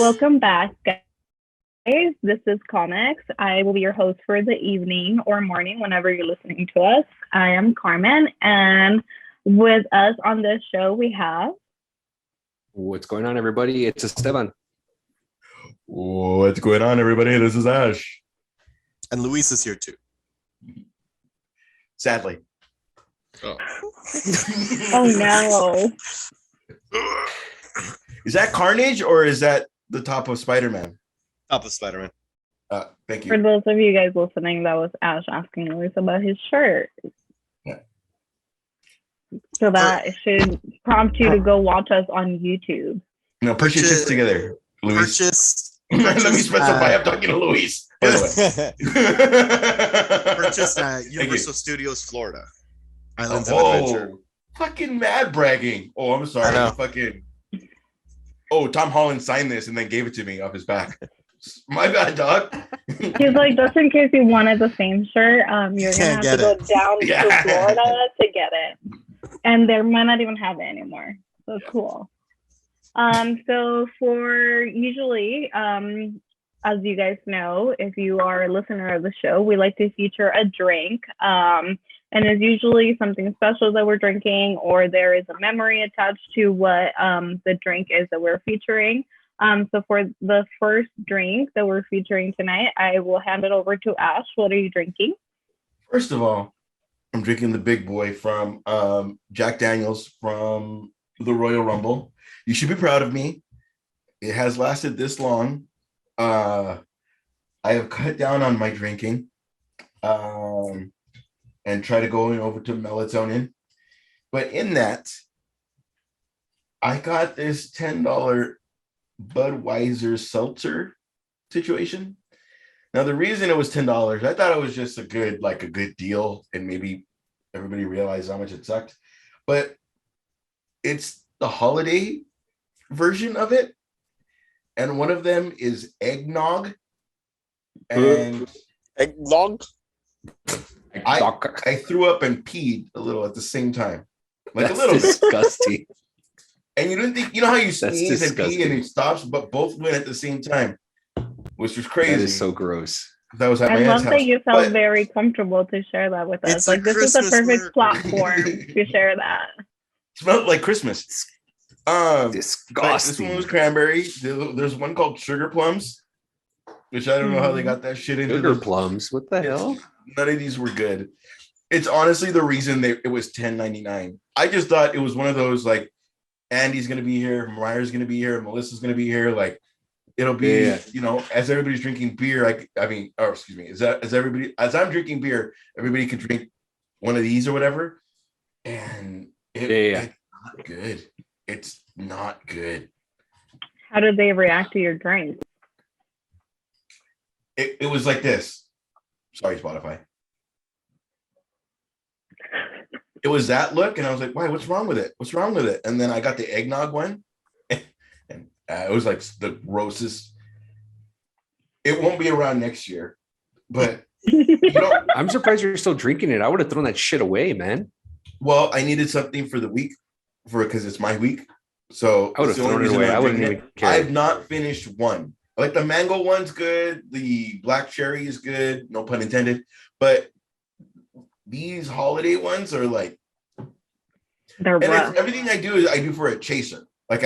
Welcome back, guys. This is Comics. I will be your host for the evening or morning whenever you're listening to us. I am Carmen, and with us on this show, we have. What's going on, everybody? It's Esteban. What's going on, everybody? This is Ash. And Luis is here too. Sadly. Oh, Oh no. Is that Carnage or is that the top of Spider-Man? top of Spider-Man. Thank For you. those of you guys listening, that was Ash asking Luis about his shirt. Yeah. So that should prompt you to go watch us on YouTube. No, push your chest together, Luis. Let me specify. I'm talking to Luis. By the way. Purchased at Universal Studios, Florida. Islands of Oh, Adventure. fucking mad bragging. Oh, I'm sorry. I know. Fucking. Oh, Tom Holland signed this and then gave it to me off his back. My bad, dog. He's like, just in case you wanted the same shirt, you're gonna have to go down to Florida to get it, and they might not even have it anymore. So cool. So for usually, as you guys know, if you are a listener of the show, we like to feature a drink. And it's usually something special that we're drinking, or there is a memory attached to what the drink is that we're featuring. So for the first drink that we're featuring tonight, I will hand it over to Ash. What are you drinking? First of all, I'm drinking the big boy from Jack Daniels from the Royal Rumble. You should be proud of me. It has lasted this long. I have cut down on my drinking and try to go over to melatonin. But in that, I got this $10 Budweiser seltzer situation. Now, the reason it was $10, I thought it was just a good deal, and maybe everybody realized how much it sucked. But it's the holiday version of it, and one of them is eggnog. And Eggnog? I threw up and peed a little at the same time, like That's a little bit. disgusting. And you didn't think, you know how you That's sneeze and pee and disgusting. it stops, but both went at the same time, which was crazy. That is so gross. That was at my I love aunt's that house. you felt But very comfortable to share that with us. It's a Like, this is the Christmas perfect miracle. platform to share that. smelled like Christmas. But this Disgusting. one was cranberry. There's one called Sugar Plums, which I don't know how they got that shit into. Sugar plums. What the hell? None of these were good. It's honestly the reason it was $10.99. I just thought it was one of those, like, Andy's gonna be here, Mariah's gonna be here, Melissa's gonna be here. Like, it'll be, as everybody's drinking beer, as I'm drinking beer, everybody can drink one of these or whatever. And it's not good. It's not good. How did they react to your drink? It was like this. Sorry, Spotify. It was that look, and I was like, "Why? What's wrong with it? What's wrong with it?" And then I got the eggnog one, and it was like the grossest. It won't be around next year, but I'm surprised you're still drinking it. I would have thrown that shit away, man. Well, I needed something for the week, because it's my week. So I would have thrown it away. I wouldn't even care. I've not finished one. Like, the mango one's good. The black cherry is good. No pun intended. But these holiday ones are like, They're rough. everything I do for a chaser. Like,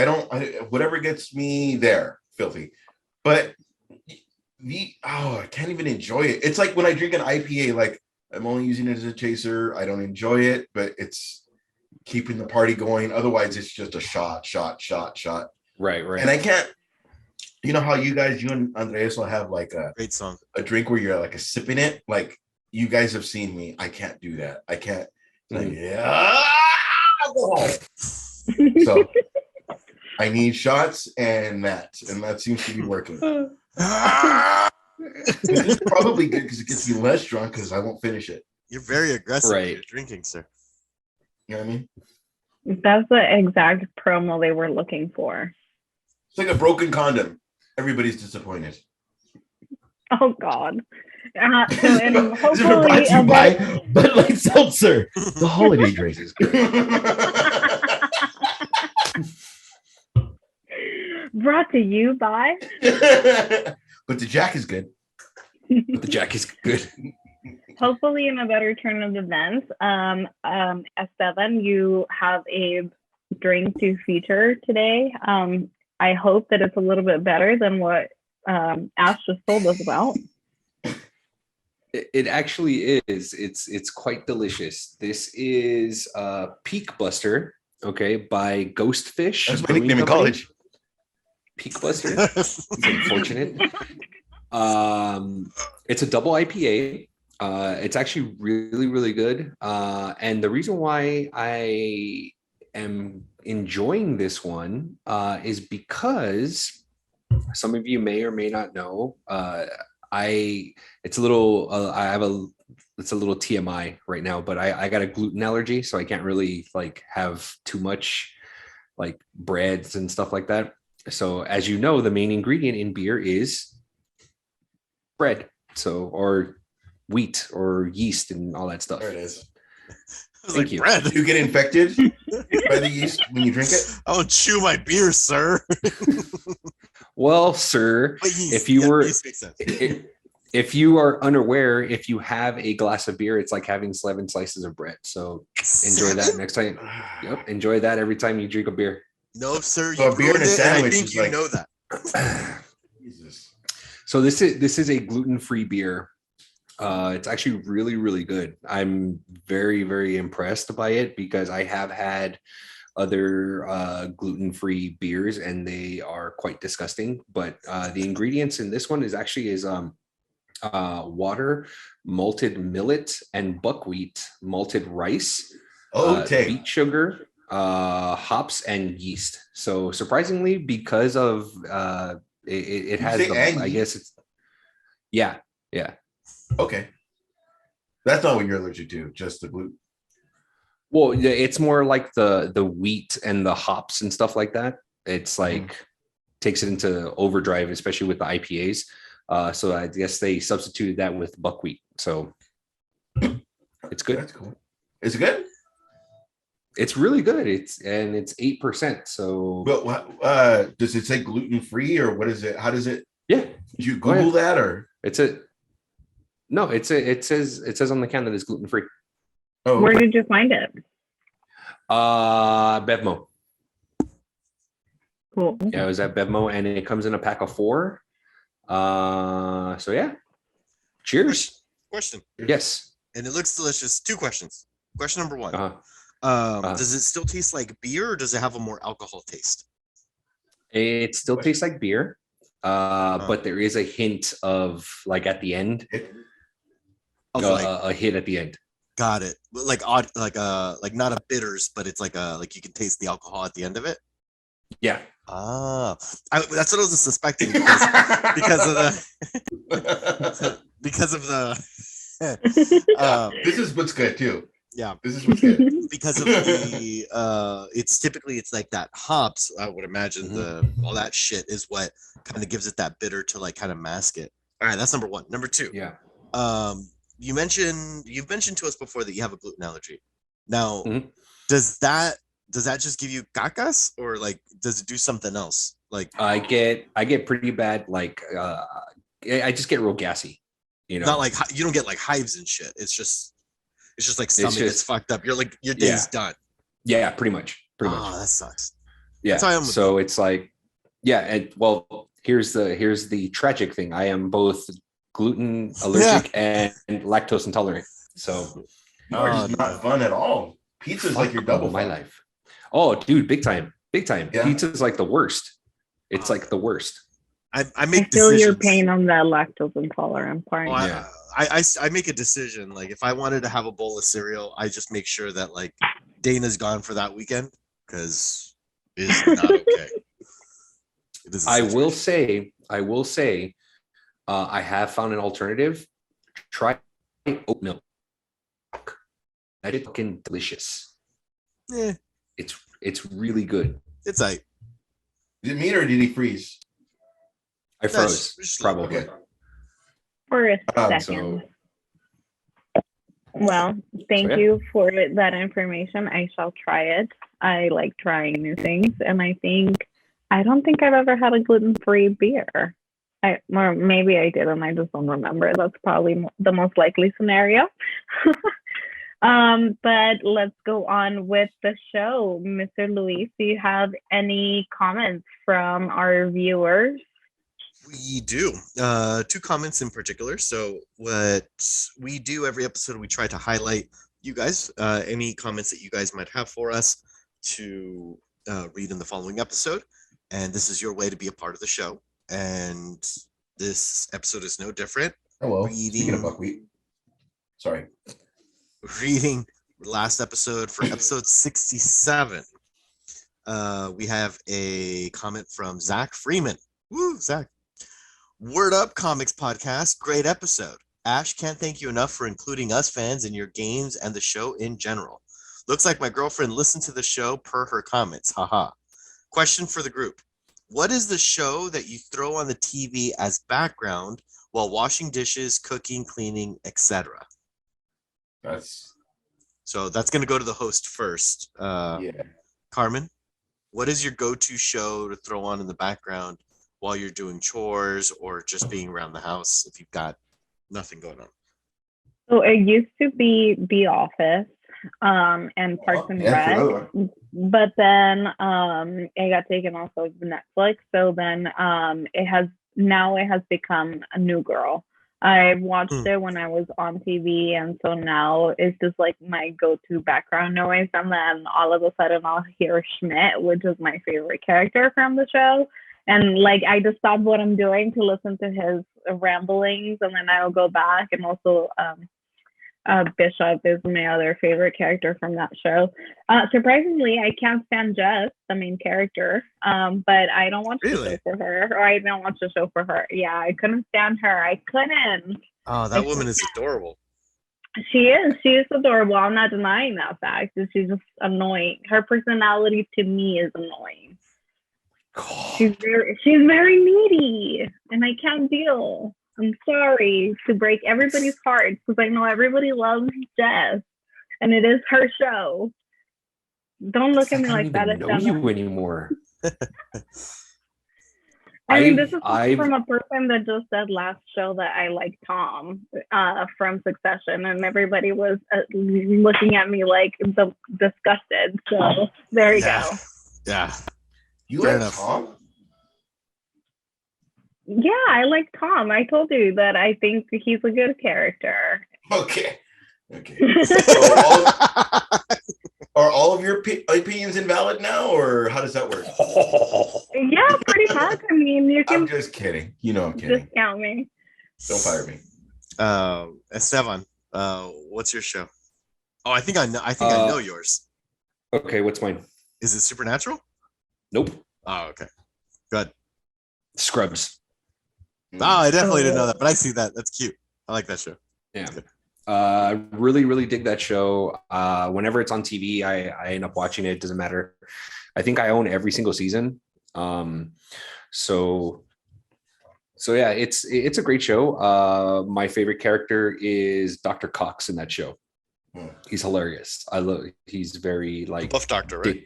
whatever gets me there, filthy. But I can't even enjoy it. It's like when I drink an IPA, like, I'm only using it as a chaser. I don't enjoy it, but it's keeping the party going. Otherwise, it's just a shot. Right. And I can't. You know how you and Andres will have like Great song. a drink where you're like a sipping it? Like, you guys have seen me. I can't do that. I can't. Like, So I need shots and that seems to be working. This is probably good because it gets you less drunk, because I won't finish it. You're very aggressive Right. with your drinking, sir. You know what I mean? That's the exact promo they were looking for. It's like a broken condom. Everybody's disappointed. Oh God. And This is brought hopefully, to you by Bud Light Seltzer, the holiday drink. bro, brought to you by. But the Jack is good. But the Jack is good. Hopefully, in a better turn of events, S7, you have a drink to feature today. I hope that it's a little bit better than what Ash just told us about. It actually is. It's quite delicious. This is Peak Buster, okay, by Ghostfish. That's my nickname in college. Peak Buster. It's unfortunate. It's a double IPA. It's actually really, really good. And the reason why I am enjoying this one is because some of you may or may not know. It's a little TMI right now, but I got a gluten allergy, so I can't really like have too much like breads and stuff like that. So as you know, the main ingredient in beer is bread, or wheat or yeast and all that stuff. There it is. Thank you. Bread. You get infected by the yeast when you drink it? I don't chew my beer, sir. Well, sir, if you are unaware, if you have a glass of beer, it's like having 7 slices of bread. So enjoy that next time. Yep, enjoy that every time you drink a beer. No, sir. So a beer and a sandwich. I think you know that. Jesus. So this is a gluten-free beer. It's actually really, really good. I'm very, very impressed by it because I have had other gluten-free beers and they are quite disgusting. But the ingredients in this one is water, malted millet, and buckwheat, malted rice, beet sugar, hops, and yeast. So surprisingly, because of it has I guess it's yeah. Okay. That's not what you're allergic to, just the gluten. Well, it's more like the wheat and the hops and stuff like that. It's like takes it into overdrive, especially with the IPAs. So I guess they substituted that with buckwheat. So it's good. That's cool. Is it good? It's really good. It's 8%. So but does it say gluten free or what is it? How does it? Yeah. Did you Google that or? It says on the can that it's gluten free. Oh, where did you find it? Bevmo. Cool. Yeah, it was at Bevmo, and it comes in a pack of 4. So yeah. Cheers. Question. Yes. And it looks delicious. 2 questions. Question number 1. Uh-huh. Does it still taste like beer or does it have a more alcohol taste? It still tastes like beer. But there is a hint of like at the end. A hit at the end. Got it. Like odd, like not a bitters, but it's like you can taste the alcohol at the end of it. Yeah. That's what I was suspecting because of the this is what's good too. Yeah, this is what's good because of the it's like that hops. I would imagine all that shit is what kind of gives it that bitter to like kind of mask it. All right, that's number 1. Number 2. Yeah. You've mentioned to us before that you have a gluten allergy. Now, does that just give you cacas or like does it do something else? Like I get pretty bad like I just get real gassy. You know, not like you don't get like hives and shit. It's just like stomach gets fucked up. You're like your day's done. Yeah, pretty much. Oh, that sucks. Yeah. So it's like, yeah, and well, here's the tragic thing. I am both gluten allergic and lactose intolerant. So it's not fun at all. Pizza's like your double my life. Oh, dude, big time. Yeah. Pizza's like the worst. It's like the worst. I make feel decisions. your pain on the lactose intolerant part. I make a decision. Like if I wanted to have a bowl of cereal, I just make sure that like Dana's gone for that weekend because it's not okay. I will say, I have found an alternative. Try oat milk. That is fucking delicious. Yeah, it's really good. It's like. Did it mean or did he freeze? I froze, probably. Okay. For a second. Well, thank you for that information. I shall try it. I like trying new things, and I think I don't think I've ever had a gluten-free beer. Or maybe I did and I just don't remember. That's probably the most likely scenario. But let's go on with the show. Mr. Luis, do you have any comments from our viewers? We do. 2 comments in particular. So what we do every episode, we try to highlight you guys, any comments that you guys might have for us to read in the following episode. And this is your way to be a part of the show. And this episode is no different. Hello. Speaking of buckwheat. Sorry. Reading last episode for episode 67. We have a comment from Zach Freeman. Woo, Zach. Word Up Comics Podcast. Great episode. Ash, can't thank you enough for including us fans in your games and the show in general. Looks like my girlfriend listened to the show per her comments. Haha. Question for the group. What is the show that you throw on the TV as background while washing dishes, cooking, cleaning, etc.? So that's going to go to the host first. Carmen, what is your go-to show to throw on in the background while you're doing chores or just being around the house if you've got nothing going on? So it used to be The Office and Parks and Rec, but then it got taken off of Netflix. So then it has become a New Girl. I watched it when I was on TV, and so now it's just like my go-to background noise. And then all of a sudden I'll hear Schmidt, which is my favorite character from the show. And like I just stop what I'm doing to listen to his ramblings, and then I'll go back. And also Bishop is my other favorite character from that show. Surprisingly, I can't stand Jess, the main character, but I don't watch the show for her, or I don't watch the show for her. Yeah, I couldn't stand her. I couldn't. Oh, that woman is adorable. She is adorable. I'm not denying that fact. She's just annoying. Her personality to me is annoying. She's very needy, and I can't deal. I'm sorry to break everybody's hearts because I know everybody loves Jess, and it is her show. Don't look at me like that. I don't know you anymore. I mean, this is from a person that just said last show that I like Tom from Succession, and everybody was looking at me like disgusted. So there you go. Yeah. You like Tom? Yeah, I like Tom. I told you that I think he's a good character. Okay. So are all of your opinions invalid now, or how does that work? Yeah, pretty much. I mean, you can. I'm just kidding. You know I'm kidding. Discount me. Don't fire me. Esteban, what's your show? Oh, I think I know yours. Okay, what's mine? Is it Supernatural? Nope. Oh, okay. Good. Scrubs. Oh, I definitely didn't know that, but I see that. That's cute. I like that show. Yeah. Really, really dig that show. Whenever it's on TV, I end up watching it. It doesn't matter. I think I own every single season. So yeah, it's a great show. My favorite character is Dr. Cox in that show. He's hilarious. He's very like Buff Doctor, right?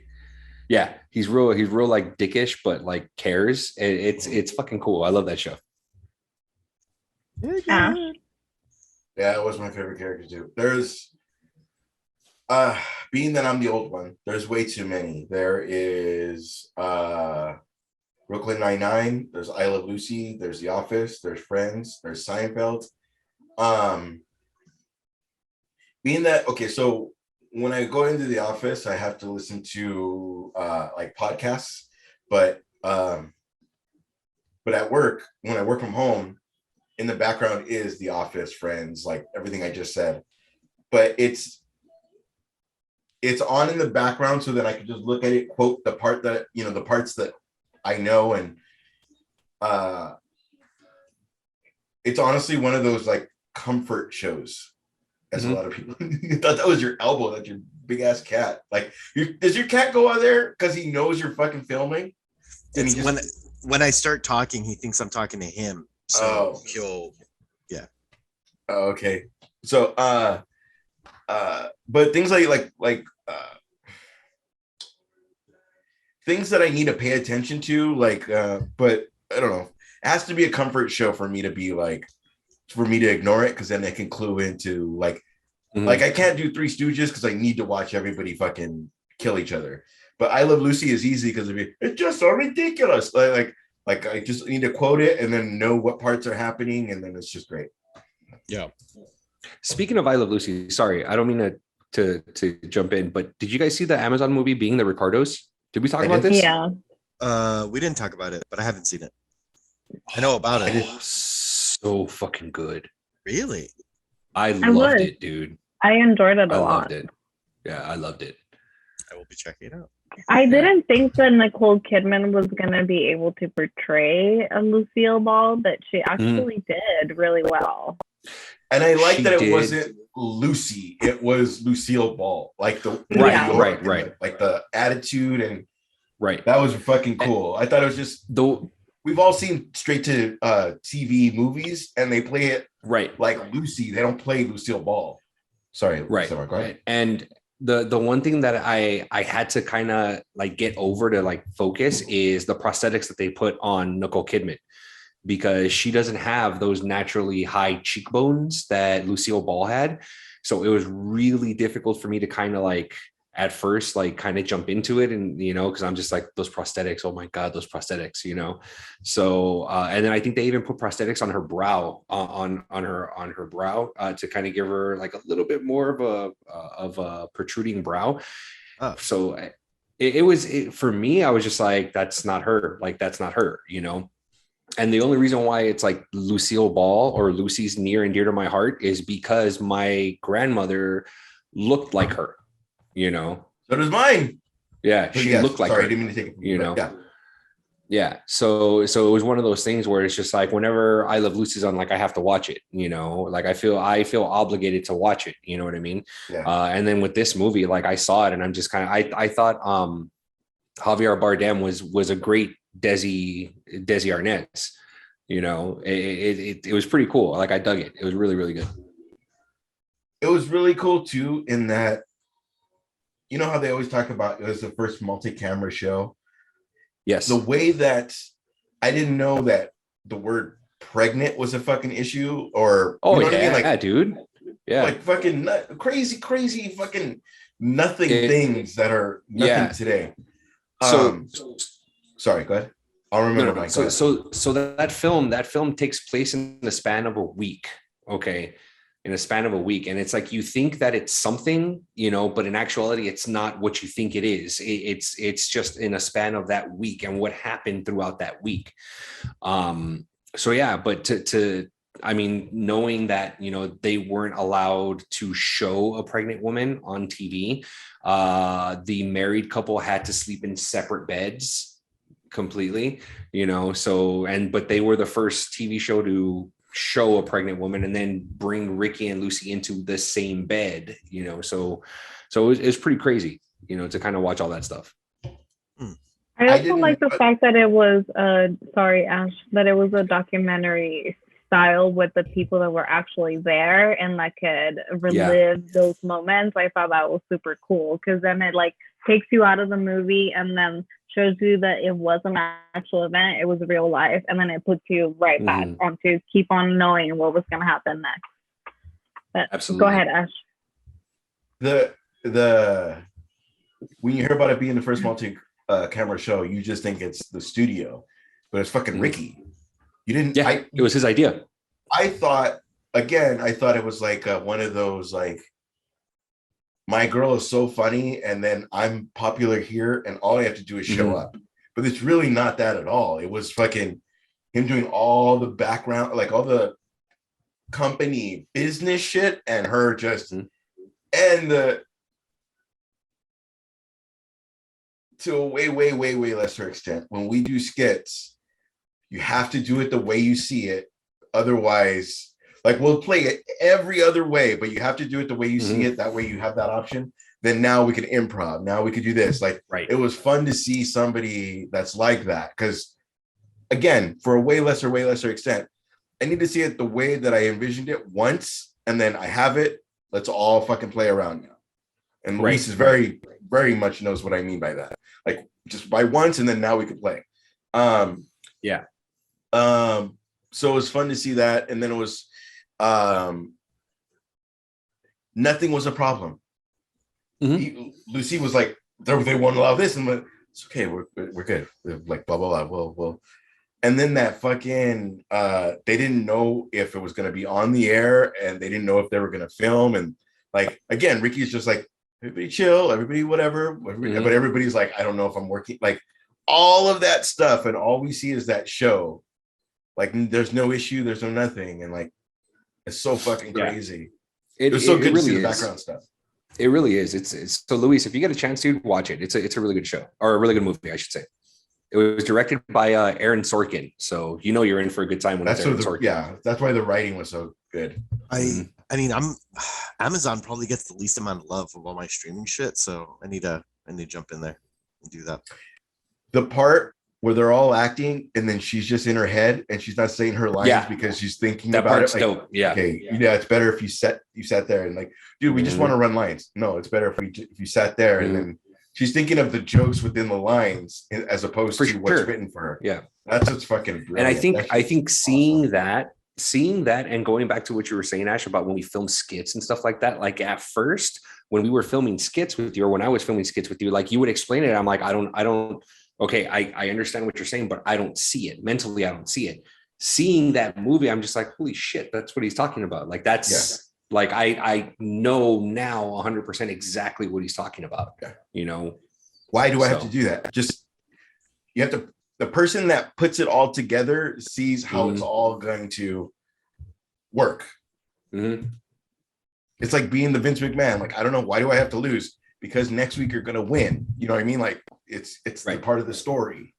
Yeah, he's real like dickish, but like cares. It's fucking cool. I love that show. Yeah, it was my favorite character too. There's being that I'm the old one, there's way too many. There is Brooklyn Nine-Nine, there's I Love Lucy, there's The Office, there's Friends, there's Seinfeld. Being that, okay, so when I go into The Office, I have to listen to like podcasts, but at work, when I work from home, in the background is The Office, Friends, like everything I just said. But it's on in the background so that I can just look at it, quote the part that, the parts that I know. And it's honestly one of those like comfort shows, as a lot of people. You thought that was your elbow, that's your big ass cat. Like, does your cat go out there because he knows you're fucking filming? And when I start talking, he thinks I'm talking to him. So he'll, yeah. Oh, okay. So, but things like things that I need to pay attention to, like, but I don't know. It has to be a comfort show for me to be like, for me to ignore it, because then I can clue into like I can't do Three Stooges because I need to watch everybody fucking kill each other. But I Love Lucy is easy because it's just so ridiculous. Like I just need to quote it and then know what parts are happening, and then it's just great. Yeah. Speaking of I Love Lucy, sorry, I don't mean to jump in, but did you guys see the Amazon movie Being the Ricardos? Did we talk about this? Yeah. We didn't talk about it, but I haven't seen it. I know about it. So fucking good. Really? I loved it, dude. I enjoyed it a lot. I loved it. Yeah, I loved it. I will be checking it out. I didn't think that Nicole Kidman was going to be able to portray a Lucille Ball, but she actually did really well. And I like that it wasn't Lucy, it was Lucille Ball. Like the right. Like the attitude, and right. That was fucking cool. I thought it was just we've all seen straight to TV movies, and they play it like Lucy. They don't play Lucille Ball. Sorry, right. Sorry, go ahead. And the one thing that I had to kind of like get over to like focus is the prosthetics that they put on Nicole Kidman, because she doesn't have those naturally high cheekbones that Lucille Ball had. So it was really difficult for me to kind of like at first like kind of jump into it, and because I'm just like, those prosthetics, oh my god, those prosthetics, so and then I think they even put prosthetics on her brow, on her brow, to kind of give her like a little bit more of a protruding brow. So it was for me, I was just like, that's not her, and the only reason why it's like Lucille Ball or Lucy's near and dear to my heart is because my grandmother looked like her. So does mine. Yeah, she looked like her. I didn't mean to take it. Yeah. So it was one of those things where it's just like, whenever I Love Lucy's on, like, I have to watch it. Like I feel obligated to watch it. You know what I mean? Yeah. And then with this movie, like I saw it, and I'm just kind of I thought Javier Bardem was a great Desi Arnaz. It was pretty cool. Like I dug it. It was really, really good. It was really cool too, in that, how they always talk about it was the first multi-camera show. Yes. The way that I didn't know that the word pregnant was a fucking issue, or what I mean? Like, dude. Yeah. Like fucking crazy fucking nothing things that are nothing today. So sorry, go ahead. I'll remember my so that film takes place in the span of a week. Okay. In a span of a week. And it's like, you think that it's something, but in actuality, it's not what you think it is. It's just in a span of that week and what happened throughout that week. So yeah, but knowing that, they weren't allowed to show a pregnant woman on TV, the married couple had to sleep in separate beds completely, but they were the first TV show to show a pregnant woman and then bring Ricky and Lucy into the same bed, so it was pretty crazy, to kind of watch all that stuff. I also like the fact that it was sorry, Ash, that it was a documentary style with the people that were actually there and that could relive those moments. I thought that was super cool, because then it like takes you out of the movie and then shows you that it was an actual event, it was real life, and then it puts you right back on to keep on knowing what was going to happen next. But absolutely. Go ahead, Ash. The when you hear about it being the first multi-camera show, you just think it's the studio, but it's fucking Ricky. You didn't. Yeah, it was his idea. I thought it was like one of those like, my girl is so funny, and then I'm popular here, and all I have to do is show up. But it's really not that at all. It was fucking him doing all the background, like all the company business shit, and her just and to a way lesser extent. When we do skits, you have to do it the way you see it. Otherwise, like, we'll play it every other way, but you have to do it the way you see it. That way you have that option. Then now we can improv. Now we could do this. Like, It was fun to see somebody that's like that. Because, again, for a way lesser extent, I need to see it the way that I envisioned it once, and then I have it. Let's all fucking play around now. And Luis is very, very much knows what I mean by that. Like just by once, and then now we could play. Yeah. So it was fun to see that, and then it was nothing was a problem. Lucy was like, they won't allow this, and like, it's okay, we're good. Like blah blah blah. Well. And then that fucking they didn't know if it was gonna be on the air, and they didn't know if they were gonna film. And like again, Ricky's just like, everybody chill, everybody whatever. But everybody's like, I don't know if I'm working. Like all of that stuff, and all we see is that show. Like there's no issue, there's no nothing, and like it's so fucking crazy. It was so good to see the background stuff. It really is. It's so Luis, if you get a chance to watch it, it's a really good show, or a really good movie, I should say. It was directed by Aaron Sorkin, so you know you're in for a good time when it's Aaron Sorkin. Yeah, that's why the writing was so good. I mean, Amazon probably gets the least amount of love of all my streaming shit, so I need to jump in there and do that. The part where they're all acting and then she's just in her head and she's not saying her lines because she's thinking that about part's it. Like, dope. Yeah. Okay. Yeah, it's better if you sat there and like, dude, we just want to run lines. No, it's better if you sat there and then she's thinking of the jokes within the lines as opposed to what's written for her. Yeah. That's what's fucking brilliant. And I think seeing that and going back to what you were saying, Ash, about when we film skits and stuff like that, like at first when we were filming skits with you, or when I was filming skits with you, like you would explain it. I'm like, I don't, okay, I understand what you're saying, but I don't see it. Mentally, I don't see it. Seeing that movie, I'm just like, holy shit, that's what he's talking about. Like that's like, I know now 100% exactly what he's talking about. Yeah. You know? Why do I have to do that? Just, you have to, the person that puts it all together sees how it's all going to work. It's like being the Vince McMahon. Like, I don't know, why do I have to lose? Because next week you're going to win. You know what I mean? Like it's the part of the story.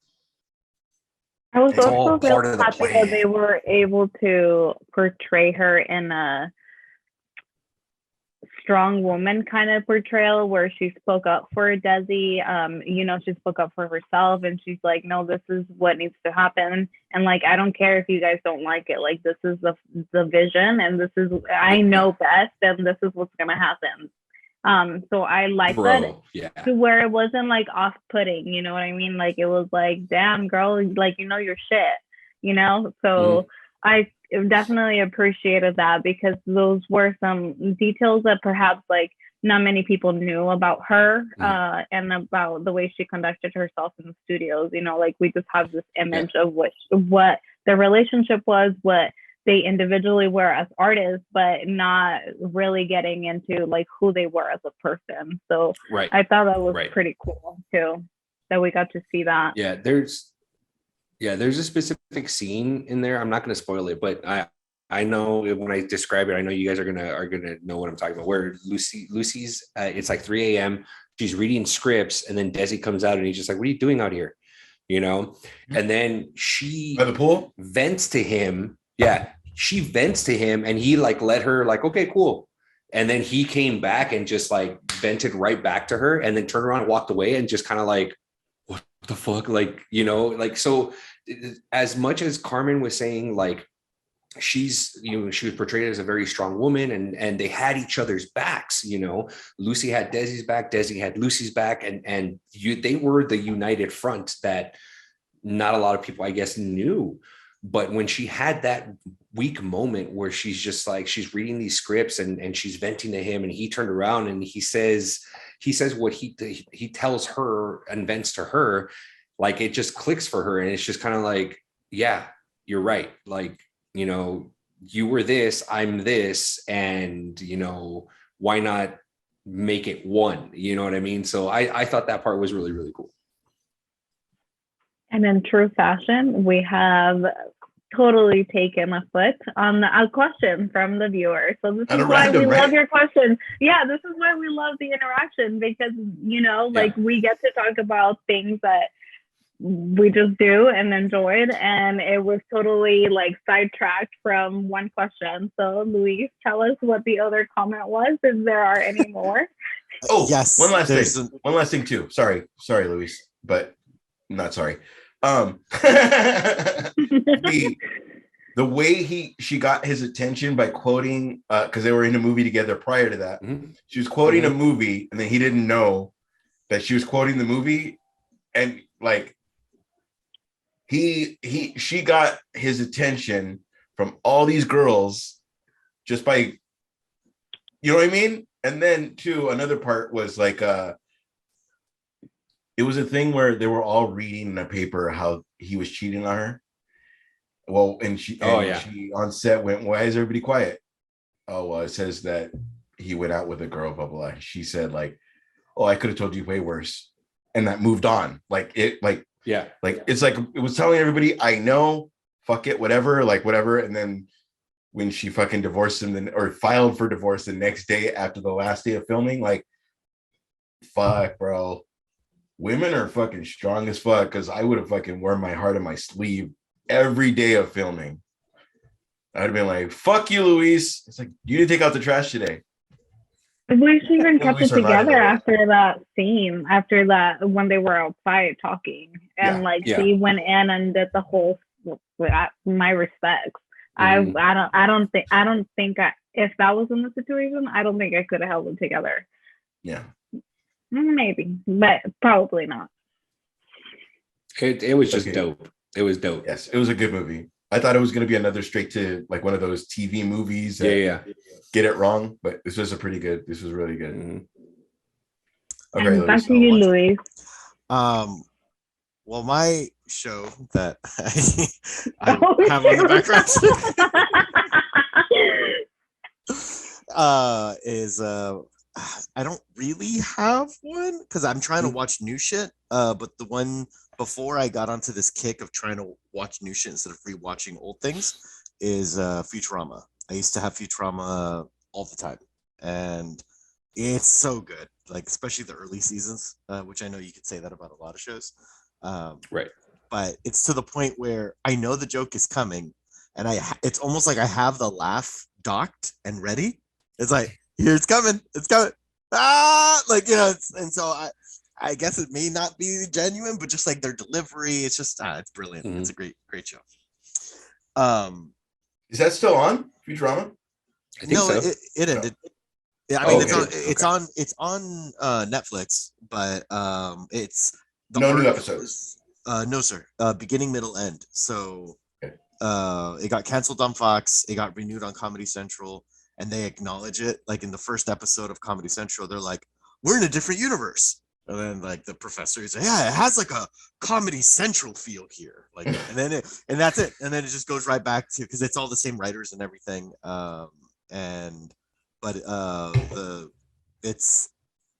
I was also really happy that they were able to portray her in a strong woman kind of portrayal where she spoke up for Desi. She spoke up for herself and she's like, no, this is what needs to happen. And like, I don't care if you guys don't like it. Like, this is the vision, and this is, I know best, and this is what's going to happen. So I like that to where it wasn't like off-putting, you know what I mean? Like it was like, damn girl, like, you know your shit, so I definitely appreciated that, because those were some details that perhaps like not many people knew about her and about the way she conducted herself in the studios. Like we just have this image of what the relationship was, what they individually were as artists, but not really getting into like who they were as a person. So I thought that was pretty cool too, that we got to see that. Yeah, there's a specific scene in there. I'm not going to spoil it, but I know when I describe it, I know you guys are gonna know what I'm talking about. Where Lucy's it's like 3 a.m. She's reading scripts, and then Desi comes out and he's just like, "What are you doing out here?" And then she by the pool vents to him. Yeah, she vents to him, and he like let her like, okay, cool. And then he came back and just like vented right back to her, and then turned around and walked away, and just kind of like, what the fuck, like like. So as much as Carmen was saying, like she was portrayed as a very strong woman, and they had each other's backs. Lucy had Desi's back, Desi had Lucy's back, and they were the united front that not a lot of people, I guess, knew. But when she had that weak moment where she's just like, she's reading these scripts and she's venting to him, and he turned around and he says what he tells her and vents to her, like it just clicks for her. And it's just kind of like, yeah, you're right. Like, you were this, I'm this, and why not make it one? You know what I mean? So I thought that part was really, really cool. And in true fashion, we have totally taken a foot on a question from the viewer. So this is why we love your questions. Yeah, this is why we love the interaction, because, like we get to talk about things that we just do and enjoyed. And it was totally like sidetracked from one question. So Luis, tell us what the other comment was, if there are any more. Oh, yes. One last thing too. Sorry, Luis, but I'm not sorry. The way she got his attention by quoting, because they were in a movie together prior to that. She was quoting a movie, and then he didn't know that she was quoting the movie, and like she got his attention from all these girls just by, you know what I mean? And then too, another part was like it was a thing where they were all reading in a paper how he was cheating on her. Well, and she on set went, why is everybody quiet? Oh, well, it says that he went out with a girl, blah, blah, blah. She said like, oh, I could have told you way worse. And that moved on. Like it's like it was telling everybody, I know, fuck it, whatever, like whatever. And then when she fucking divorced him or filed for divorce the next day after the last day of filming, like, fuck, bro. Women are fucking strong as fuck, because I would have fucking worn my heart on my sleeve every day of filming. I'd have been like, fuck you, Louise. It's like, you need to take out the trash today. We even kept it together after that scene, after that, when they were outside talking. And she went in and did the whole, my respects. I don't think if that was in the situation, I don't think I could have held it together. Yeah. Maybe, but probably not. It was just dope. It was dope. Yes, it was a good movie. I thought it was going to be another straight to like one of those TV movies that get it wrong, but this was really good. Mm-hmm. Okay, and back to you, Louis. Well, my show that I have on the background is I don't really have one because I'm trying to watch new shit. But the one before I got onto this kick of trying to watch new shit instead of rewatching old things is Futurama. I used to have Futurama all the time, and it's so good. Like especially the early seasons, which I know you could say that about a lot of shows. Right. But it's to the point where I know the joke is coming, and it's almost like I have the laugh docked and ready. It's like, here it's coming. Like, you know, and so I guess it may not be genuine, but just like their delivery, it's just it's brilliant. Mm-hmm. It's a great show. Is that still on Futurama? I think so. It ended. Yeah, I mean it's on Netflix, but it's no new episodes. No, sir. Beginning, middle, end. So it got canceled on Fox. It got renewed on Comedy Central. And they acknowledge it, like in the first episode of Comedy Central, they're like, "We're in a different universe." And then, like the professor is like, "Yeah, it has like a Comedy Central feel here." Like, and that's it. And then it just goes right back to because it's all the same writers and everything. It's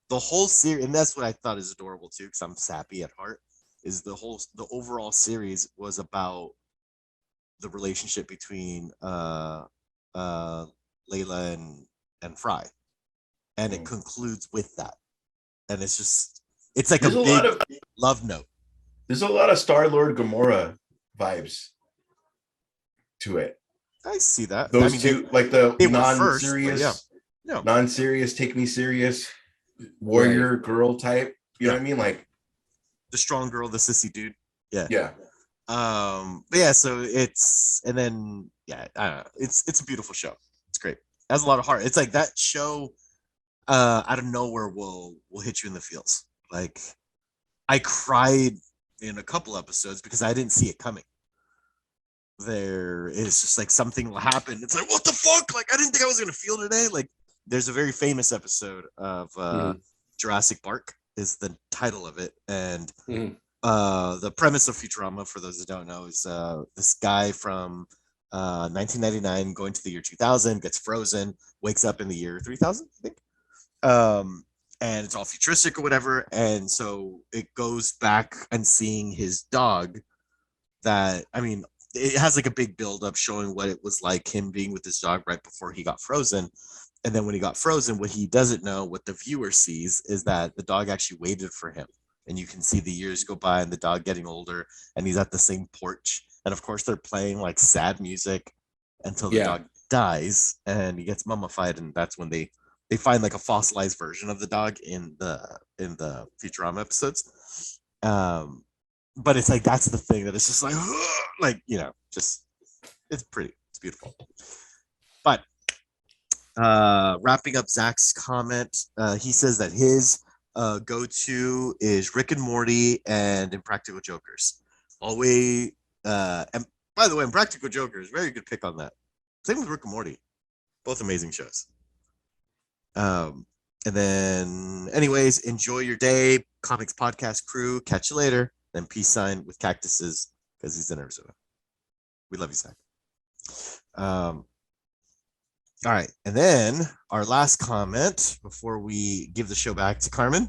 the whole series, and that's what I thought is adorable too, because I'm sappy at heart. Is the overall series was about the relationship between Layla and Fry, and it concludes with that, and it's like there's a big love note. There's a lot of Star-Lord Gamora vibes to it. I see that. Those two, like the non-serious, non-serious, take me serious, warrior girl type. You know what I mean? Like the strong girl, the sissy dude. Yeah. But yeah, so it's I don't know. It's a beautiful show. It's great. It has a lot of heart. It's like that show out of nowhere will hit you in the feels. Like I cried in a couple episodes because I didn't see it coming. There is just like something will happen. It's like, what the fuck? Like I didn't think I was gonna feel today. Like there's a very famous episode of Jurassic Park is the title of it, and the premise of Futurama, for those that don't know, is this guy from 1999 going to the year 2000 gets frozen, wakes up in the year 3000, I think, and it's all futuristic or whatever, and so it goes back and seeing his dog. That it has like a big build up showing what it was like him being with his dog right before he got frozen. And then when he got frozen, what he doesn't know, what the viewer sees, is that the dog actually waited for him. And you can see the years go by and the dog getting older, and he's at the same porch. And of course they're playing like sad music until the dog dies and he gets mummified. And that's when they find like a fossilized version of the dog in the Futurama episodes. But it's like, that's the thing that it's just like, just, it's beautiful. But wrapping up Zach's comment, he says that his go-to is Rick and Morty and Impractical Jokers. Always, and by the way, Impractical Jokers, very good pick on that. Same with Rick and Morty, both amazing shows. And then, anyways, enjoy your day, Comics Podcast crew. Catch you later. Then peace sign with cactuses because he's in Arizona. We love you, Zach. All right, and then our last comment before we give the show back to Carmen.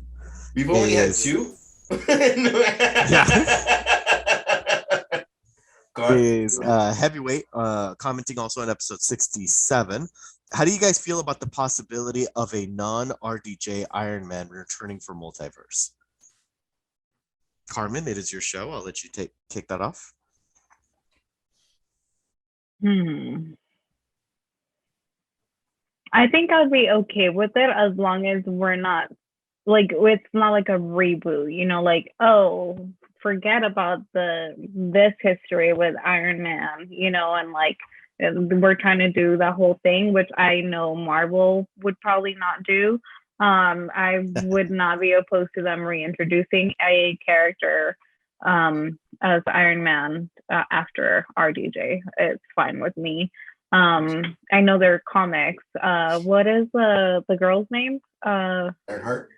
We've only had two. Yeah. Is Heavyweight commenting also on episode 67. How do you guys feel about the possibility of a non-RDJ Iron Man returning for Multiverse? Carmen, it is your show. I'll let you kick that off. I think I'll be okay with it as long as we're not like, it's not like a reboot, you know, like, oh, forget about this history with Iron Man, you know, and like we're trying to do the whole thing, which I know Marvel would probably not do. I would not be opposed to them reintroducing a character as Iron Man after RDJ. It's fine with me. I know their comics. What is the girl's name? Ironheart.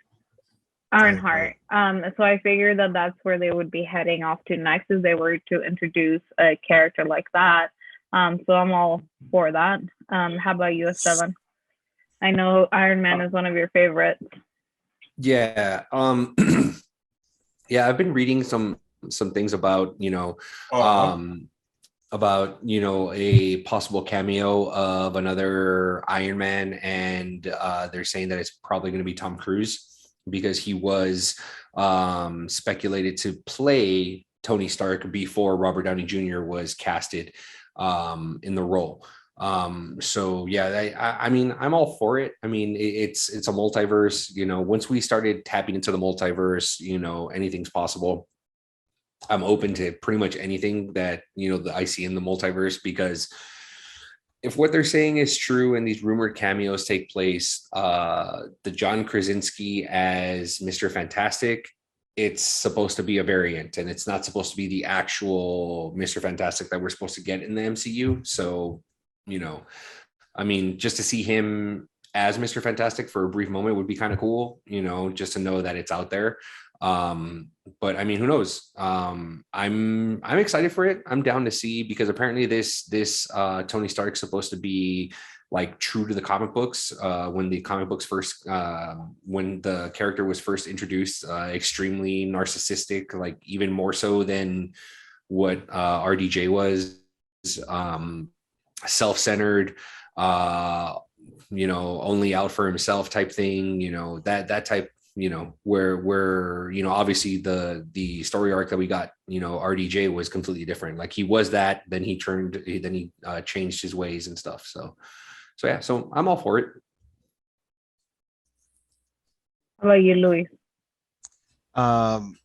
So I figured that that's where they would be heading off to next if they were to introduce a character like that. So I'm all for that. How about you, S7? I know Iron Man is one of your favorites. Yeah. Yeah, I've been reading some things about, a possible cameo of another Iron Man, and they're saying that it's probably going to be Tom Cruise because he was speculated to play Tony Stark before Robert Downey Jr. was casted in the role. So yeah, I mean, I'm all for it. I mean, it's a multiverse, once we started tapping into the multiverse, anything's possible. I'm open to pretty much anything that, that I see in the multiverse, because if what they're saying is true and these rumored cameos take place, the John Krasinski as Mr. Fantastic, it's supposed to be a variant, and it's not supposed to be the actual Mr. Fantastic that we're supposed to get in the MCU. So, I mean, just to see him as Mr. Fantastic for a brief moment would be kind of cool, just to know that it's out there. But I mean, who knows? I'm excited for it. I'm down to see, because apparently this Tony Stark's supposed to be like true to the comic books. When the comic books first, when the character was first introduced, extremely narcissistic, like even more so than what RDJ was, self-centered, only out for himself type thing, that type, where obviously the story arc that we got, RDJ was completely different. Like he was that, then he changed his ways and stuff. So yeah, so I'm all for it. How about you, Luis? I'm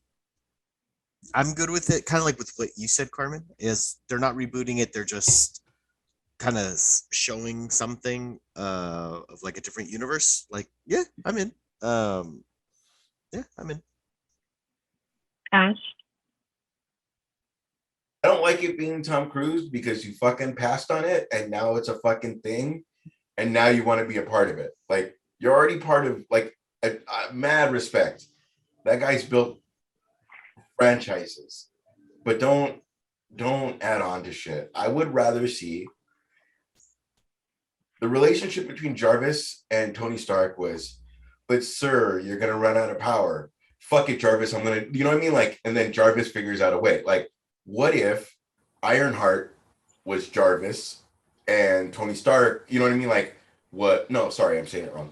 good with it. Kind of like with what you said, Carmen, is they're not rebooting it. They're just kind of showing something of like a different universe. Like, yeah, I'm in. Yeah, I'm in. Ash? I don't like it being Tom Cruise because you fucking passed on it and now it's a fucking thing and now you want to be a part of it. Like, you're already part of, like, a mad respect. That guy's built franchises, but don't add on to shit. I would rather see the relationship between Jarvis and Tony Stark was, but sir, you're going to run out of power. Fuck it, Jarvis. I'm going to, you know what I mean? Like, and then Jarvis figures out a way. Like, what if Ironheart was Jarvis and Tony Stark, you know what I mean? Like, what? No, sorry, I'm saying it wrong.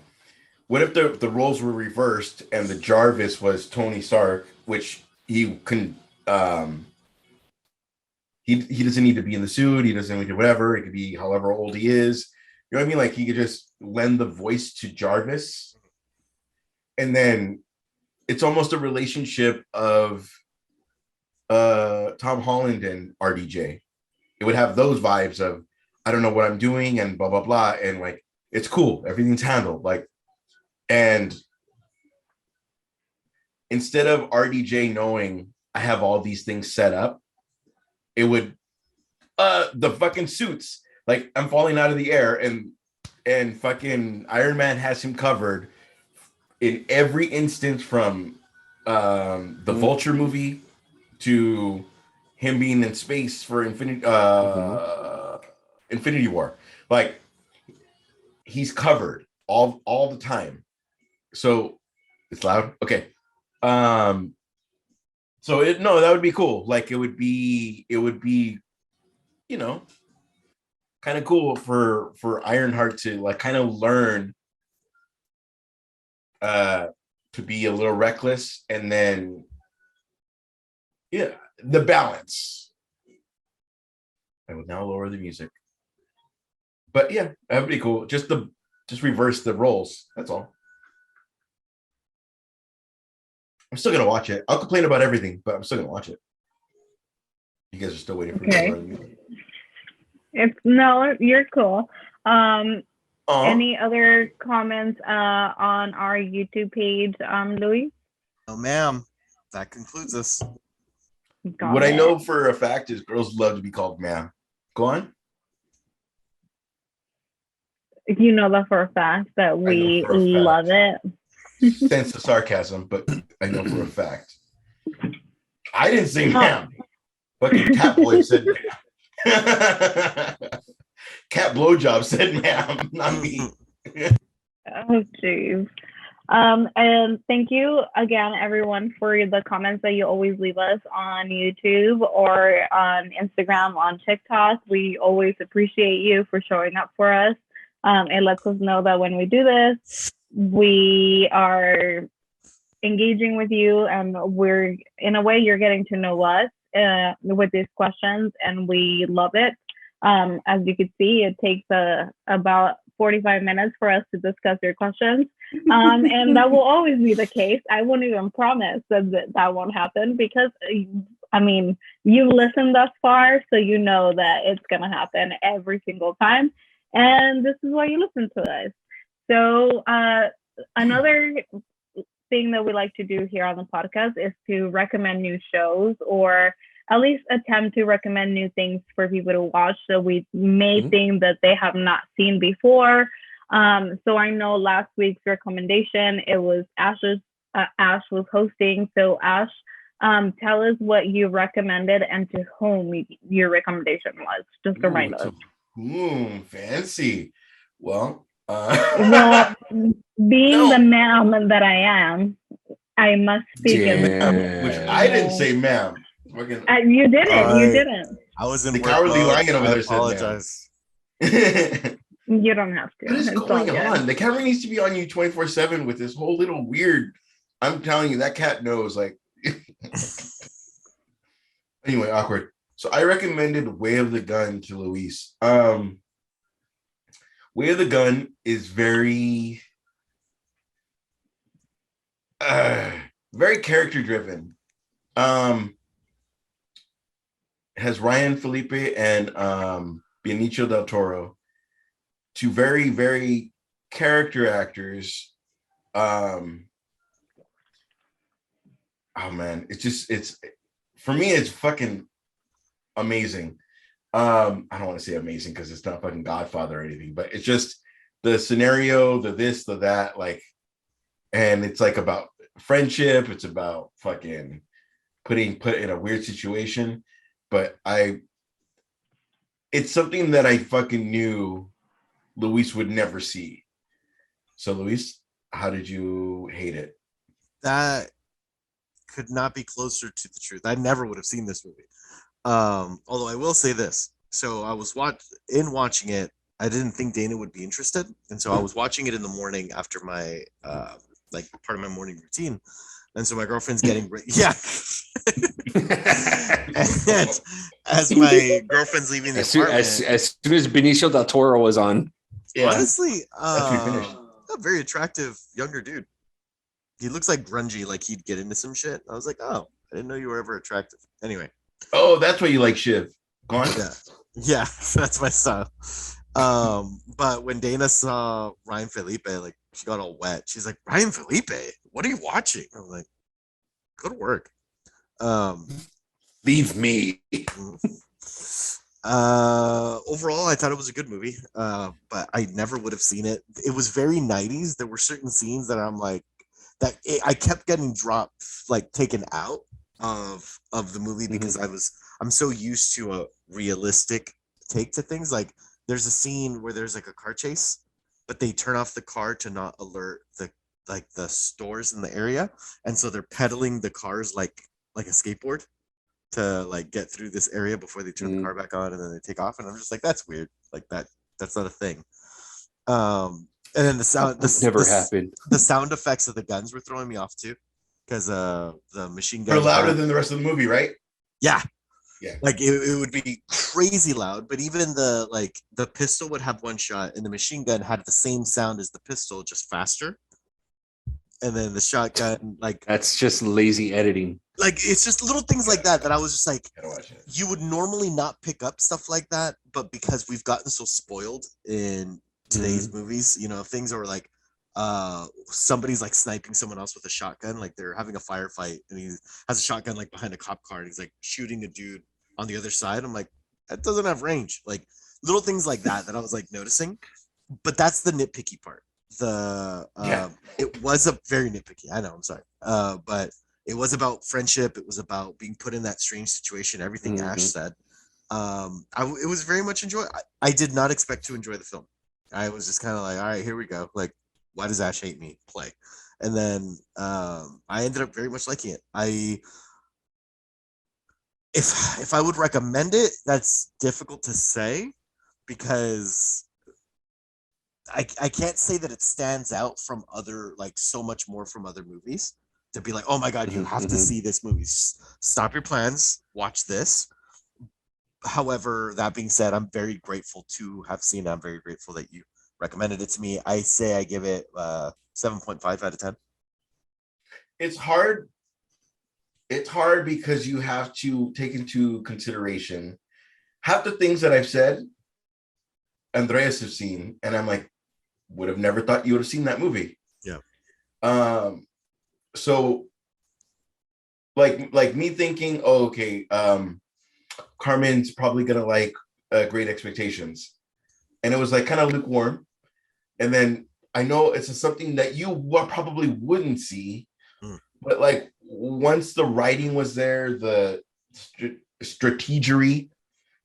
What if the roles were reversed and the Jarvis was Tony Stark, which he can, he doesn't need to be in the suit. He doesn't need to whatever. It could be however old he is. You know what I mean? Like, he could just lend the voice to Jarvis. And then it's almost a relationship of Tom Holland and RDJ. It would have those vibes of, I don't know what I'm doing and blah, blah, blah. And like, it's cool. Everything's handled. Like, and instead of RDJ knowing I have all these things set up, it would the fucking suits, like I'm falling out of the air and fucking Iron Man has him covered in every instance from the Vulture movie to him being in space for Infinity War. Like he's covered all the time. So it's loud. Okay. So that would be cool. Like it would be, you know, kind of cool for Ironheart to like kind of learn to be a little reckless, and then the balance. I will now lower the music. But yeah, that would be cool. Just reverse the roles. That's all. I'm still gonna watch it. I'll complain about everything, but I'm still gonna watch it. You guys are still waiting for me to learn the music. No, you're cool. Any other comments on our YouTube page, Louis? No, ma'am. That concludes us. What I know for a fact is girls love to be called ma'am. Go on. You know that for a fact that we love it. Sense the sarcasm, but I know for a fact. I didn't say ma'am. Fucking Cat Boy said ma'am. Cat Blowjob said ma'am, not me. Oh, jeez. And thank you again, everyone, for the comments that you always leave us on YouTube or on Instagram, on TikTok. We always appreciate you for showing up for us. It lets us know that when we do this, we are engaging with you, and we're, in a way, you're getting to know us with these questions, and we love it. As you can see, it takes about 45 minutes for us to discuss your questions. And that will always be the case. I won't even promise that won't happen, because, I mean, you've listened thus far, so you know that it's going to happen every single time. And this is why you listen to us. So another thing that we like to do here on the podcast is to recommend new shows, or at least attempt to recommend new things for people to watch that we may think that they have not seen before. So I know last week's recommendation, it was Ash's. Ash was hosting. So Ash, tell us what you recommended and to whom your recommendation was. Just to remind us. Fancy. Well, being the ma'am that I am, I must speak in which I didn't say ma'am. You didn't. I was in the cowardly lion over there. I apologize. You don't have to. What is going on? The camera needs to be on you 24/7 with this whole little weird. I'm telling you, that cat knows. Like, anyway, awkward. So I recommended Way of the Gun to Luis. Way of the Gun is very, very character driven. Has Ryan Felipe and Benicio del Toro, two very, very character actors. Oh man, it's for me, it's fucking amazing. I don't want to say amazing because it's not fucking Godfather or anything, but it's just the scenario, the this, the that, like, and it's like about friendship. It's about fucking put in a weird situation. But it's something that I fucking knew Luis would never see. So Luis, how did you hate it? That could not be closer to the truth. I never would have seen this movie. Although I will say this. So I was watching it, I didn't think Dana would be interested. And so I was watching it in the morning after my like part of my morning routine. And so my girlfriend's getting yeah. And as my girlfriend's leaving the apartment, as soon as Benicio del Toro was on, honestly, a very attractive younger dude. He looks like grungy, like he'd get into some shit. I was like, oh, I didn't know you were ever attractive. Anyway. Oh, that's why you like Shiv. Go on. Yeah, that's my style. But when Dana saw Ryan Felipe, like, she got all wet. She's like, Ryan Felipe, what are you watching? I'm like, Go to work. Leave me. Overall, I thought it was a good movie, but I never would have seen it. It was very 90s. There were certain scenes that I'm like, I kept getting dropped, like taken out of the movie because I'm so used to a realistic take to things. Like there's a scene where there's like a car chase, but they turn off the car to not alert the stores in the area, and so they're pedaling the cars like a skateboard to like get through this area before they turn the car back on, and then they take off. And I'm just like, that's weird. Like that's not a thing. And then the sound happened. The sound effects of the guns were throwing me off too, because the machine gun they're louder than the rest of the movie, right? Yeah. Yeah. Like it would be crazy loud, but even the pistol would have one shot, and the machine gun had the same sound as the pistol, just faster. And then the shotgun, like that's just lazy editing. Like it's just little things like that I was just like, you would normally not pick up stuff like that, but because we've gotten so spoiled in today's movies, you know, things are like somebody's like sniping someone else with a shotgun, like they're having a firefight and he has a shotgun like behind a cop car and he's like shooting a dude on the other side. I'm like, that doesn't have range. Like little things like that I was like noticing, but that's the nitpicky part. It was a very nitpicky, I know, I'm sorry, but it was about friendship. It was about being put in that strange situation, everything Ash said. It was very much enjoyable. I did not expect to enjoy the film. I was just kind of like, all right, here we go. Like, why does Ash hate me? Play. And then I ended up very much liking it. If I would recommend it, that's difficult to say because I can't say that it stands out from other, like so much more from other movies to be like, oh my God, you have to see this movie. Stop your plans, watch this. However, that being said, I'm very grateful to have seen it. I'm very grateful that you recommended it to me. I say I give it 7.5 out of 10. It's hard. It's hard because you have to take into consideration half the things that I've said, Andreas has seen, and I'm like, would have never thought you would have seen that movie. Yeah. So like me thinking, oh, okay, Carmen's probably gonna like Great Expectations, and it was like kind of lukewarm. And then I know it's something that you probably wouldn't see, but like once the writing was there, the strategery,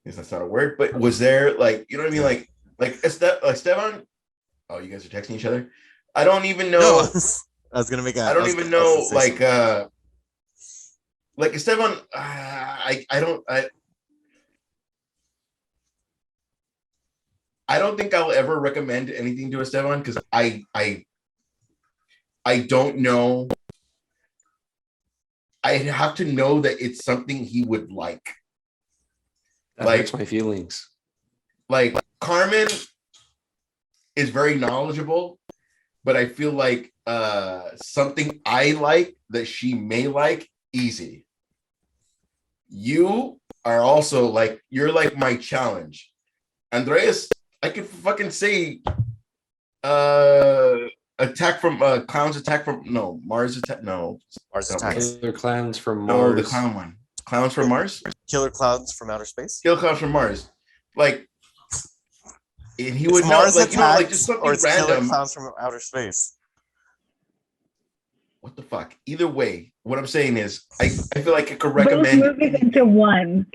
is that's not a word, but was there, like, you know what I mean, like Esteban. Oh, you guys are texting each other. I don't even know. No, I was gonna make. I don't even know. Like Esteban. I don't think I'll ever recommend anything to Esteban because I don't know. I have to know that it's something he would like. That hurts my feelings. Like Carmen is very knowledgeable, but I feel like something I like that she may like, easy. You are also like, you're like my challenge. Andreas, I could fucking say attack from clowns attack from Mars attack. No, Mars attacks. Killer clowns from Mars. No, the clown one. Clowns from Mars? Killer clowns from outer space? Killer clowns from Mars. Like, and he would know, like, you know, like just something random. Killer clowns from outer space. What the fuck? Either way, what I'm saying is, I feel like I could recommend both movies into one.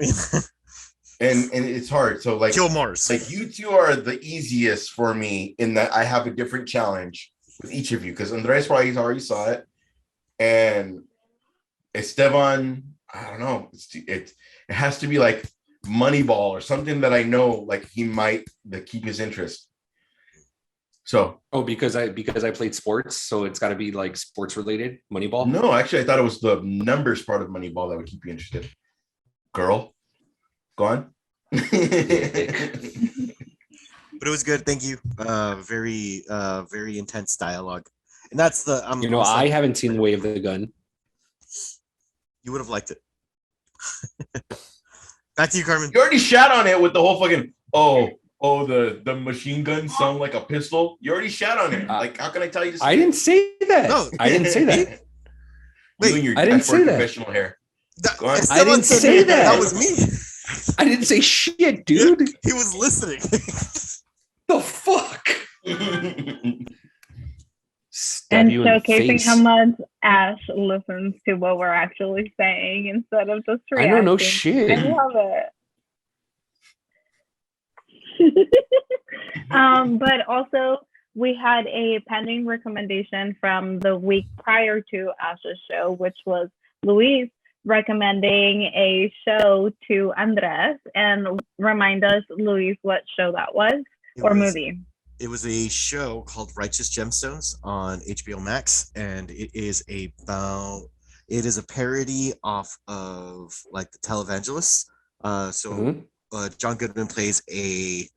and it's hard. So like, Kill Mars. Like you two are the easiest for me in that I have a different challenge with each of you because Andres probably already saw it, and Esteban, I don't know. It has to be like Moneyball or something that I know like he might keep his interest. So because I played sports, so it's got to be like sports related. Moneyball? No, actually, I thought it was the numbers part of Moneyball that would keep you interested. Girl, go on. But it was good. Thank you. Very intense dialogue, and that's the. I haven't seen Way of the Gun. You would have liked it. Back to you, Carmen. You already shat on it with the whole fucking the machine gun sound like a pistol. You already shat on it. Like, how can I tell you this? I didn't say that. No, I didn't say that. You and your I didn't say that. professional hair. I didn't say that. That was me. I didn't say shit, dude. He was listening. The fuck? And showcasing how much Ash listens to what we're actually saying instead of just reacting. I don't know shit. I love it. But also, we had a pending recommendation from the week prior to Ash's show, which was Luis recommending a show to Andres. And remind us, Luis, what show that was movie. It was a show called Righteous Gemstones on HBO Max, and it is a parody off of like the televangelists. John Goodman plays a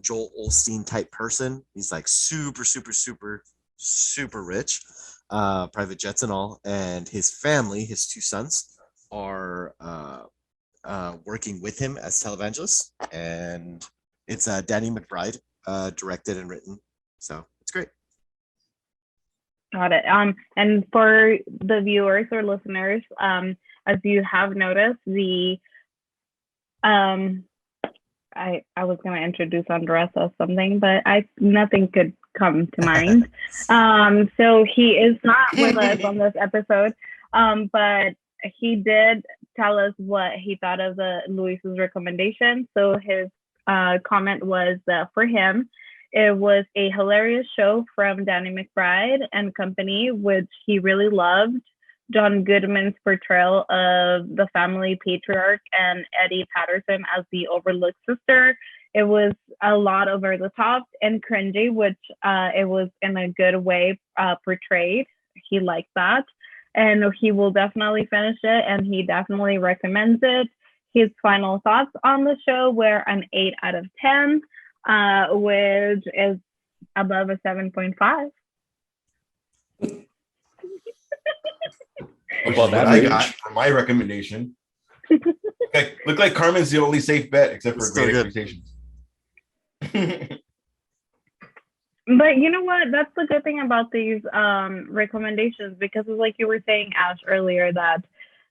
Joel Osteen type person. He's like super rich, private jets and all, and his family, his 2 sons, are working with him as televangelists, and it's Danny McBride directed and written, so it's great. Got it. And for the viewers or listeners, as you have noticed, the I was going to introduce Andres as something, but nothing could come to mind. So he is not with us on this episode, but he did tell us what he thought of the Luis's recommendation. So his comment was that for him, it was a hilarious show from Danny McBride and company, which he really loved. John Goodman's portrayal of the family patriarch and Eddie Patterson as the overlooked sister. It was a lot over the top and cringy, which it was in a good way portrayed. He liked that. And he will definitely finish it, and he definitely recommends it. His final thoughts on the show were an 8 out of 10, which is above a 7.5. Well, that I got for my recommendation. Look like Carmen's the only safe bet, except for Great Expectations. But you know what? That's the good thing about these recommendations, because it's like you were saying, Ash, earlier, that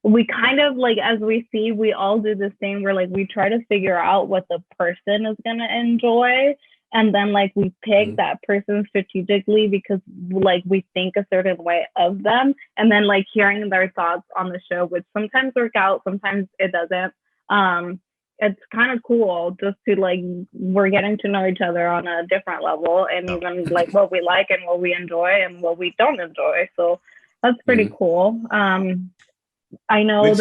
we kind of like, as we see, we all do this thing where like we try to figure out what the person is going to enjoy. And then like we pick that person strategically because like we think a certain way of them. And then like hearing their thoughts on the show, which sometimes work out, sometimes it doesn't. It's kind of cool just to like, we're getting to know each other on a different level, and even like what we like and what we enjoy and what we don't enjoy. So that's pretty cool. I know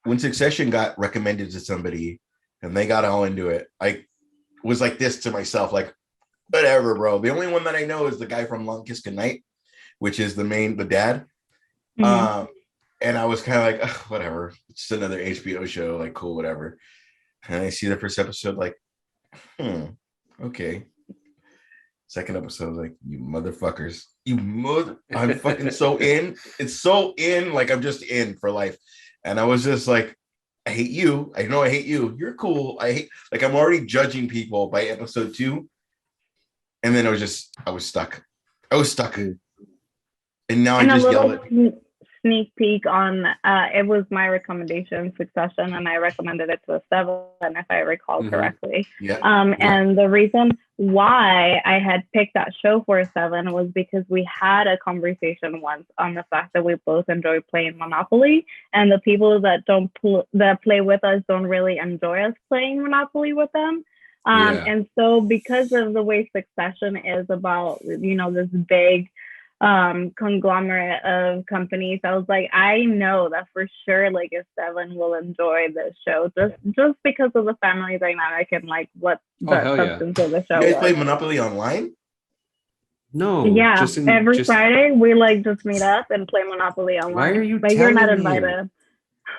when Succession got recommended to somebody and they got all into it, I was like this to myself, like, whatever, bro. The only one that I know is the guy from Long Kiss Goodnight, which is the dad. And I was kind of like, whatever, it's just another HBO show, like, cool, whatever. And I see the first episode, like, okay. Second episode, like, you motherfuckers, I'm fucking so in. It's so in, like, I'm just in for life. And I was just like, I hate you. I know I hate you. You're cool. Like, I'm already judging people by episode 2. And then I was stuck. And now I just yell at sneak peek on it was my recommendation, Succession, and I recommended it to a 7, if I recall correctly. And the reason why I had picked that show for a 7 was because we had a conversation once on the fact that we both enjoy playing Monopoly, and the people that that play with us don't really enjoy us playing Monopoly with them. And so because of the way Succession is about, this big conglomerate of companies, I was like, I know that for sure like a 7 will enjoy this show just because of the family dynamic and like what the substance of the show. You guys play Monopoly online? No. Every Friday we like just meet up and play Monopoly online. Why are you but you're not invited.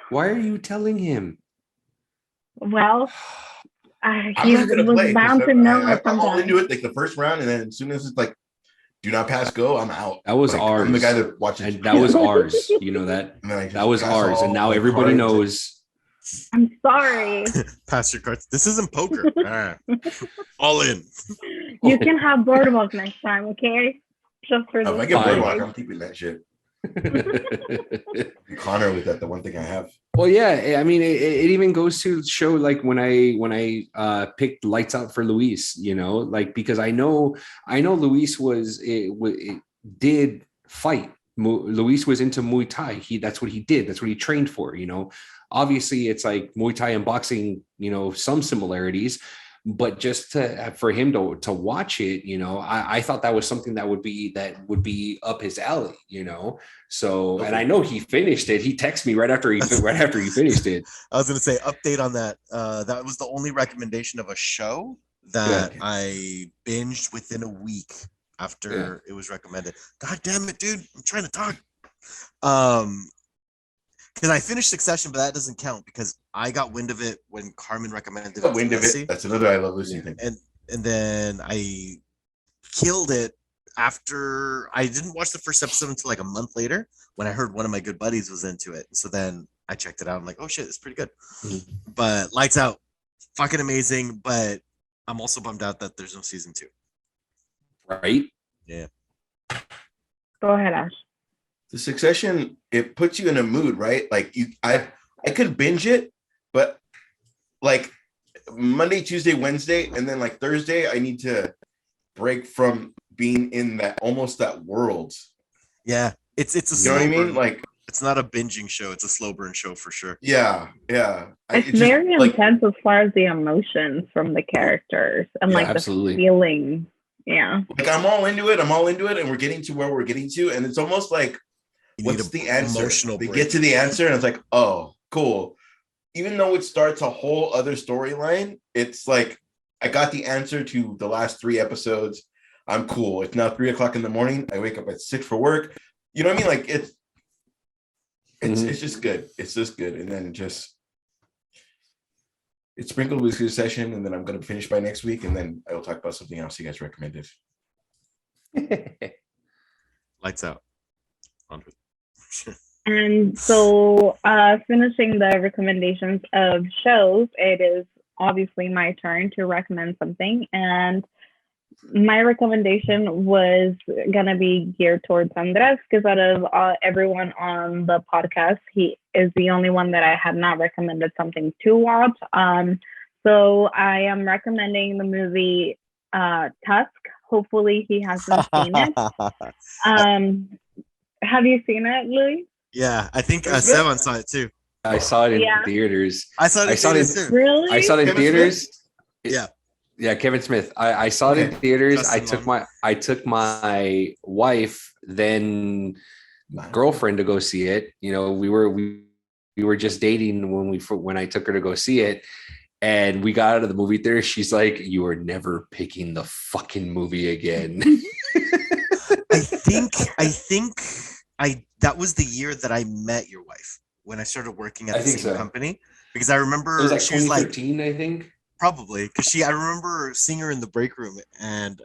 Why are you telling him? Well, he was bound to know. I'm all into it like the first round, and then as soon as it's like do not pass go, I'm out. That was ours. I'm the guy that watches. And that was ours. You know that? That was ours. And now everybody knows. I'm sorry. Pass your cards. This isn't poker. All right. All in. You can have Boardwalk next time, okay? Just for if I get Boardwalk, I'm keeping that shit. Connor with that, the one thing I have. Well, yeah, I mean, it even goes to show like when I picked Lights Out for Luis, you know, like because I know Luis did fight. Luis was into Muay Thai. That's what he did. That's what he trained for. You know, obviously it's like Muay Thai and boxing. You know, some similarities. But just for him to watch it, you know, I thought that was something that would be up his alley, you know. So, and I know he finished it. He texted me right after he finished it. I was gonna say update on that. That was the only recommendation of a show that I binged within a week after it was recommended. God damn it, dude! I'm trying to talk. Because I finished Succession, but that doesn't count because I got wind of it when Carmen recommended it. Wind of it. That's another I Love Lucy thing. And then I killed it after I didn't watch the first episode until like a month later when I heard one of my good buddies was into it. So then I checked it out. I'm like, oh shit, it's pretty good. Mm-hmm. But Lights Out, fucking amazing. But I'm also bummed out that there's no season 2. Right? Yeah. Go ahead, Ash. The Succession, it puts you in a mood, right? Like I could binge it, but like Monday, Tuesday, Wednesday, and then like Thursday, I need to break from being in that world. Yeah, it's a you know what I mean? Like it's not a binging show; it's a slow burn show for sure. Yeah. It's very intense as far as the emotions from the characters and like absolutely. The feeling. Yeah, like I'm all into it, and we're getting to where we're getting to, and it's almost like. What's the answer? They get to the answer, and it's like, oh, cool. Even though it starts a whole other storyline, it's like I got the answer to the last 3 episodes. I'm cool. It's now 3:00 in the morning. I wake up at 6 for work. You know what I mean? Like it's just good. It's just good, and then it's sprinkled with Succession, and then I'm gonna finish by next week, and then I will talk about something else you guys recommended. Lights Out. And so finishing the recommendations of shows, it is obviously my turn to recommend something. And my recommendation was going to be geared towards Andres because out of everyone on the podcast, he is the only one that I had not recommended something to watch. So I am recommending the movie Tusk. Hopefully he hasn't seen it. Have you seen it, Louis? Yeah, I think Sevan saw it too. I saw it in theaters. I saw it in theaters too. Really? I saw it in theaters. Yeah. Yeah, Kevin Smith. I saw it in theaters. I took my wife, then girlfriend to go see it. You know, we were just dating when I took her to go see it. And we got out of the movie theater. She's like, "You are never picking the fucking movie again." I think that was the year that I met your wife when I started working at the same company, because I remember it was like she was 2013, I think. Probably because I remember seeing her in the break room, and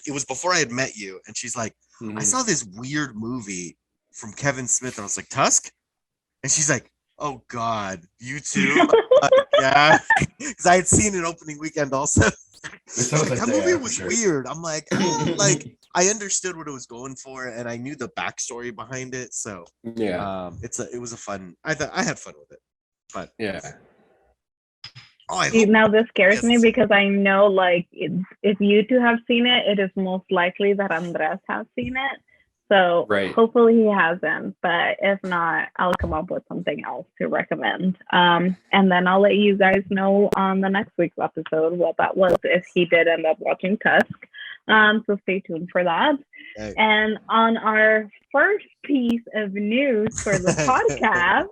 it was before I had met you, and she's like, I saw this weird movie from Kevin Smith, and I was like, Tusk, and she's like, oh God, you too? Yeah, because I had seen it opening weekend also. That movie was weird. I'm like, I understood what it was going for, and I knew the backstory behind it. So yeah, it was a fun. I had fun with it, but yeah. Now this scares me because I know, like, if you two have seen it, it is most likely that Andres has seen it. So hopefully he hasn't, but if not, I'll come up with something else to recommend. And then I'll let you guys know on the next week's episode what that was, if he did end up watching Tusk. So stay tuned for that. Hey. And on our first piece of news for the podcast,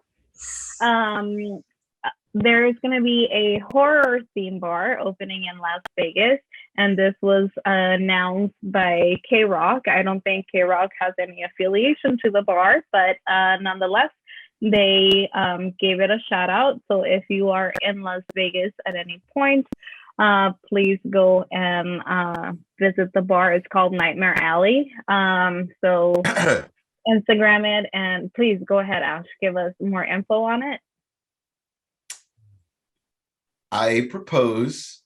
there is going to be a horror theme bar opening in Las Vegas, and this was announced by K-Rock. I don't think K-Rock has any affiliation to the bar, but nonetheless, they gave it a shout out. So if you are in Las Vegas at any point, please go and visit the bar. It's called Nightmare Alley. So Instagram it, and please go ahead, Ash, give us more info on it. I propose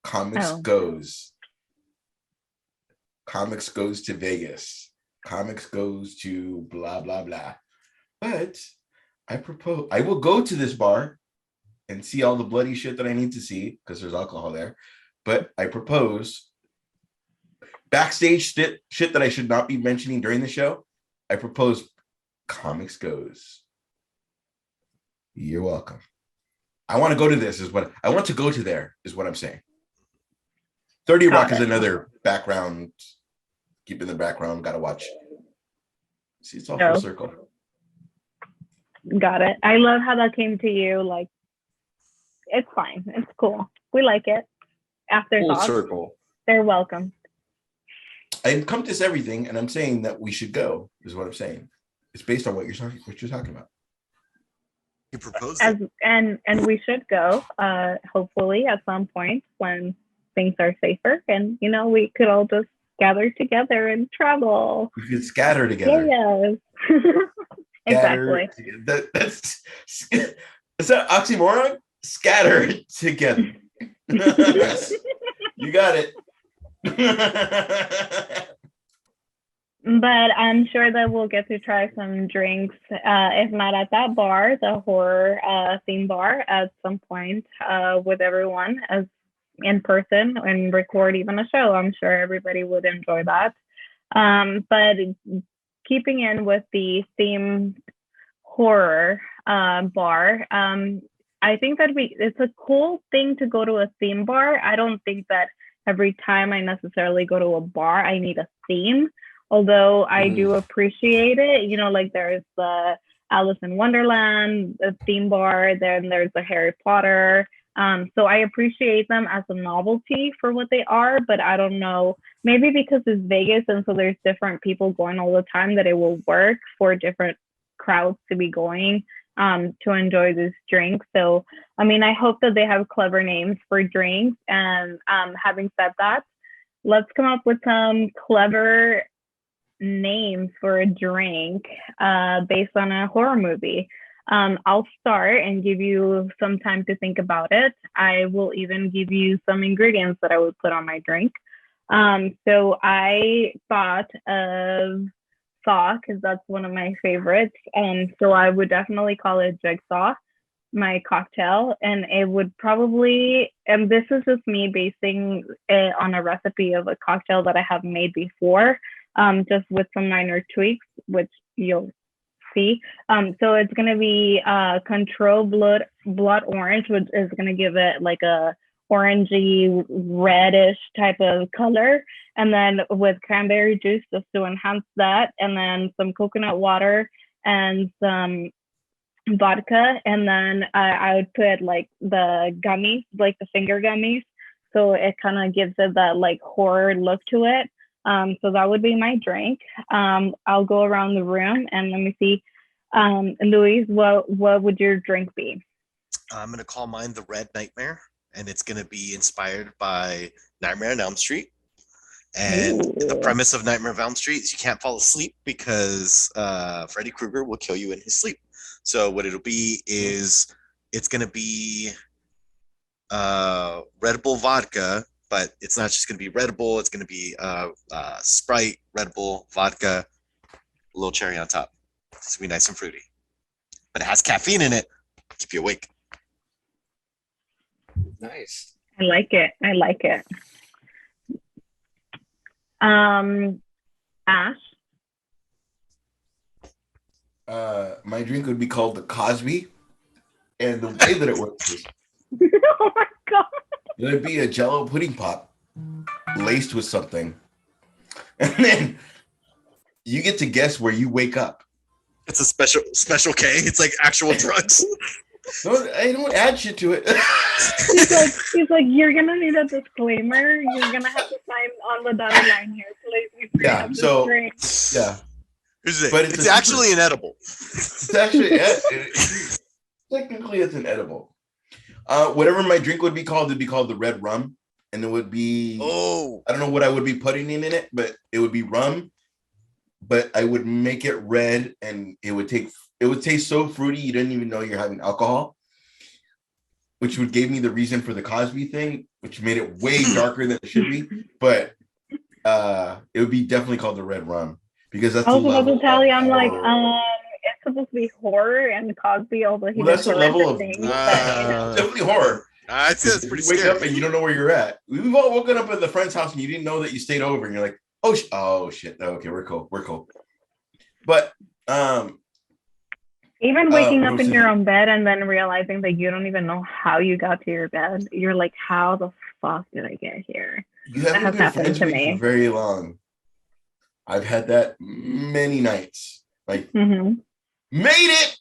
Comics Goes. Comics Goes to Vegas. comics goes to blah, blah, blah. But I will go to this bar and see all the bloody shit that I need to see because there's alcohol there. But I propose backstage shit that I should not be mentioning during the show. I propose comics goes. You're welcome. I want to go to this is what I want to go to there is what I'm saying. 30 Rock is another background. Keep in the background. Got to watch. See, it's all full circle. Got it. I love how that came to you. Like, it's fine. It's cool. We like it. Afterthoughts. Full circle. They're welcome. I encompass everything, and I'm saying that we should go. Is what I'm saying. It's based on what you're talking about. You proposed and we should go. Hopefully, at some point when things are safer, and we could all just gather together and travel. We could scatter together. Yes. Exactly. That's is that oxymoron? Scatter together. You got it. But I'm sure that we'll get to try some drinks, if not at that bar, the horror theme bar, at some point with everyone as in person and record even a show. I'm sure everybody would enjoy that. But keeping in with the theme horror bar, I think that it's a cool thing to go to a theme bar. I don't think that every time I necessarily go to a bar, I need a theme. Although I do appreciate it, like there's the Alice in Wonderland theme bar, then there's the Harry Potter. So I appreciate them as a novelty for what they are, but I don't know, maybe because it's Vegas and so there's different people going all the time that it will work for different crowds to be going to enjoy this drink. So, I mean, I hope that they have clever names for drinks. And having said that, let's come up with some clever names for a drink based on a horror movie. I'll start and give you some time to think about it. I will even give you some ingredients that I would put on my drink. So I thought of Saw because that's one of my favorites. So I would definitely call it Jigsaw, my cocktail. And it would probably, and this is just me basing it on a recipe of a cocktail that I have made before. Just with some minor tweaks, which you'll see. So it's going to be Control Blood Orange, which is going to give it like a orangey, reddish type of color. And then with cranberry juice, just to enhance that. And then some coconut water and some vodka. And then I would put like the gummies, like the finger gummies. So it kind of gives it that like horror look to it. So that would be my drink. I'll go around the room and let me see. Luis, what would your drink be? I'm going to call mine the Red Nightmare, and it's going to be inspired by Nightmare on Elm Street. And the premise of Nightmare on Elm Street is you can't fall asleep because Freddy Krueger will kill you in his sleep. So what it'll be is it's going to be Red Bull vodka, but it's not just going to be Red Bull. It's going to be Sprite, Red Bull, vodka, a little cherry on top. It's going to be nice and fruity. But it has caffeine in it. Keep you awake. Nice. I like it. Ash? My drink would be called the Cosby. And the way that it works is Oh my God. there'd be a Jello pudding pop laced with something. And then you get to guess where you wake up. It's a special K. It's like actual drugs. No, I don't add shit to it. He's like, you're gonna need a disclaimer. You're gonna have to sign on the dotted line here. Please, Yeah. So drink. yeah, But it's actually an edible. it's actually technically it's an edible. Whatever my drink would be called, it'd be called the red rum, and it would be. Oh. I don't know what I would be putting in it, but it would be rum. But I would make it red, and it would taste so fruity you didn't even know you're having alcohol, which would give me the reason for the Cosby thing, which made it way darker than it should be. But it would be definitely called the red rum because that's I the was about level to tell you, I'm of like, horror. it's supposed to be horror, and Cosby, although he Well, that's did the level of things, definitely horror. I'd say it's pretty You wake scary. up and you don't know where you're at. We've all woken up at the friend's house and you didn't know that you stayed over, and you're like, oh shit, okay, we're cool. But even waking up in your own bed and then realizing that you don't even know how you got to your bed, you're like, how the fuck did I get here? You haven't been friends with me for very long. I've had that many nights. Like, made it.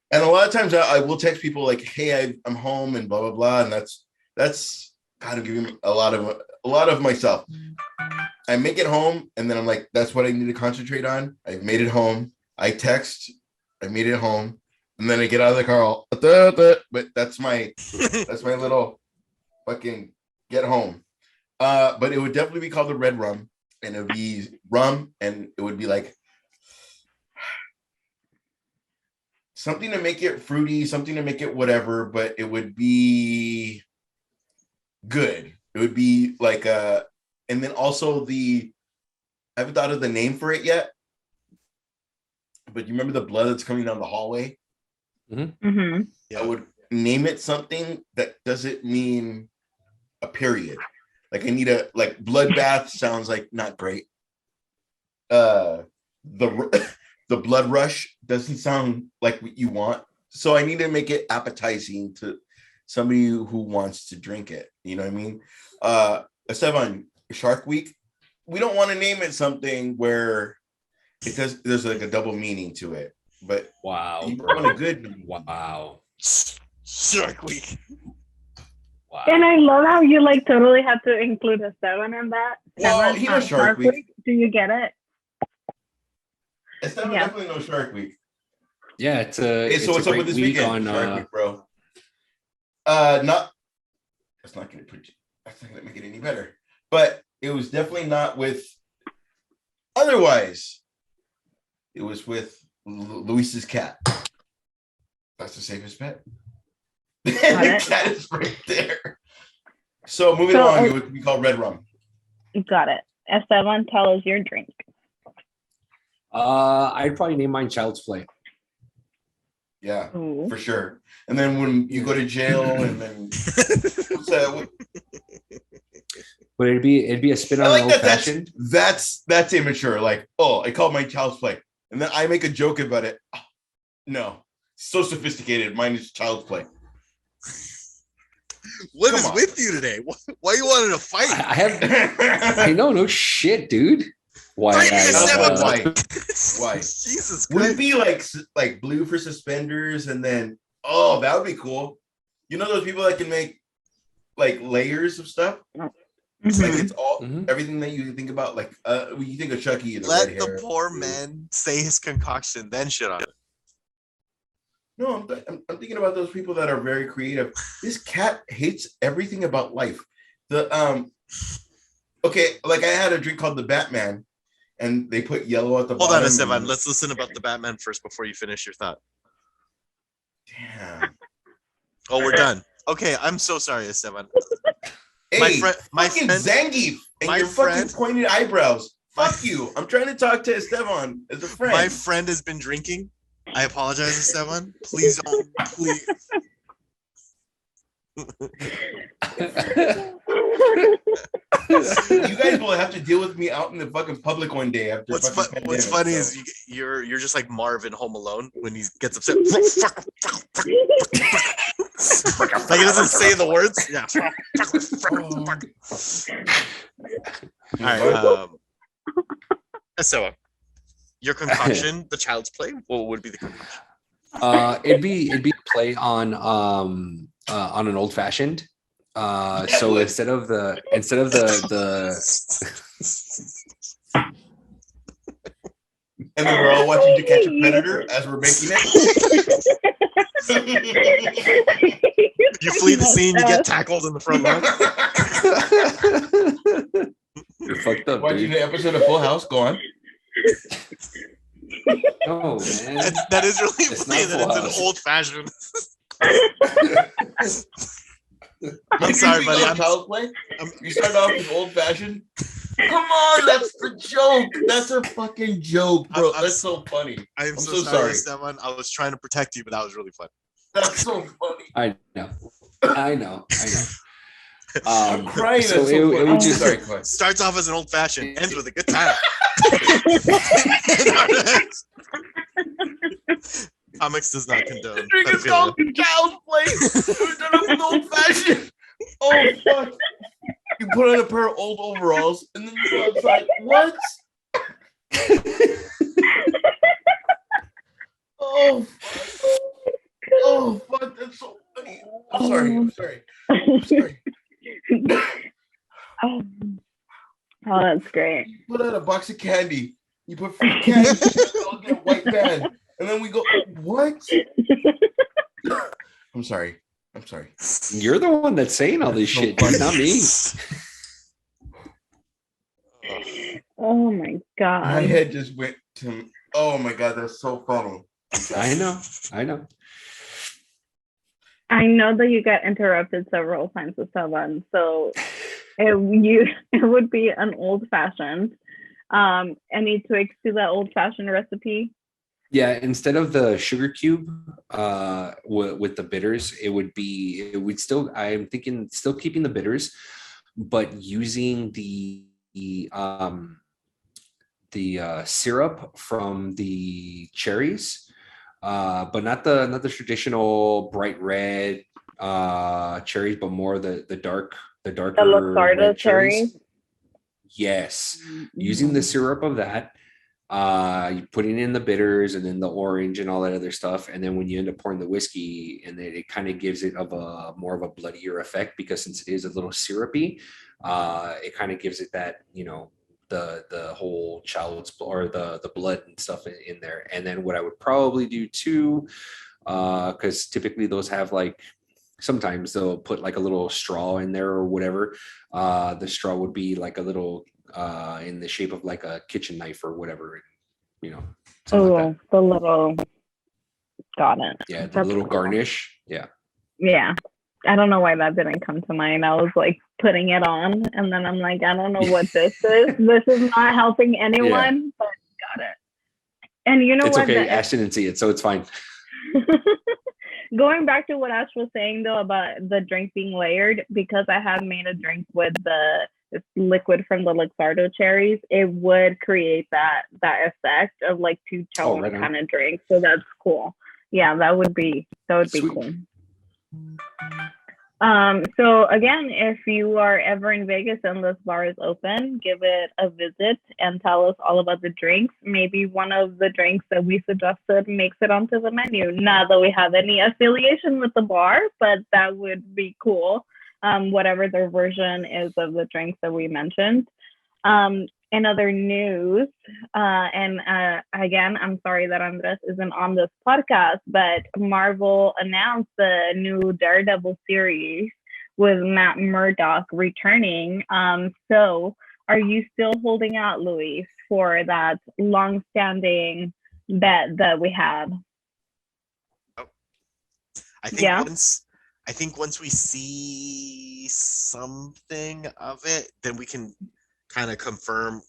And a lot of times I will text people like, "Hey, I'm home," and blah blah blah, and that's kind of giving a lot of myself. I make it home, and then I'm like, that's what I need to concentrate on. I've made it home. I text, I made it home, and then I get out of the car. But that's my little fucking get home. But it would definitely be called the red rum, and it would be rum, and it would be like something to make it fruity, something to make it whatever, but it would be good. It would be like and then also I haven't thought of the name for it yet, but you remember the blood that's coming down the hallway? Yeah. I would name it something that doesn't mean a period. Like I need like bloodbath sounds like not great. The blood rush doesn't sound like what you want. So I need to make it appetizing to somebody who wants to drink it. You know what I mean? Esteban, Shark Week, we don't want to name it something where there's like a double meaning to it. But wow, you bro. want a good wow. Shark Week. Wow. And I love how you like totally had to include a 7 in that. Well, he knows Shark Week. Do you get it? Esteban definitely knows Shark Week. Yeah, it's a so what's up with this weekend? Shark Week, bro. That's not gonna make it any better. But it was definitely not with otherwise. It was with Luis's cat. That's the safest bet. The cat is right there. So moving on, it would be called Red Rum. You got it. Esteban, tell us your drink. I'd probably name mine Child's Play. Yeah, for sure. And then when you go to jail, and then but it'd be a spin on like an old fashioned. That's immature. Like, I called mine Child's Play, and then I make a joke about it. Oh, no, so sophisticated. Mine is Child's Play. What is with you today? Why you wanted to fight? I know, no shit, dude. Why? Why? Jesus Christ. Would it be like blue for suspenders, and then that would be cool. You know those people that can make like layers of stuff? Like it's all everything that you think about, like when you think of Chucky and let the poor man say his concoction, then shit on it. No, I'm thinking about those people that are very creative. This cat hates everything about life. Okay, like I had a drink called the Batman, and they put yellow at the bottom. Hold on, Esteban. Let's listen about the Batman first before you finish your thought. Damn. Oh, we're done. Okay, I'm so sorry, Esteban. Hey, my friend Zangief and your fucking pointed eyebrows. Fuck you. I'm trying to talk to Esteban as a friend. My friend has been drinking. I apologize, Esteban. Please don't. Please. You guys will have to deal with me out in the fucking public one day after. What's funny is you're just like Marvin Home Alone when he gets upset. Like he doesn't say the words. Yeah. All right. So, your concoction, the Child's Play. What would be the concoction? It'd be play on an old fashioned. So instead of the and then we're all watching To Catch a Predator as we're making it. You flee the scene, you get tackled in the front line. You're fucked up. Watching the episode of Full House. Go on. No, man. That is really funny that it's an old fashioned. I'm sorry, buddy. You started off with old fashioned. Come on, that's the joke. That's a fucking joke, bro. That's so funny. I'm so sorry, Esteban. I was trying to protect you, but that was really funny. That's so funny. I know. I'm crying. So that's so funny. just Sorry, starts off as an old fashioned, ends with a good time. Comics does not condone. Drink is called child's play. We've done it with old fashioned. Oh fuck! You put on a pair of old overalls and then you go outside. What? Oh fuck! Oh fuck! That's so funny. I'm sorry. Oh, that's great. You put out a box of candy. You put free candy. I'll get a white band, and then we go. What? I'm sorry. You're the one that's saying all this shit, dude, not me. Oh my god. My head just went to. Oh my god, that's so funny. I know. I know that you got interrupted several times with Seven, so it would be an old fashioned. Any tweaks to that old fashioned recipe? Yeah, instead of the sugar cube with the bitters, I'm thinking still keeping the bitters, but using the syrup from the cherries, but not the traditional bright red cherries, but more the darker Luxardo cherries. Yes, using the syrup of that. You putting in the bitters and then the orange and all that other stuff, and then when you end up pouring the whiskey, and then it kind of gives it more of a bloodier effect, because since it is a little syrupy, it kind of gives it that, the whole child's or the blood and stuff in there. And then what I would probably do too, because typically those have like, sometimes they'll put like a little straw in there or whatever. The straw would be like a little in the shape of like a kitchen knife or whatever, Oh, like that. the little, got it. Yeah, the little cool garnish. Yeah. I don't know why that didn't come to mind. I was like putting it on, and then I'm like, I don't know what this is. This is not helping anyone, but got it. And you know it's what? Okay, Ash didn't see it, so it's fine. Going back to what Ash was saying though about the drink being layered, because I have made a drink with the liquid from the Luxardo cherries, it would create that effect of like two chilled kind of drink. So that's cool. Yeah, that would be Sweet. Cool. So again, if you are ever in Vegas and this bar is open, give it a visit and tell us all about the drinks. Maybe one of the drinks that we suggested makes it onto the menu. Not that we have any affiliation with the bar, but that would be cool. Whatever their version is of the drinks that we mentioned. In other news, and again, I'm sorry that Andres isn't on this podcast, but Marvel announced the new Daredevil series with Matt Murdock returning. So are you still holding out, Luis, for that long-standing bet that we had? I think once we see something of it, then we can kind of confirm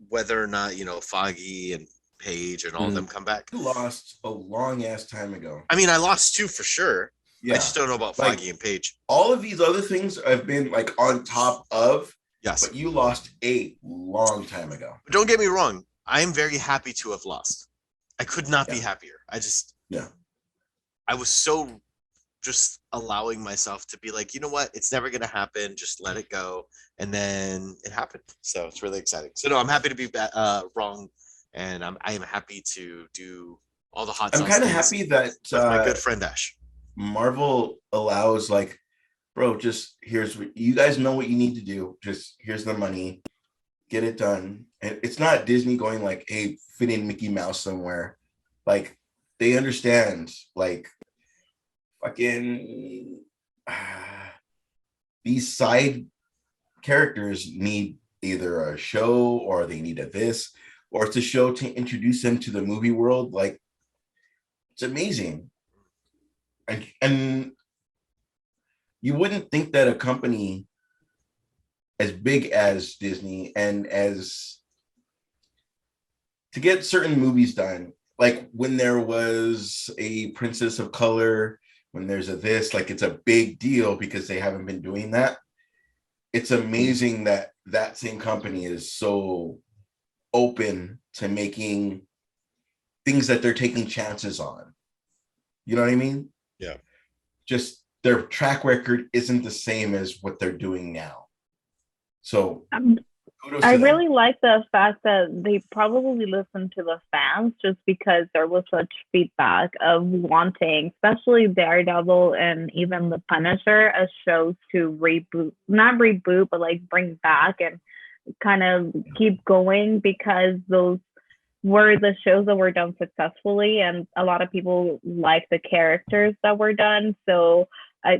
whether or not, Foggy and Paige and all of them come back. You lost a long ass time ago. I mean, I lost two for sure. Yeah. I just don't know about Foggy and Paige. All of these other things have been like on top of. Yes. But you lost a long time ago. But don't get me wrong. I am very happy to have lost. I could not be happier. I was so just allowing myself to be like, you know what? It's never going to happen. Just let it go. And then it happened. So it's really exciting. So no, I'm happy to be wrong. And I am happy to do all the hot sauce. I'm kind of happy that my good friend Ash. Marvel allows like, bro, just here's what you guys know what you need to do. Just here's the money, get it done. And it's not Disney going like, hey, fit in Mickey Mouse somewhere. Like they understand like fucking these side characters need either a show or they need a this or it's a show to introduce them to the movie world. Like it's amazing. And you wouldn't think that a company as big as Disney and as to get certain movies done. Like when there was a Princess of Color, when there's a this, like it's a big deal because they haven't been doing that. It's amazing that that same company is so open to making things that they're taking chances on. You know what I mean? Yeah. Just their track record isn't the same as what they're doing now. So I really like the fact that they probably listened to the fans just because there was such feedback of wanting, especially Daredevil and even the Punisher, as shows to not reboot, but like bring back and kind of keep going, because those were the shows that were done successfully and a lot of people like the characters that were done. So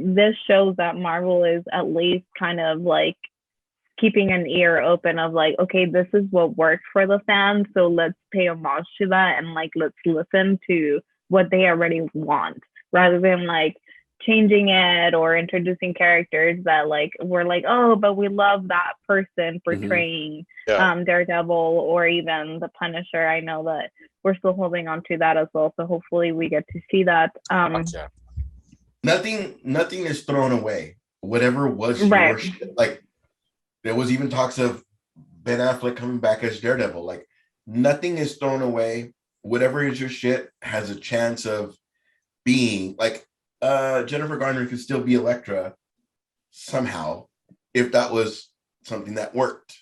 this shows that Marvel is at least kind of like keeping an ear open of like, okay, this is what worked for the fans, so let's pay homage to that and like let's listen to what they already want, rather than like changing it or introducing characters that like we're like, oh, but we love that person portraying Daredevil or even the Punisher. I know that we're still holding on to that as well, so hopefully we get to see that. Nothing is thrown away. Whatever was your shit, like there was even talks of Ben Affleck coming back as Daredevil. Like nothing is thrown away. Whatever is your shit has a chance of being like Jennifer Garner could still be Elektra somehow if that was something that worked.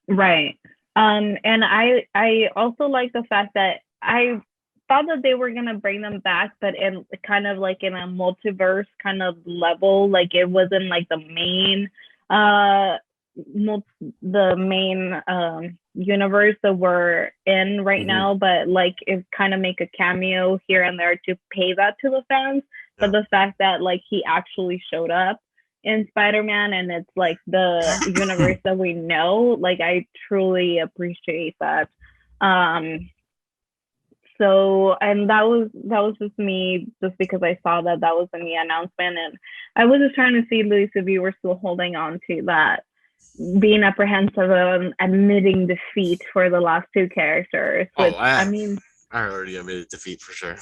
Right. And I also like the fact that I thought that they were gonna bring them back, but in kind of like in a multiverse kind of level, like it wasn't like the main universe that we're in right now, but like it kind of make a cameo here and there to pay that to the fans. But the fact that like he actually showed up in Spider-Man and it's like the universe that we know, like I truly appreciate that. So, and that was just me, just because I saw that was in the announcement, and I was just trying to see, Luis, if you were still holding on to that, being apprehensive of admitting defeat for the last two characters. Which, I mean, I already admitted defeat for sure.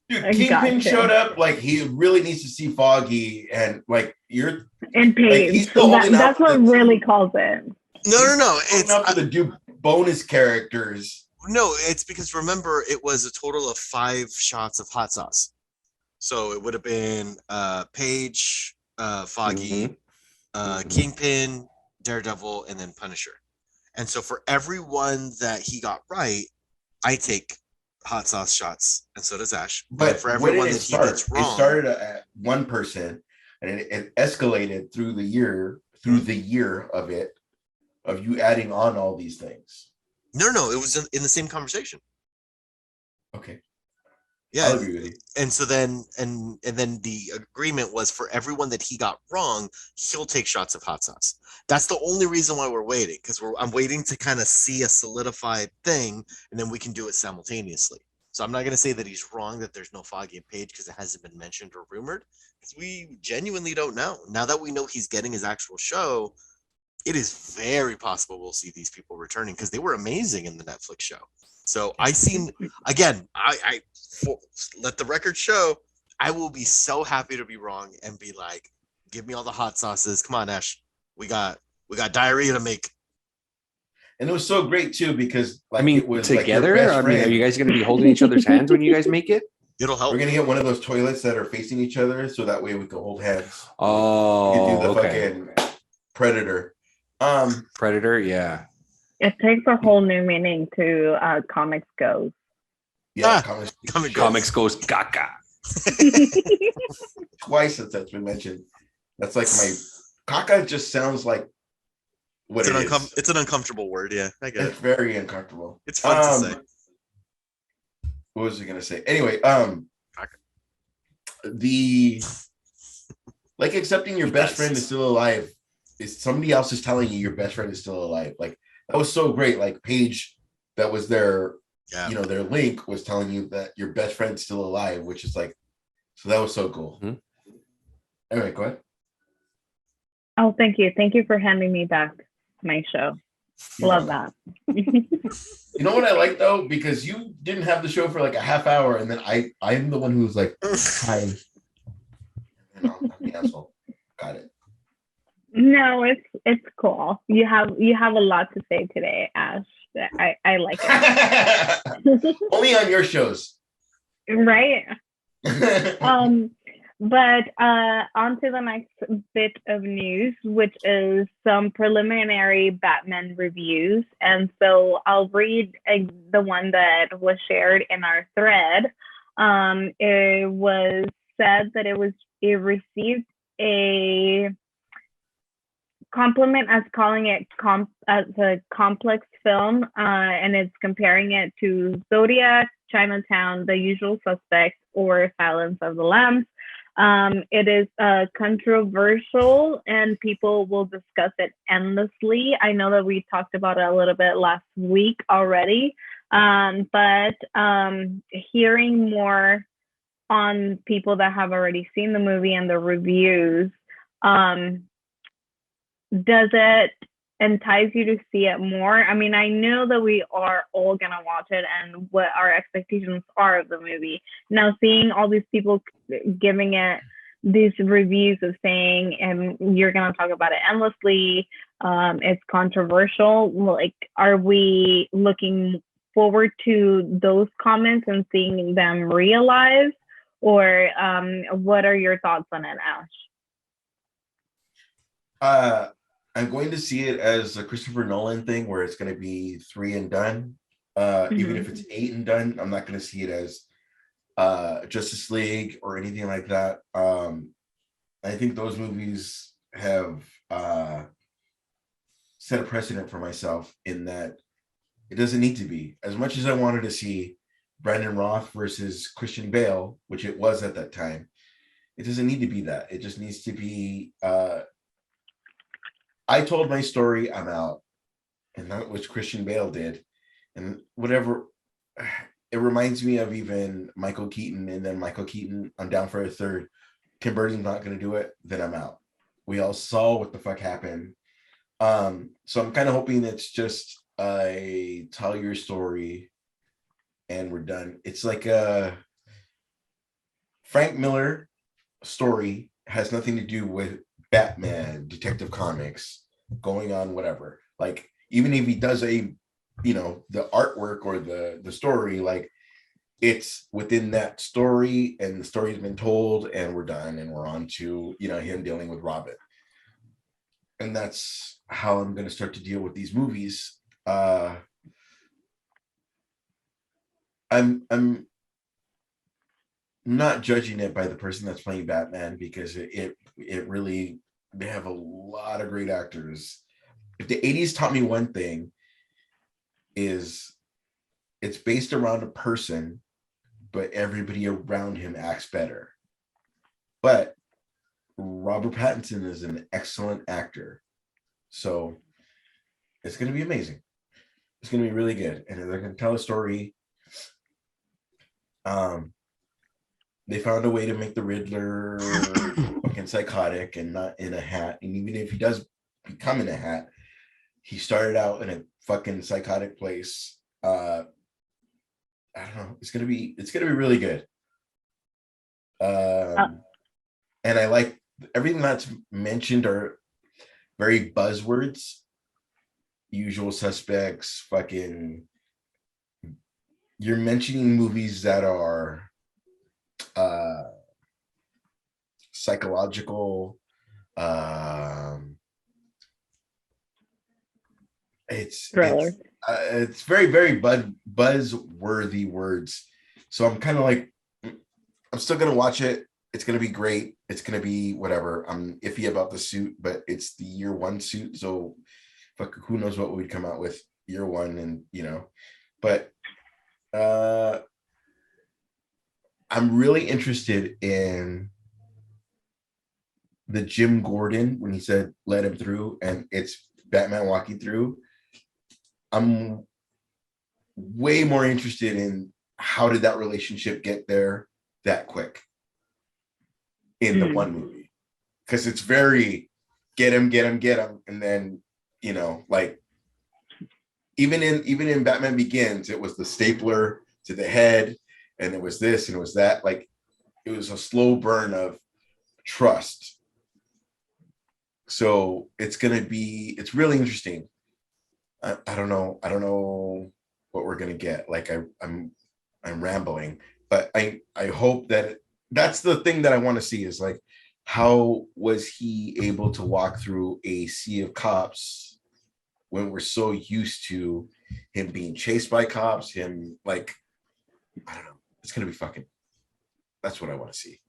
Dude, Kingpin showed up. Like he really needs to see Foggy, and like you're in pain. Like, so that's what really calls it. No. It's up to the do bonus characters. No, it's because remember it was a total of 5 shots of hot sauce. So it would have been Paige, Foggy, Kingpin, Daredevil, and then Punisher. And so for everyone that he got right, I take hot sauce shots, and so does Ash. But for everyone that he gets wrong, it started at one person, and it escalated through the year of you adding on all these things. No, it was in the same conversation. Okay. Yeah. I'll agree with you. And so then and then the agreement was for everyone that he got wrong, he'll take shots of hot sauce. That's the only reason why we're waiting, because I'm waiting to kind of see a solidified thing, and then we can do it simultaneously. So I'm not going to say that he's wrong that there's no Foggy and Paige because it hasn't been mentioned or rumored, because we genuinely don't know. Now that we know he's getting his actual show, it is very possible we'll see these people returning because they were amazing in the Netflix show. So I let the record show, I will be so happy to be wrong and be like, give me all the hot sauces. Come on, Ash. We got diarrhea to make. And it was so great too, because like, it was together. Like are you guys going to be holding each other's hands when you guys make it? It'll help. We're gonna get one of those toilets that are facing each other, so that way we can hold hands. Oh, we can do the fucking Predator. Predator, yeah. It takes a whole new meaning to comics goes. Yeah, comics goes gaga. Twice since that's been mentioned. That's like my caca just sounds like what it is. It's an uncomfortable word, yeah. I get it. It's very uncomfortable. It's fun to say. What was I gonna say? Anyway, the like accepting your best friend is still alive. Is somebody else is telling you your best friend is still alive. Like that was so great. Like Paige, that was their their link was telling you that your best friend's still alive, which is like, so that was so cool. Anyway, go ahead. Oh, thank you. Thank you for handing me back my show. Love that. You know what I like though? Because you didn't have the show for like a half hour, and then I'm the one who's like, hi. And I'm the asshole. Got it. No, it's cool. You have a lot to say today, Ash. I like it. Only on your shows. Right. But on to the next bit of news, which is some preliminary Batman reviews. And so I'll read the one that was shared in our thread. It was said that it received a compliment as calling it as a complex film, and it's comparing it to Zodiac, Chinatown, The Usual Suspects, or Silence of the Lambs. It is controversial, and people will discuss it endlessly. I know that we talked about it a little bit last week already, but hearing more on people that have already seen the movie and the reviews, does it entice you to see it more? I mean, I know that we are all gonna watch it and what our expectations are of the movie. Now, seeing all these people giving it these reviews of saying, and you're gonna talk about it endlessly, it's controversial. Like, are we looking forward to those comments and seeing them realized, or what are your thoughts on it, Ash? I'm going to see it as a Christopher Nolan thing where it's going to be 3 and done. Even if it's 8 and done, I'm not going to see it as Justice League or anything like that. I think those movies have set a precedent for myself in that it doesn't need to be. As much as I wanted to see Brandon Roth versus Christian Bale, which it was at that time, it doesn't need to be that. It just needs to be I told my story, I'm out, and not which Christian Bale did, and whatever. It reminds me of even Michael Keaton, and then Michael Keaton, I'm down for a third. Tim Burton's not going to do it, then I'm out. We all saw what the fuck happened. So I'm kind of hoping it's just a tell your story, and we're done. It's like a Frank Miller story has nothing to do with Batman, Detective Comics, going on, whatever. Like, even if he does the artwork or the story, like, it's within that story, and the story's been told, and we're done, and we're on to, him dealing with Robin. And that's how I'm going to start to deal with these movies. I'm not judging it by the person that's playing Batman, because it really, they have a lot of great actors. If the 80s taught me one thing, is it's based around a person, but everybody around him acts better. But Robert Pattinson is an excellent actor, so it's going to be amazing. It's going to be really good, and they're going to tell a story. They found a way to make the Riddler fucking psychotic and not in a hat. And even if he does become in a hat, he started out in a fucking psychotic place. I don't know. It's gonna be really good. And I like everything that's mentioned are very buzzwords. Usual Suspects, fucking. You're mentioning movies that are psychological. It's very, very buzzworthy words. So I'm kind of like, I'm still gonna watch it. It's gonna be great. It's gonna be whatever. I'm iffy about the suit, but it's the year one suit, so fuck, who knows what we'd come out with year one, and but I'm really interested in the Jim Gordon when he said let him through, and it's Batman walking through. I'm way more interested in how did that relationship get there that quick in the one movie, because it's very get him, and then like even in Batman Begins, it was the stapler to the head, and it was this and it was that. Like it was a slow burn of trust. So it's really interesting. I don't know what we're gonna get. Like I'm rambling, but I hope that's the thing that I want to see is like, how was he able to walk through a sea of cops when we're so used to him being chased by cops, him like, I don't know. It's gonna be fucking, that's what I want to see.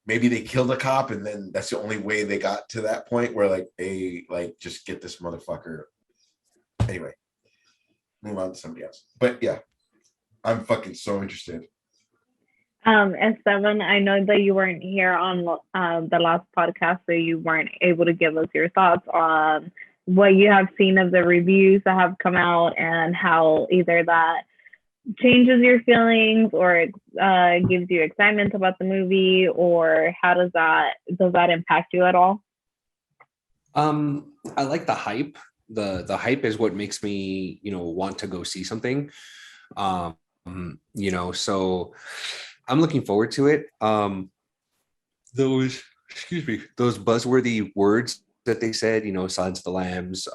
Maybe they killed a cop and then that's the only way they got to that point where like they like just get this motherfucker. Anyway, move on to somebody else. But yeah, I'm fucking so interested. S7, I know that you weren't here on the last podcast, so you weren't able to give us your thoughts on what you have seen of the reviews that have come out and how either that changes your feelings or gives you excitement about the movie, or how does that impact you at all? I like the hype. The hype is what makes me, want to go see something. So I'm looking forward to it. Those buzzworthy words that they said, Silence of the Lambs,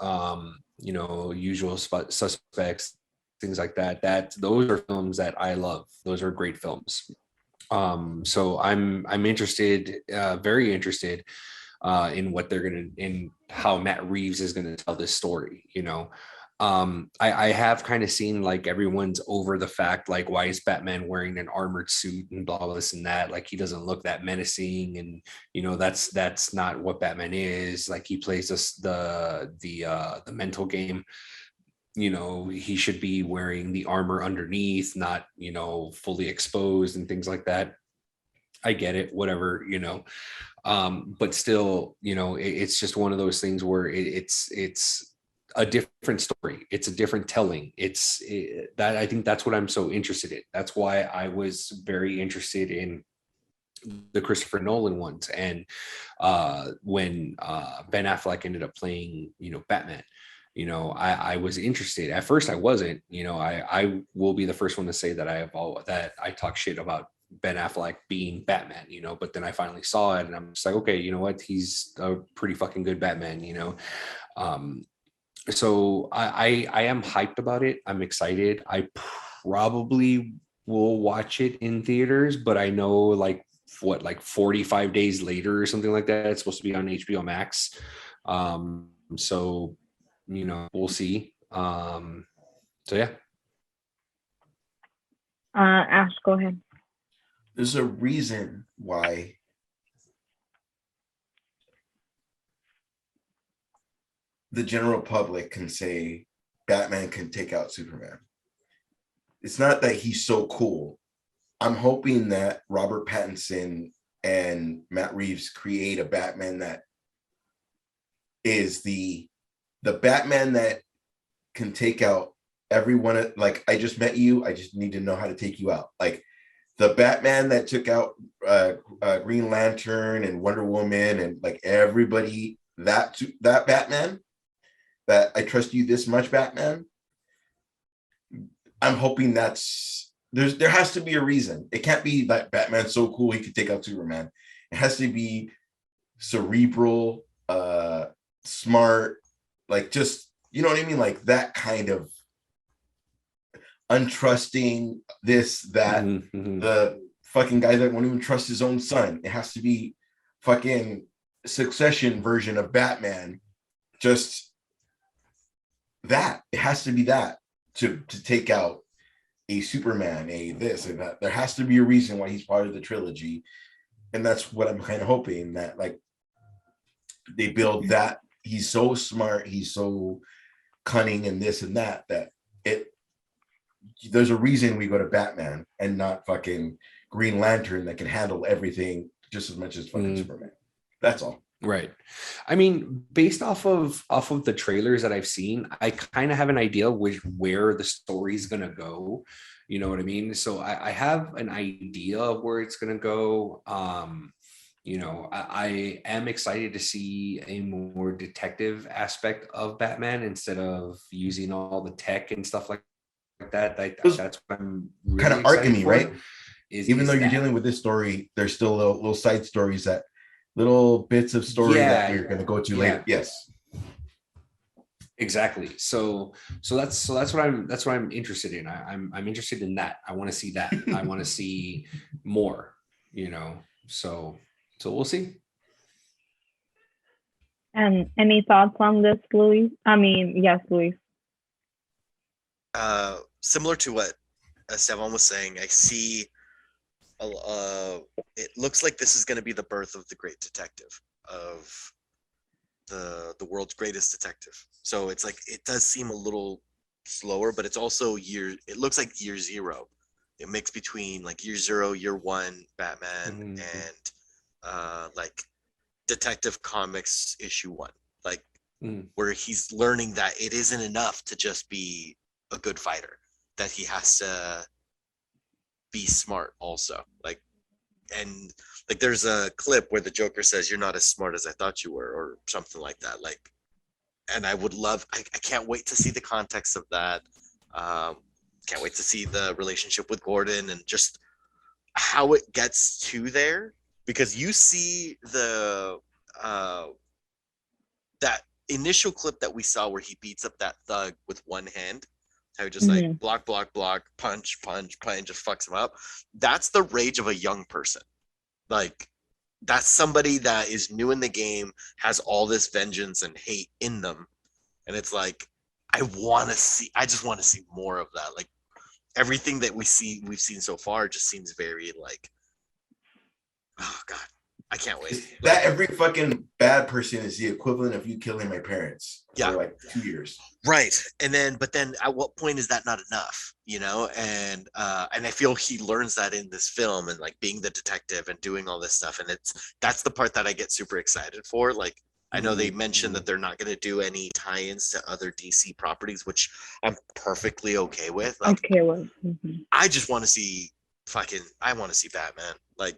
Usual Suspects, things like that. Those are films that I love. Those are great films. So I'm interested, very interested, in what in how Matt Reeves is gonna tell this story. I have kind of seen like everyone's over the fact, like, why is Batman wearing an armored suit and blah, blah, this and that? Like, he doesn't look that menacing. And, that's not what Batman is. Like, he plays the mental game. He should be wearing the armor underneath, not, fully exposed and things like that. I get it, whatever, but still, it's just one of those things where it's a different story. It's a different telling. That I think that's what I'm so interested in. That's why I was very interested in the Christopher Nolan ones. And when Ben Affleck ended up playing, Batman, I was interested. At first I wasn't, I will be the first one to say that I talk shit about Ben Affleck being Batman, but then I finally saw it and I'm just like, okay, you know what? He's a pretty fucking good Batman, So I am hyped about it. I'm excited. I probably will watch it in theaters, but I know like 45 days later or something like that, it's supposed to be on HBO Max. So, we'll see. So yeah. Ash, go ahead. There's a reason why the general public can say Batman can take out Superman. It's not that he's so cool. I'm hoping that Robert Pattinson and Matt Reeves create a Batman that is the Batman that can take out everyone. Like, I just met you, I just need to know how to take you out. Like the Batman that took out Green Lantern and Wonder Woman and like everybody, that Batman, that I trust you this much, Batman. I'm hoping there has to be a reason. It can't be that Batman's so cool he could take out Superman. It has to be cerebral, smart, like, just, you know what I mean? Like that kind of untrusting, this, that, the fucking guy that won't even trust his own son. It has to be fucking Succession version of Batman. Just that. It has to be that to take out a Superman, a this and that. There has to be a reason why he's part of the trilogy. And that's what I'm kind of hoping, that like they build that. He's so smart, he's so cunning and this and that, there's a reason we go to Batman and not fucking Green Lantern that can handle everything just as much as fucking Superman. That's all. Right. I mean, based off of the trailers that I've seen, I kind of have an idea where the story's gonna go. You know what I mean? So I have an idea of where it's gonna go. You know, I am excited to see a more detective aspect of Batman instead of using all the tech and stuff like that. That's what I'm really kind of Arkham-y, right? Even though you're dealing with this story, there's still little side stories, that little bits of story that we're going to go to later. Yes. Exactly. So that's what I'm interested in. I'm interested in that. I want to see that. I want to see more, you know. So we'll see. And any thoughts on this, Luis? I mean, yes, Luis. Similar to what Esteban was saying, I see it looks like this is going to be the birth of the great detective, of the world's greatest detective. So it's like, it does seem a little slower, but it's also it looks like year zero. It mixed between like year zero, year one Batman and like Detective Comics issue 1, like where he's learning that it isn't enough to just be a good fighter, that he has to be smart also. Like, and like there's a clip where the Joker says, "You're not as smart as I thought you were," or something like that. Like, and I would love, I can't wait to see the context of that. Can't wait to see the relationship with Gordon and just how it gets to there, because you see the that initial clip that we saw where he beats up that thug with one hand, how he just like block, punch, just fucks him up. That's the rage of a young person. Like, that's somebody that is new in the game, has all this vengeance and hate in them. And it's like, I just want to see more of that. Like, everything that we've seen so far just seems very like, oh God, I can't wait. That every fucking bad person is the equivalent of you killing my parents for like 2 years. Right. And then, but then at what point is that not enough, you know? And I feel he learns that in this film, and like being the detective and doing all this stuff. And that's the part that I get super excited for. Like, I know they mentioned that they're not going to do any tie-ins to other DC properties, which I'm perfectly okay with. Like, I just want to see I want to see Batman. Like,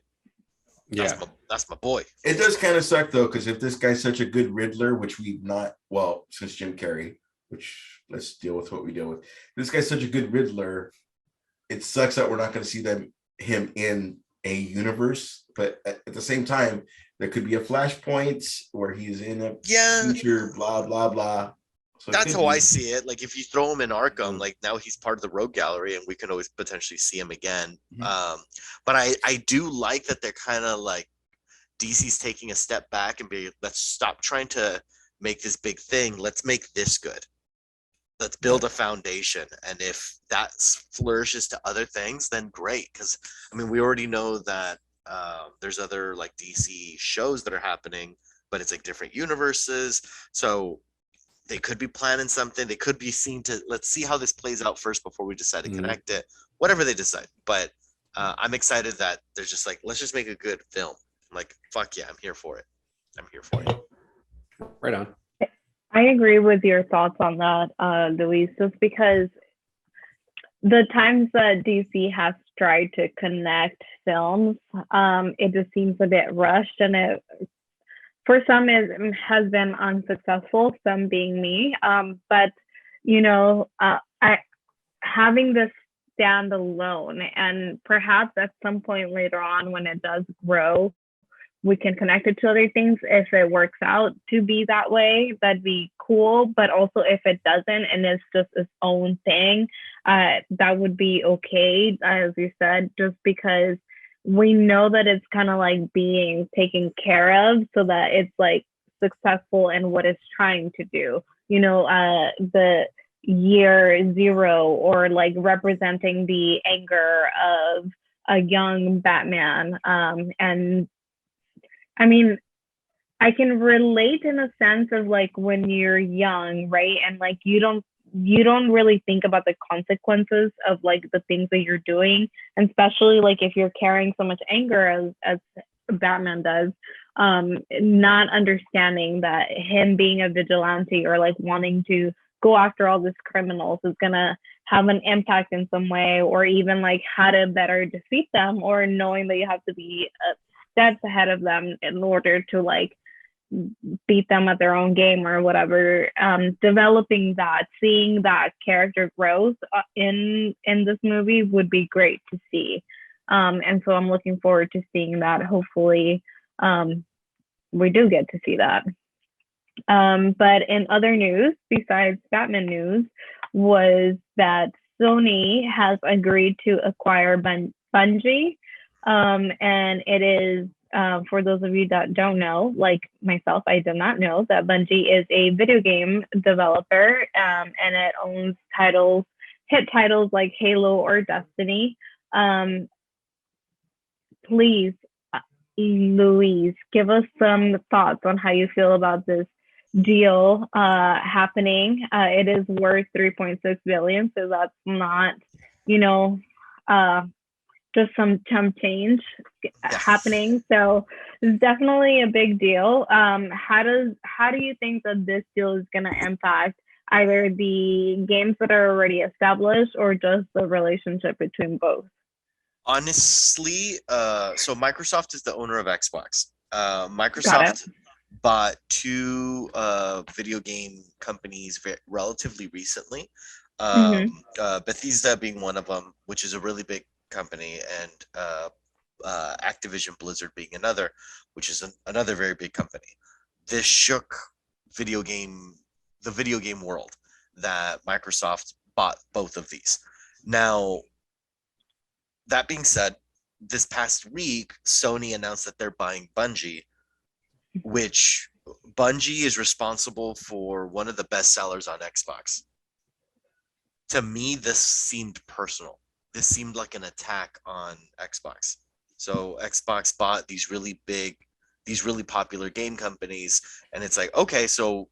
that's my boy. It does kind of suck though, because if this guy's such a good Riddler, which we've not, well, since Jim Carrey, which let's deal with what we deal with. This guy's such a good Riddler. It sucks that we're not going to see him in a universe, but at the same time, there could be a Flashpoint where he's in a future, blah blah blah. So that's how I see it. Like, if you throw him in Arkham, like now he's part of the Rogue Gallery, and we can always potentially see him again. But I do like that they're kind of like, DC's taking a step back and let's stop trying to make this big thing. Let's make this good. Let's build a foundation. And if that flourishes to other things, then great. Because I mean, we already know that there's other like DC shows that are happening, but it's like different universes. So they could be planning something. They could be let's see how this plays out first before we decide to connect it, whatever they decide. But I'm excited that they're just like, let's just make a good film. I'm like, fuck yeah, I'm here for it. Right on. I agree with your thoughts on that, Luis, just because the times that DC has tried to connect films, it just seems a bit rushed, and it, for some, has been unsuccessful, some being me. But, you know, having this stand alone, and perhaps at some point later on when it does grow, we can connect it to other things. If it works out to be that way, that'd be cool. But also if it doesn't and it's just its own thing, that would be okay, as you said, just because we know that it's kind of like being taken care of so that it's like successful in what it's trying to do. You know, the year zero, or like representing the anger of a young Batman. And I mean, I can relate in a sense of like when you're young, right? And like you don't really think about the consequences of like the things that you're doing, and especially like if you're carrying so much anger as Batman does, not understanding that him being a vigilante or like wanting to go after all these criminals is gonna have an impact in some way, or even like how to better defeat them, or knowing that you have to be steps ahead of them in order to like beat them at their own game or whatever. Developing that, seeing that character growth in this movie would be great to see. And so I'm looking forward to seeing that. Hopefully, we do get to see that. But in other news, besides Batman news, was that Sony has agreed to acquire Bungie. And it is, for those of you that don't know, like myself, I did not know that Bungie is a video game developer, and it owns hit titles like Halo or Destiny. Please, Louise, give us some thoughts on how you feel about this deal happening. It is worth 3.6 billion, so that's not, just some chump change happening. So it's definitely a big deal. How do you think that this deal is going to impact either the games that are already established or just the relationship between both? Honestly, so Microsoft is the owner of Xbox. Microsoft bought two video game companies relatively recently. Bethesda being one of them, which is a really big company, and Activision Blizzard being another, which is another very big company. This shook the video game world that Microsoft bought both of these. Now, that being said, this past week, Sony announced that they're buying Bungie, which Bungie is responsible for one of the best sellers on Xbox. To me, this seemed personal. This seemed like an attack on Xbox. So Xbox bought these really popular game companies, and it's like, okay, so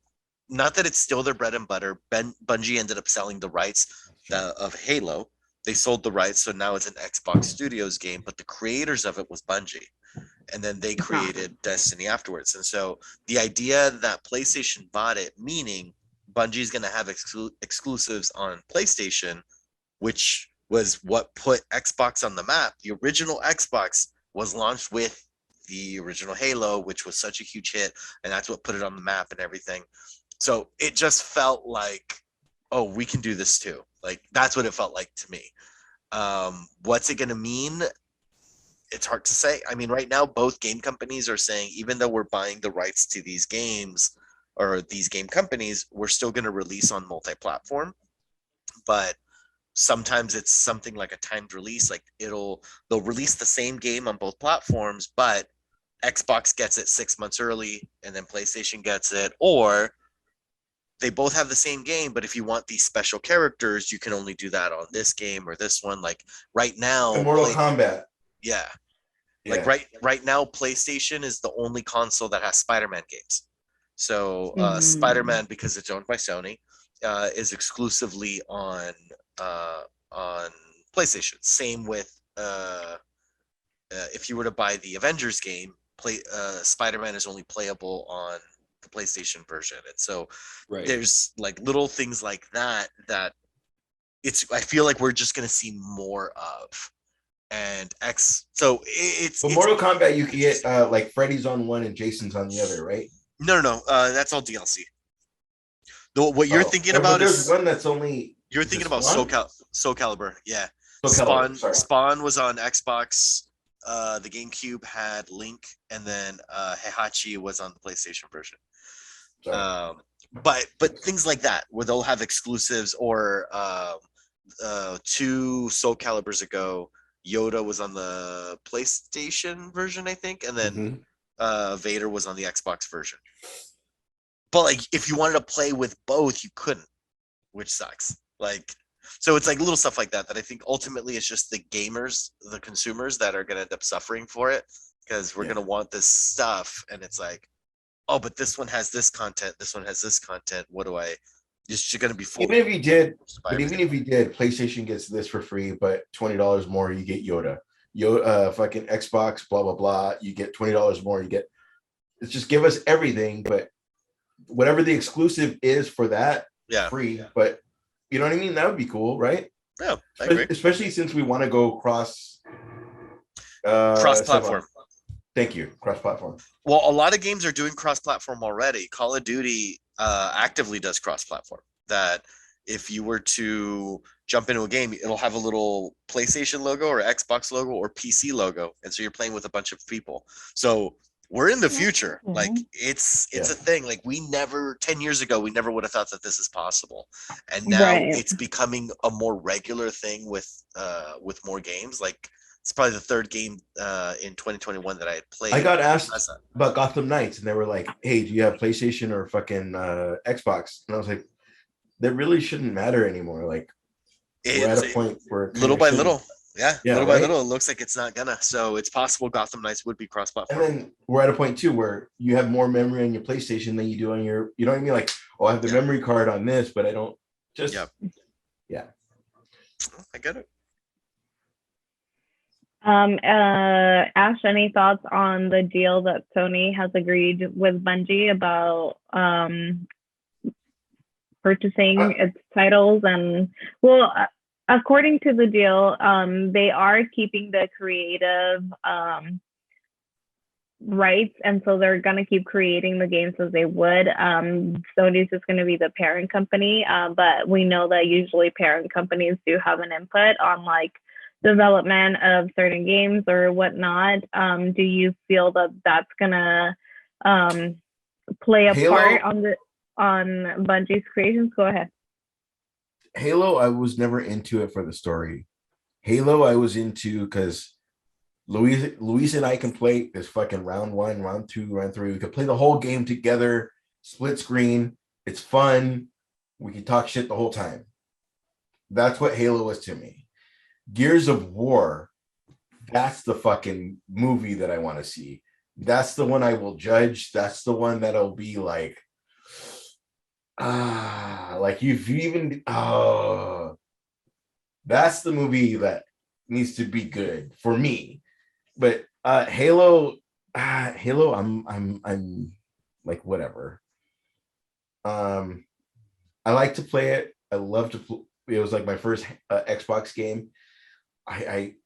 not that it's still their bread and butter. Bungie ended up selling the rights of Halo. They sold the rights, so now it's an Xbox Studios game, but the creators of it was Bungie. And then they created Destiny afterwards. And so the idea that PlayStation bought it, meaning Bungie's going to have exclusives on PlayStation, which was what put Xbox on the map. The original Xbox was launched with the original Halo, which was such a huge hit, and that's what put it on the map and everything. So it just felt like, oh, we can do this too. Like, that's what it felt like to me. What's it going to mean? It's hard to say. I mean, right now, both game companies are saying, even though we're buying the rights to these games or these game companies, we're still going to release on multi-platform. But sometimes it's something like a timed release. Like they'll release the same game on both platforms, but Xbox gets it 6 months early and then PlayStation gets it, or they both have the same game, but if you want these special characters, you can only do that on this game or this one. Like right now, Mortal Kombat. Yeah. Like right now, PlayStation is the only console that has Spider-Man games. So Spider-Man, because it's owned by Sony, is exclusively on PlayStation. Same with if you were to buy the Avengers game, Spider-Man is only playable on the PlayStation version. And so there's like little things like that I feel like we're just going to see more of. And so it's Mortal Kombat, you can get like Freddy's on one and Jason's on the other, right? No, that's all DLC. What you're thinking about is one that's only you're thinking about Soul Calibur, yeah. Spawn was on Xbox. The GameCube had Link, and then Heihachi was on the PlayStation version. But things like that, where they'll have exclusives, or 2 Soul Caliburs ago, Yoda was on the PlayStation version, I think, and then Vader was on the Xbox version. But like, if you wanted to play with both, you couldn't, which sucks. Like, so it's like little stuff like that I think ultimately it's just the gamers, the consumers, that are going to end up suffering for it, because we're going to want this stuff, and it's like, oh, but this one has this content, this one has this content. What do I? It's going to be full. Even if you did, PlayStation gets this for free, but $20 more, you get Yoda. Fucking Xbox, blah blah blah. You get $20 more. You get. It's just give us everything, but whatever the exclusive is for that, free. Yeah. But you know what I mean? That would be cool, right? Yeah, I agree. Especially since we want to go cross platform. Thank you. Cross-platform. Well, a lot of games are doing cross-platform already. Call of Duty actively does cross-platform. That if you were to jump into a game, it'll have a little PlayStation logo or Xbox logo or PC logo, and so you're playing with a bunch of people. So we're in the future. Like it's a thing. Like 10 years ago, we never would have thought that this is possible, and now it's becoming a more regular thing with more games. Like it's probably the third game in 2021 that I had played. I got asked about Gotham Knights, and they were like, "Hey, do you have PlayStation or fucking Xbox?" And I was like, "That really shouldn't matter anymore." Like we're at a point where little by little. Little by right? little, it looks like it's not gonna. So it's possible Gotham Knights would be cross-platform. And then we're at a point too where you have more memory on your PlayStation than you do on your. You know what I mean? Like, oh, I have the memory card on this, but I don't. Just I get it. Ash, any thoughts on the deal that Sony has agreed with Bungie about purchasing its titles? And according to the deal, they are keeping the creative rights, and so they're going to keep creating the games as they would. Sony's just going to be the parent company, but we know that usually parent companies do have an input on like development of certain games or whatnot. Do you feel that that's going to play a part on Bungie's creations? Go ahead. Halo, I was never into it for the story. Halo, I was into because Luis and I can play this fucking round 1, round 2, round 3. We could play the whole game together, split screen. It's fun. We can talk shit the whole time. That's what Halo was to me. Gears of War, that's the fucking movie that I want to see. That's the one I will judge. That's the one that'll be like, like you've even, that's the movie that needs to be good for me. But Halo, I'm like whatever. I like to play it. I love to play. It was like my first Xbox game. I'm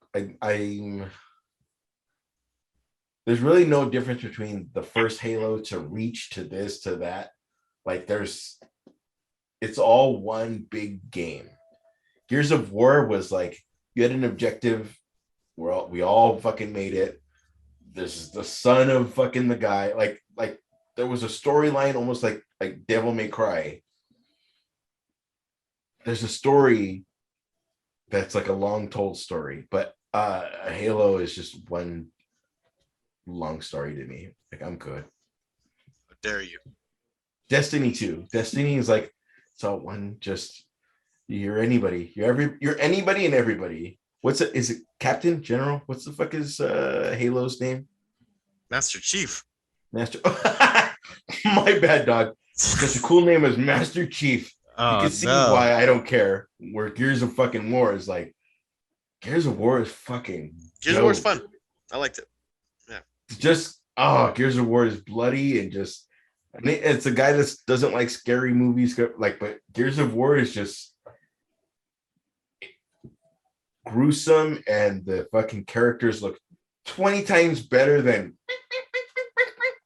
there's really no difference between the first Halo to Reach to this to that. Like it's all one big game. Gears of War was like you had an objective. We all fucking made it. This is the son of fucking the guy. Like there was a storyline almost like Devil May Cry. There's a story that's like a long told story, but Halo is just one long story to me. Like I'm good. How dare you? Destiny 2. Destiny is like it's all one. Just you're anybody. You're anybody and everybody. What's it? Is it Captain General? What's the fuck is Halo's name? Master Chief. Master. My bad, dog. Such a cool name as Master Chief. You can see why I don't care. Where Gears of fucking War is like, Gears of War is fucking. Gears of War is fun. I liked it. Yeah. Just Gears of War is bloody and just. It's a guy that doesn't like scary movies, like, but Gears of War is just gruesome, and the fucking characters look 20 times better than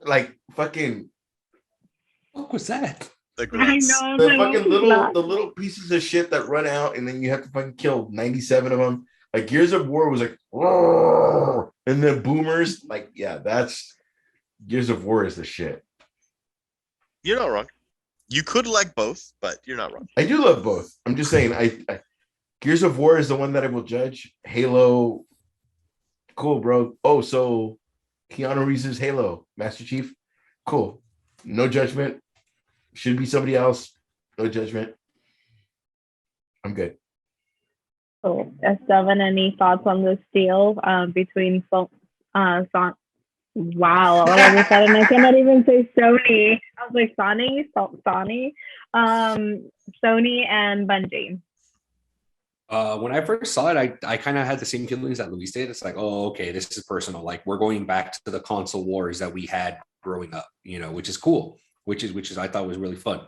like fucking. What was that? I know, the fucking little pieces of shit that run out, and then you have to fucking kill 97 of them. Like Gears of War was like, and then boomers, like, yeah, that's Gears of War is the shit. You're not wrong. You could like both, but you're not wrong. I do love both. I'm just saying, I Gears of War is the one that I will judge. Halo, cool, bro. Oh, so Keanu Reeves is Halo, Master Chief. Cool. No judgment. Should be somebody else. No judgment. I'm good. So, S7, any thoughts on this deal between Son? Wow, all of a sudden I cannot even say Sony. I was like Sony, Sony and Bungie. When I first saw it, I kind of had the same feelings that Luis did. It's like, oh, okay, this is personal. Like we're going back to the console wars that we had growing up, which is cool. Which is I thought was really fun.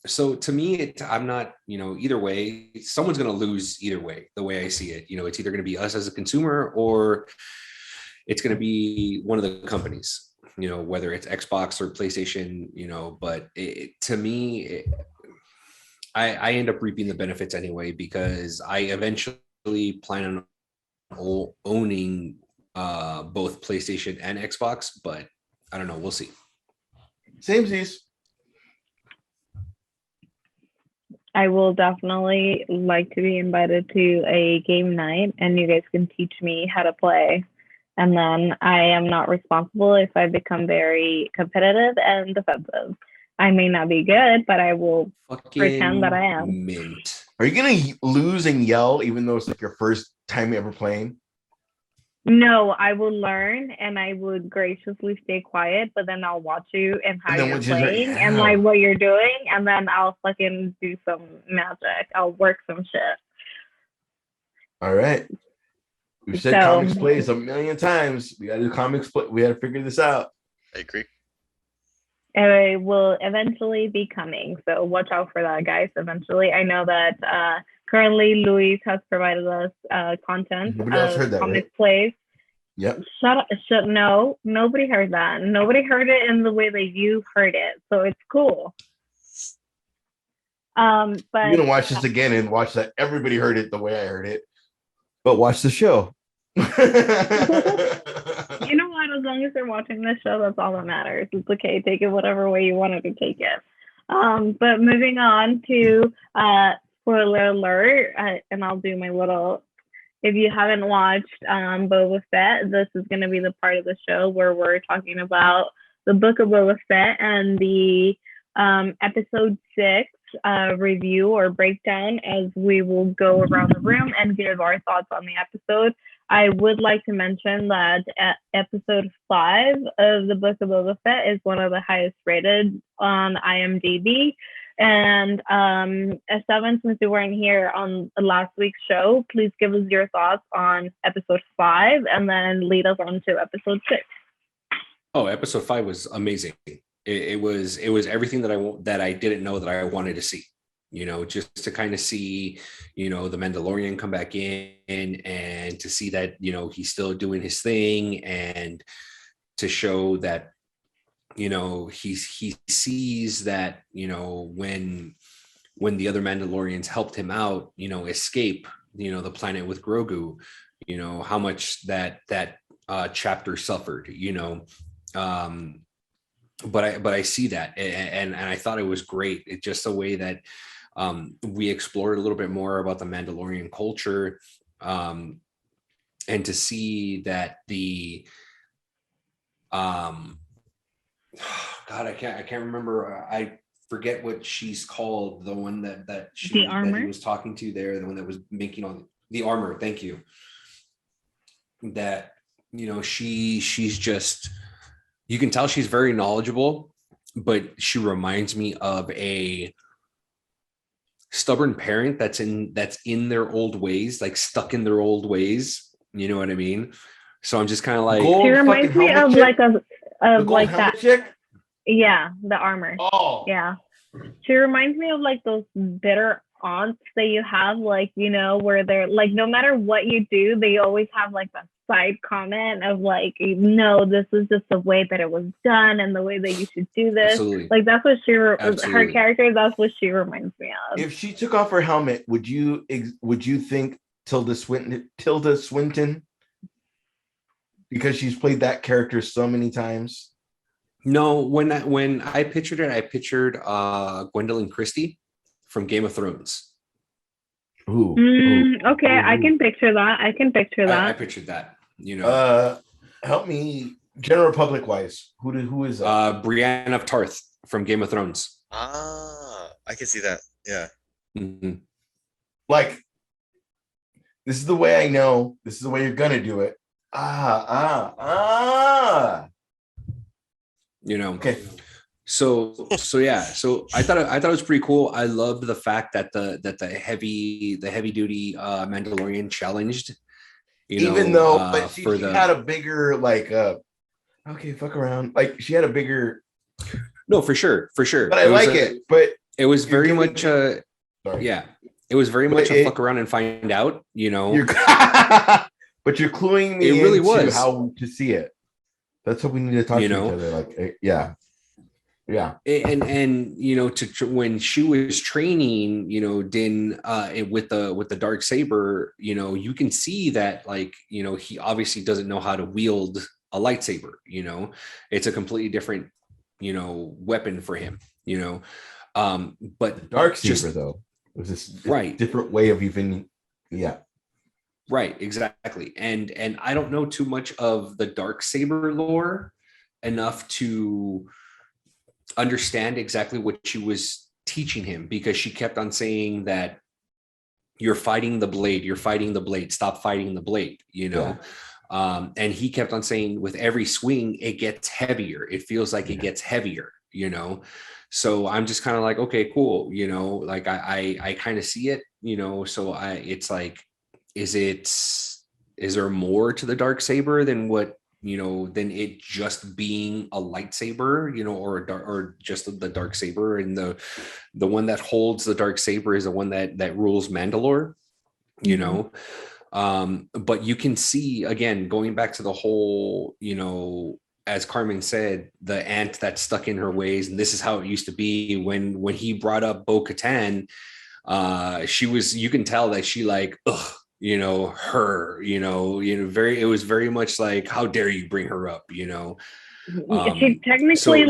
So to me, I'm not, either way, someone's going to lose either way, the way I see it. It's either going to be us as a consumer, or it's going to be one of the companies, whether it's Xbox or PlayStation, but to me, I end up reaping the benefits anyway, because I eventually plan on owning both PlayStation and Xbox, but I don't know. We'll see. Samesies. I will definitely like to be invited to a game night, and you guys can teach me how to play. And then I am not responsible if I become very competitive and defensive. I may not be good, but I will pretend that I am. Mint. Are you gonna lose and yell even though it's like your first time ever playing? No, I will learn and I would graciously stay quiet, but then I'll watch you and how you're playing and like what you're doing, and then I'll fucking do some magic. I'll work some shit. All right. We've said comics plays a million times. We gotta do comics play. We gotta figure this out. I agree. It will eventually be coming, so watch out for that, guys. Eventually, I know that currently Luis has provided us content. Nobody else heard that, comics right? Plays. Yep. Shut up! No, nobody heard that. Nobody heard it in the way that you heard it, so it's cool. But you're gonna watch this again and watch that everybody heard it the way I heard it, but watch the show. You know what? As long as they're watching this show, that's all that matters. It's okay. Take it whatever way you wanted to take it. But moving on to spoiler alert, and I'll do my little. If you haven't watched Boba Fett, this is going to be the part of the show where we're talking about the Book of Boba Fett and the episode 6 review or breakdown, as we will go around the room and give our thoughts on the episode. I would like to mention that episode 5 of the Book of Boba Fett is one of the highest rated on IMDb. And Seven, since you weren't here on last week's show, please give us your thoughts on episode 5 and then lead us on to episode 6. Oh, episode 5 was amazing. It was everything that I didn't know that I wanted to see. Just to kind of see, the Mandalorian come back in and to see that, he's still doing his thing, and to show that, he sees that, when the other Mandalorians helped him out, escape, the planet with Grogu, how much that chapter suffered, but I see that, and I thought it was great. It's just a way that we explored a little bit more about the Mandalorian culture, and to see that the God, I can't remember. I forget what she's called. The one that he was talking to there, the one that was making all the armor. Thank you. That she's just, you can tell she's very knowledgeable, but she reminds me of a stubborn parent that's in their old ways, like stuck in their old ways. You know what I mean? So I'm just kind of like, she reminds me of chick? of like that. Chick? Yeah, the armor. Oh, yeah. She reminds me of like those bitter aunts that you have, like, where they're like, no matter what you do, they always have like that side comment of like, no, this is just the way that it was done and the way that you should do this. Absolutely. Like that's what her character, that's what she reminds me of. If she took off her helmet, would you think Tilda Swinton? Because she's played that character so many times. No, when I pictured it, I pictured Gwendolyn Christie from Game of Thrones. Ooh. Okay, I can picture that. I pictured that. Help me, general public wise. Who is that? Brienne of Tarth from Game of Thrones. I can see that. Yeah. Mm-hmm. Like, this is the way I know. This is the way you're gonna do it. Okay. So yeah. So I thought it was pretty cool. I loved the fact that the heavy duty Mandalorian challenged. Even though, but she had a bigger okay, fuck around. Like she had a bigger. No, for sure. But I like it. But it was very much a. Sorry. Yeah, it was very much a fuck around and find out. But But you're cluing me It really into was. how to see it. That's what we need to talk to each other. Like, yeah. And when Shu was training, Din with the dark saber, you can see that, like, he obviously doesn't know how to wield a lightsaber. It's a completely different weapon for him. But the dark saber though was this different way of even right, exactly. And I don't know too much of the dark saber lore enough to understand exactly what she was teaching him, because she kept on saying that you're fighting the blade, stop fighting the blade, and he kept on saying with every swing it gets heavier, it feels like it gets heavier, so I'm just kind of like, okay, cool, like I kind of see it, so it's like, is there more to the dark saber than what than it just being a lightsaber, or just the dark saber, and the one that holds the dark saber is the one that rules Mandalore, but you can see, again, going back to the whole, as Carmen said, the ant that's stuck in her ways, and this is how it used to be. When he brought up Bo-Katan, you can tell that she like, ugh, her, it was very much like, how dare you bring her up, she technically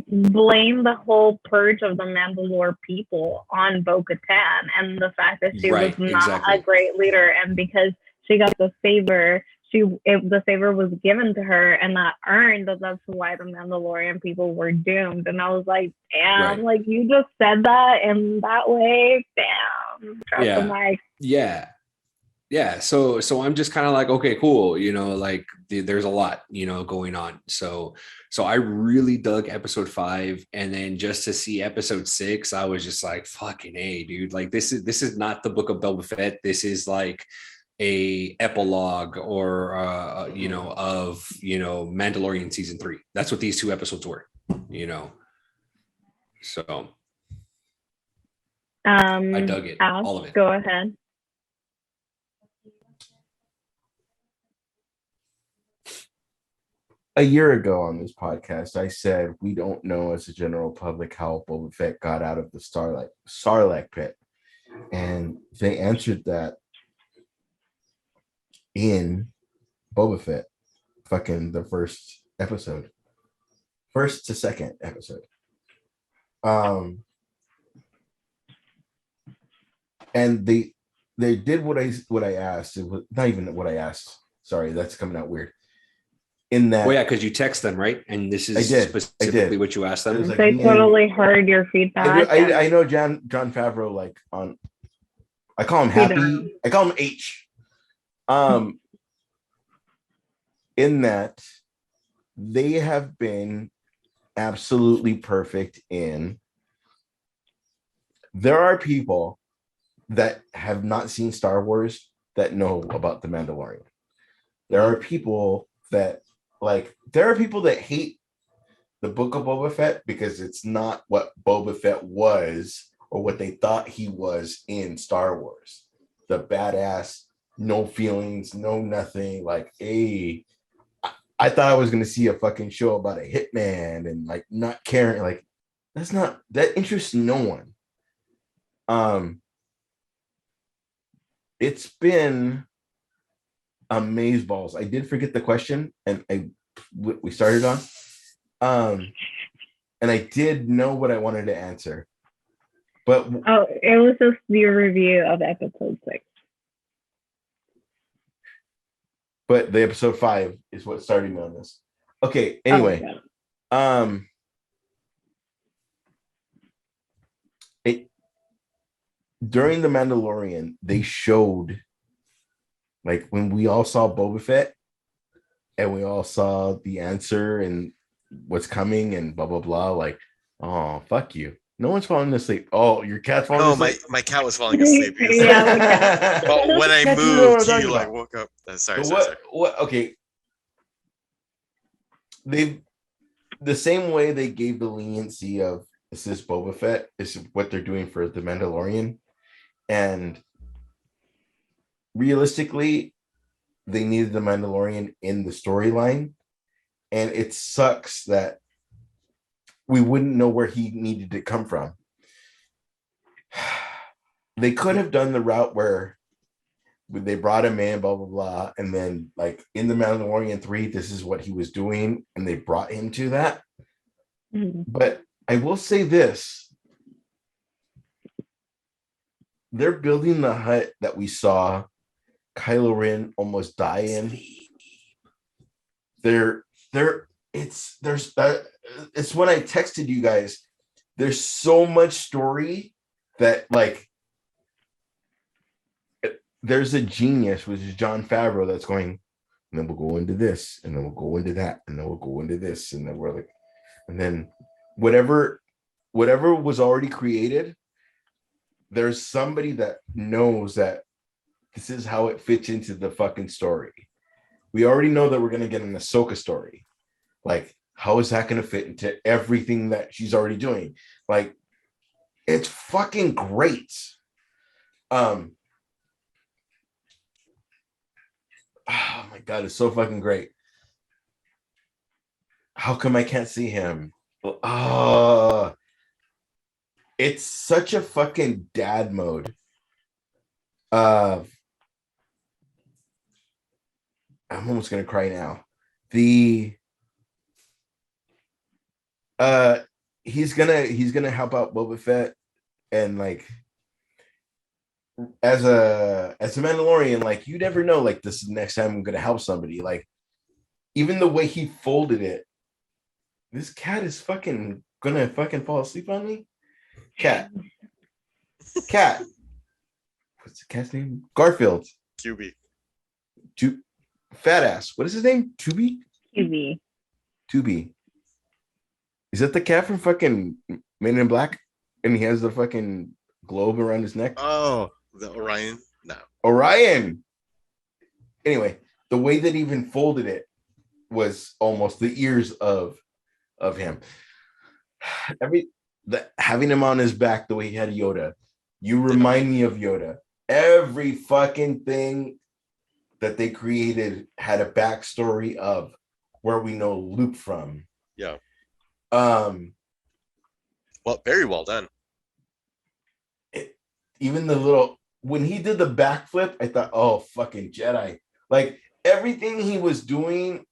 blamed the whole purge of the Mandalore people on Bo-Katan and the fact that she was not a great leader, and because she got the saber, the saber was given to her and not earned, that's why the Mandalorian people were doomed. And I was like, damn, like, you just said that in that way, damn, drop the mic. So I'm just kind of like, okay, cool, like there's a lot going on, so I really dug episode 5, and then just to see episode 6, I was just like, fucking A, dude, like this is not the Book of Boba Fett, this is like a epilogue or of Mandalorian season 3. That's what these 2 episodes were, so I dug it, all of it. Go ahead. A year ago on this podcast, I said we don't know as a general public how Boba Fett got out of the Sarlacc pit, and they answered that in Boba Fett, fucking the first to second episode. And they did what I asked. It was not even what I asked. Sorry, that's coming out weird. In that, because you text them, right? And this is specifically what you asked them. Like, they totally heard your feedback. I know John Favreau, like, on, I call him Happy. I call him H. In that, they have been absolutely perfect in. There are people that have not seen Star Wars that know about the Mandalorian. There are people that hate the Book of Boba Fett because it's not what Boba Fett was or what they thought he was in Star Wars. The badass, no feelings, no nothing. Like, I thought I was going to see a fucking show about a hitman and, like, not caring. Like, that interests no one. It's been amazeballs. I did forget the question, and we started on, and I did know what I wanted to answer, but it was just your review of episode 6. But the episode 5 is what started me on this. Okay. Anyway, during the Mandalorian, they showed, like, when we all saw Boba Fett and we all saw the answer and what's coming and blah, blah, blah. Like, oh, fuck you. No one's falling asleep. Oh, your cat's falling asleep? My cat was falling asleep. But when I moved, he like woke up. Sorry. What? Okay. The same way they gave the leniency of, is this Boba Fett, is what they're doing for the Mandalorian. And realistically, they needed the Mandalorian in the storyline, and it sucks that we wouldn't know where he needed to come from. They could have done the route where they brought him in, blah blah blah, and then like in the Mandalorian 3, this is what he was doing, and they brought him to that. Mm-hmm. But I will say this: they're building the hut that we saw Kylo Ren almost die in. It's when I texted you guys. There's so much story that like there's a genius, which is Jon Favreau, that's going, and then we'll go into this, and then we'll go into that, and then we'll go into this, and then we're like, and then whatever was already created, there's somebody that knows that this is how it fits into the fucking story. We already know that we're gonna get an Ahsoka story. Like, how is that gonna fit into everything that she's already doing? Like, it's fucking great. Oh my god, it's so fucking great. How come I can't see him? Oh, it's such a fucking dad mode. I'm almost gonna cry now. He's gonna help out Boba Fett, and like as a Mandalorian, like you never know, like this is the next time I'm gonna help somebody. Like even the way he folded it, this cat is fucking gonna fucking fall asleep on me. Cat. What's the cat's name? Garfield. QB. Fat ass. What is his name? Tubi. Is that the cat from fucking Men in Black? And he has the fucking globe around his neck. Oh, the Orion. No. Orion. Anyway, the way that he even folded it was almost the ears of him. Having him on his back the way he had Yoda, you remind me of Yoda. Every fucking thing that they created had a backstory of where we know Luke from. Yeah. Well, very well done. Even the little, when he did the backflip, I thought, oh, fucking Jedi. Like everything he was doing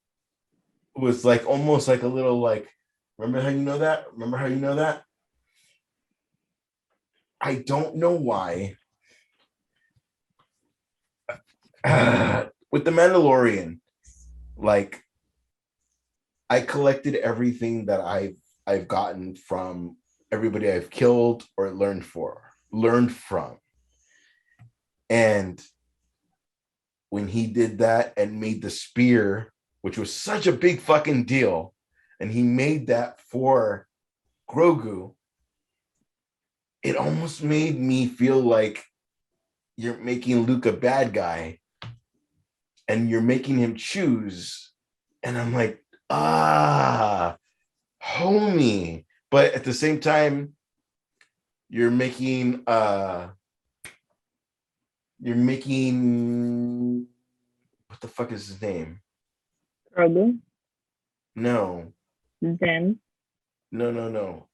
was like almost like a little like, remember how you know that? I don't know why. With the Mandalorian, like I collected everything that I've gotten from everybody I've killed or learned from. And when he did that and made the spear, which was such a big fucking deal, and he made that for Grogu, it almost made me feel like you're making Luke a bad guy and you're making him choose. And I'm like, homie. But at the same time, you're making what the fuck is his name? Grogu? No. Zen? No.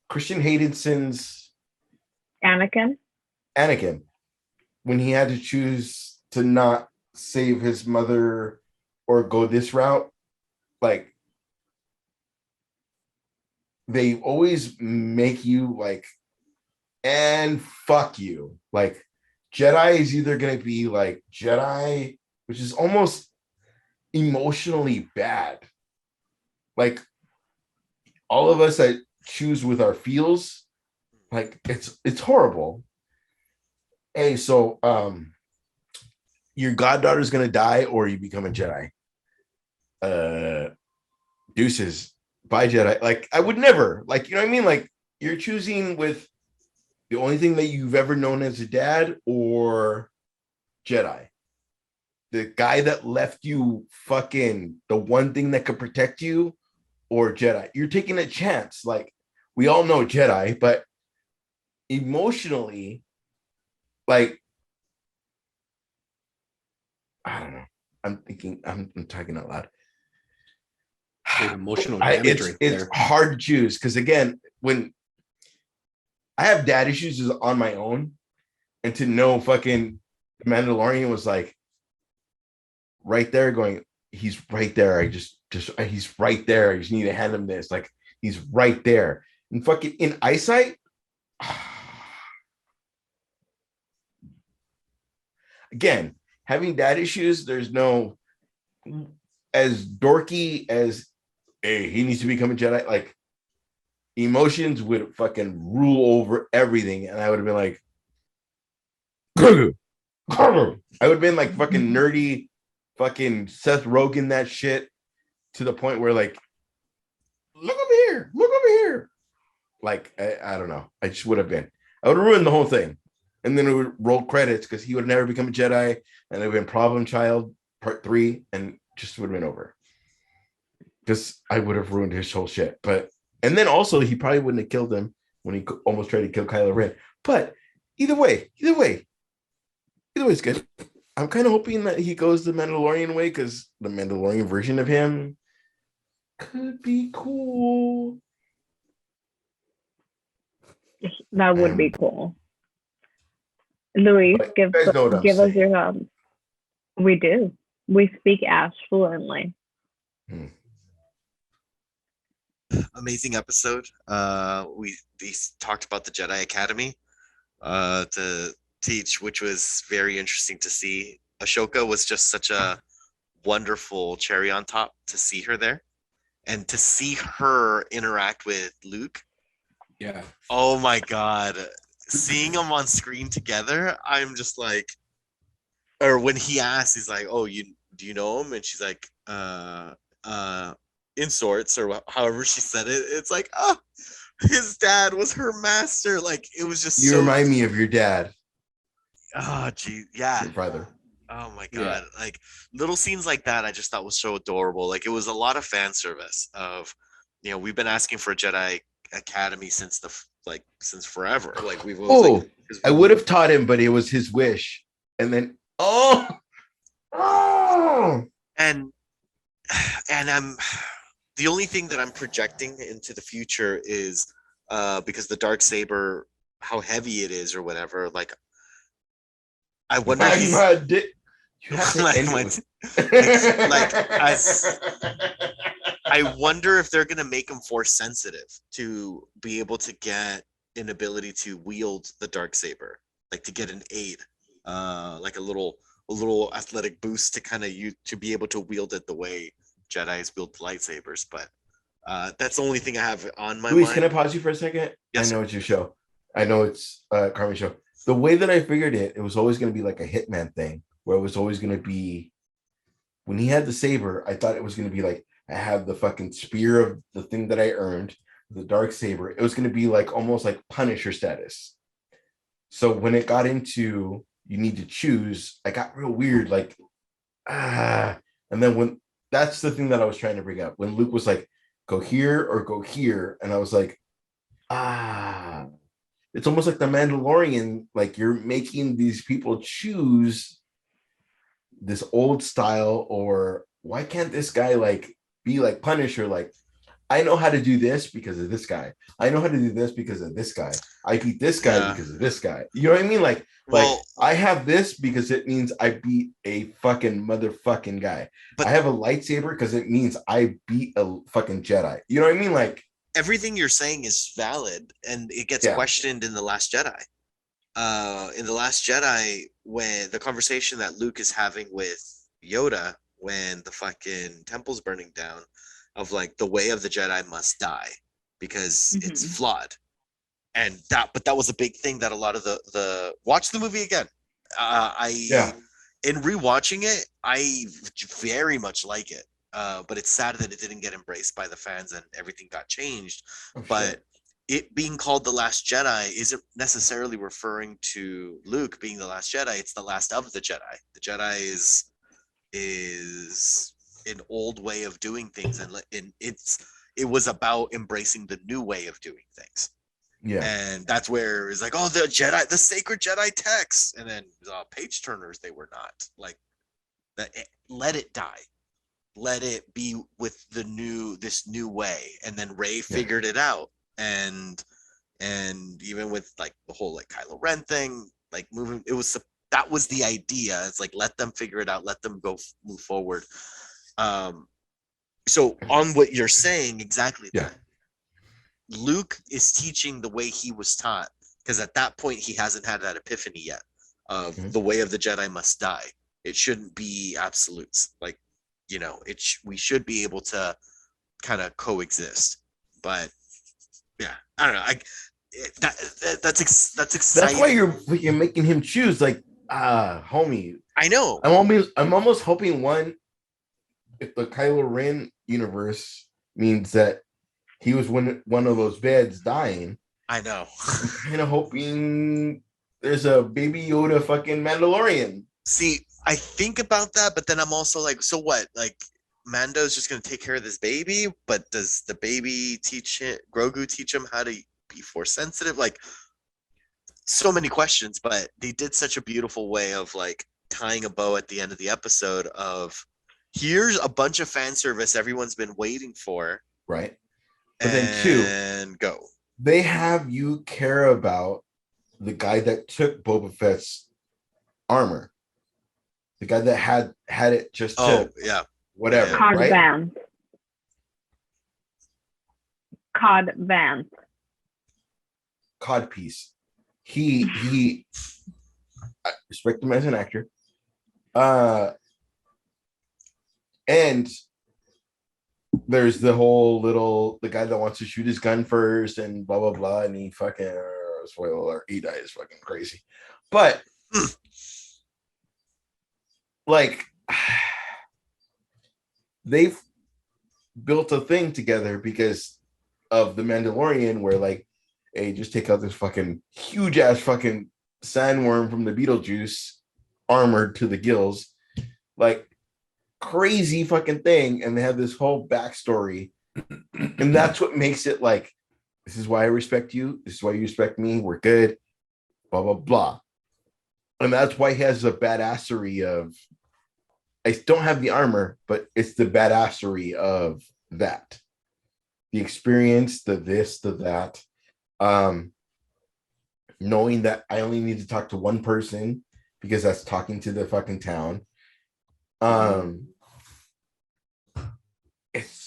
Christian Haydenson's Anakin? When he had to choose to not save his mother or go this route, like they always make you like, and fuck you. Like Jedi is either going to be like Jedi, which is almost emotionally bad. Like all of us that choose with our feels, like it's horrible. Hey, so your goddaughter is gonna die, or you become a Jedi. Deuces, bye Jedi. Like I would never, like, you know what I mean? Like you're choosing with the only thing that you've ever known as a dad or Jedi. The guy that left you fucking the one thing that could protect you, or Jedi. You're taking a chance. Like we all know Jedi, but emotionally, like I don't know. I'm thinking, I'm talking out loud. Emotional damage right there. It's hard to choose because again, when I have dad issues on my own, and to know fucking Mandalorian was like right there, going, he's right there. He's right there. I just need to hand him this. Like he's right there, and fucking in eyesight. Again, having dad issues, there's no as dorky as hey, he needs to become a Jedi. Like emotions would fucking rule over everything, and I would have been like, I would have been like fucking nerdy, fucking Seth Rogen that shit to the point where like, look over here. Like I don't know, I just would have been. I would have ruined the whole thing, and then it would roll credits because he would never become a Jedi, and it would have been Problem Child Part 3, and just would have been over. Because I would have ruined his whole shit. But and then also he probably wouldn't have killed him when he almost tried to kill Kylo Ren. But either way is good. I'm kind of hoping that he goes the Mandalorian way because the Mandalorian version of him could be cool. That would be cool. Luis, give us your We do. We speak Ash fluently. Amazing episode. We talked about the Jedi Academy to teach, which was very interesting to see. Ashoka was just such a wonderful cherry on top to see her there, and to see her interact with Luke. Yeah. Oh my God. Seeing them on screen together, I'm just like, or when he asks, he's like, "Oh, do you know him?" And she's like, in sorts, or however she said it. It's like, oh, his dad was her master. Like it was just. You remind me of your dad. Oh, gee, yeah. Your brother. Oh my God! Yeah. Like little scenes like that, I just thought was so adorable. Like it was a lot of fan service. Of, we've been asking for a Jedi Academy since forever. Like we've always. Oh, I would have taught him, but it was his wish, and then and I'm. The only thing that I'm projecting into the future is because the Darksaber, how heavy it is or whatever. Like, I wonder I wonder if they're gonna make him force sensitive to be able to get an ability to wield the Darksaber, like to get an aid, like a little athletic boost to kind of to be able to wield it the way Jedi's wield lightsabers. But that's the only thing I have on my mind. Can I pause you for a second? Yes, I know it's your show. I know it's Carmen's show. The way that I figured it was always going to be like a Hitman thing, where it was always going to be when he had the saber. I thought it was going to be like I have the fucking spear of the thing that I earned, the Darksaber. It was going to be like almost like Punisher status. So when it got into you need to choose, I got real weird, like and then when that's the thing that I was trying to bring up when Luke was like, go here or go here. And I was like, it's almost like the Mandalorian. Like you're making these people choose this old style, or why can't this guy like be like Punisher? Like, I know how to do this because of this guy. I know how to do this because of this guy. I beat this guy because of this guy. You know what I mean? Like I have this because it means I beat a fucking motherfucking guy. But I have a lightsaber because it means I beat a fucking Jedi. You know what I mean? Like everything you're saying is valid, and it gets questioned in The Last Jedi. In The Last Jedi, when the conversation that Luke is having with Yoda when the fucking temple's burning down, of like the way of the Jedi must die because it's flawed. And that was a big thing that a lot of the watch the movie again. In rewatching it, I very much like it. But it's sad that it didn't get embraced by the fans and everything got changed. But it being called The Last Jedi isn't necessarily referring to Luke being the last Jedi. It's the last of the Jedi. The Jedi is an old way of doing things, and it was about embracing the new way of doing things. Yeah, and that's where it's like, oh, the sacred Jedi texts, and then page turners. They were not like that. let it die. Let it be with this new way. And then Rey figured it out. And even with like the whole like Kylo Ren thing, like moving, that was the idea. It's like, let them figure it out, let them move forward. So on what you're saying, exactly that. Luke is teaching the way he was taught, because at that point he hasn't had that epiphany yet of the way of the Jedi must die. It shouldn't be absolutes. Like, you know, we should be able to kind of coexist. But yeah, I don't know. That's exciting. That's why you're making him choose. Like, homie. I know. I'm almost hoping if the Kylo Ren universe means that he was one of those beds dying. I know. I'm kind of hoping there's a baby Yoda fucking Mandalorian. See, I think about that, but then I'm also like, so what? Like, Mando's just gonna take care of this baby, but does the baby Grogu teach him how to be force sensitive? Like, so many questions, but they did such a beautiful way of like tying a bow at the end of the episode of, here's a bunch of fan service everyone's been waiting for. Right. But then go. They have you care about the guy that took Boba Fett's armor. The guy that had it just whatever. Cod right? Vance. Cod Vance. Cod piece. He I respect him as an actor. And there's the guy that wants to shoot his gun first and blah blah blah, and he fucking spoiler alert, he dies fucking crazy. But like, they've built a thing together because of the Mandalorian, where like, hey, just take out this fucking huge ass fucking sandworm from the Beetlejuice, armored to the gills, like crazy fucking thing, and they have this whole backstory, and that's what makes it like, this is why I respect you, this is why you respect me, we're good, blah blah blah. And that's why he has a badassery of, I don't have the armor, but it's the badassery of that, the experience, the this, the that, knowing that I only need to talk to one person because that's talking to the fucking town.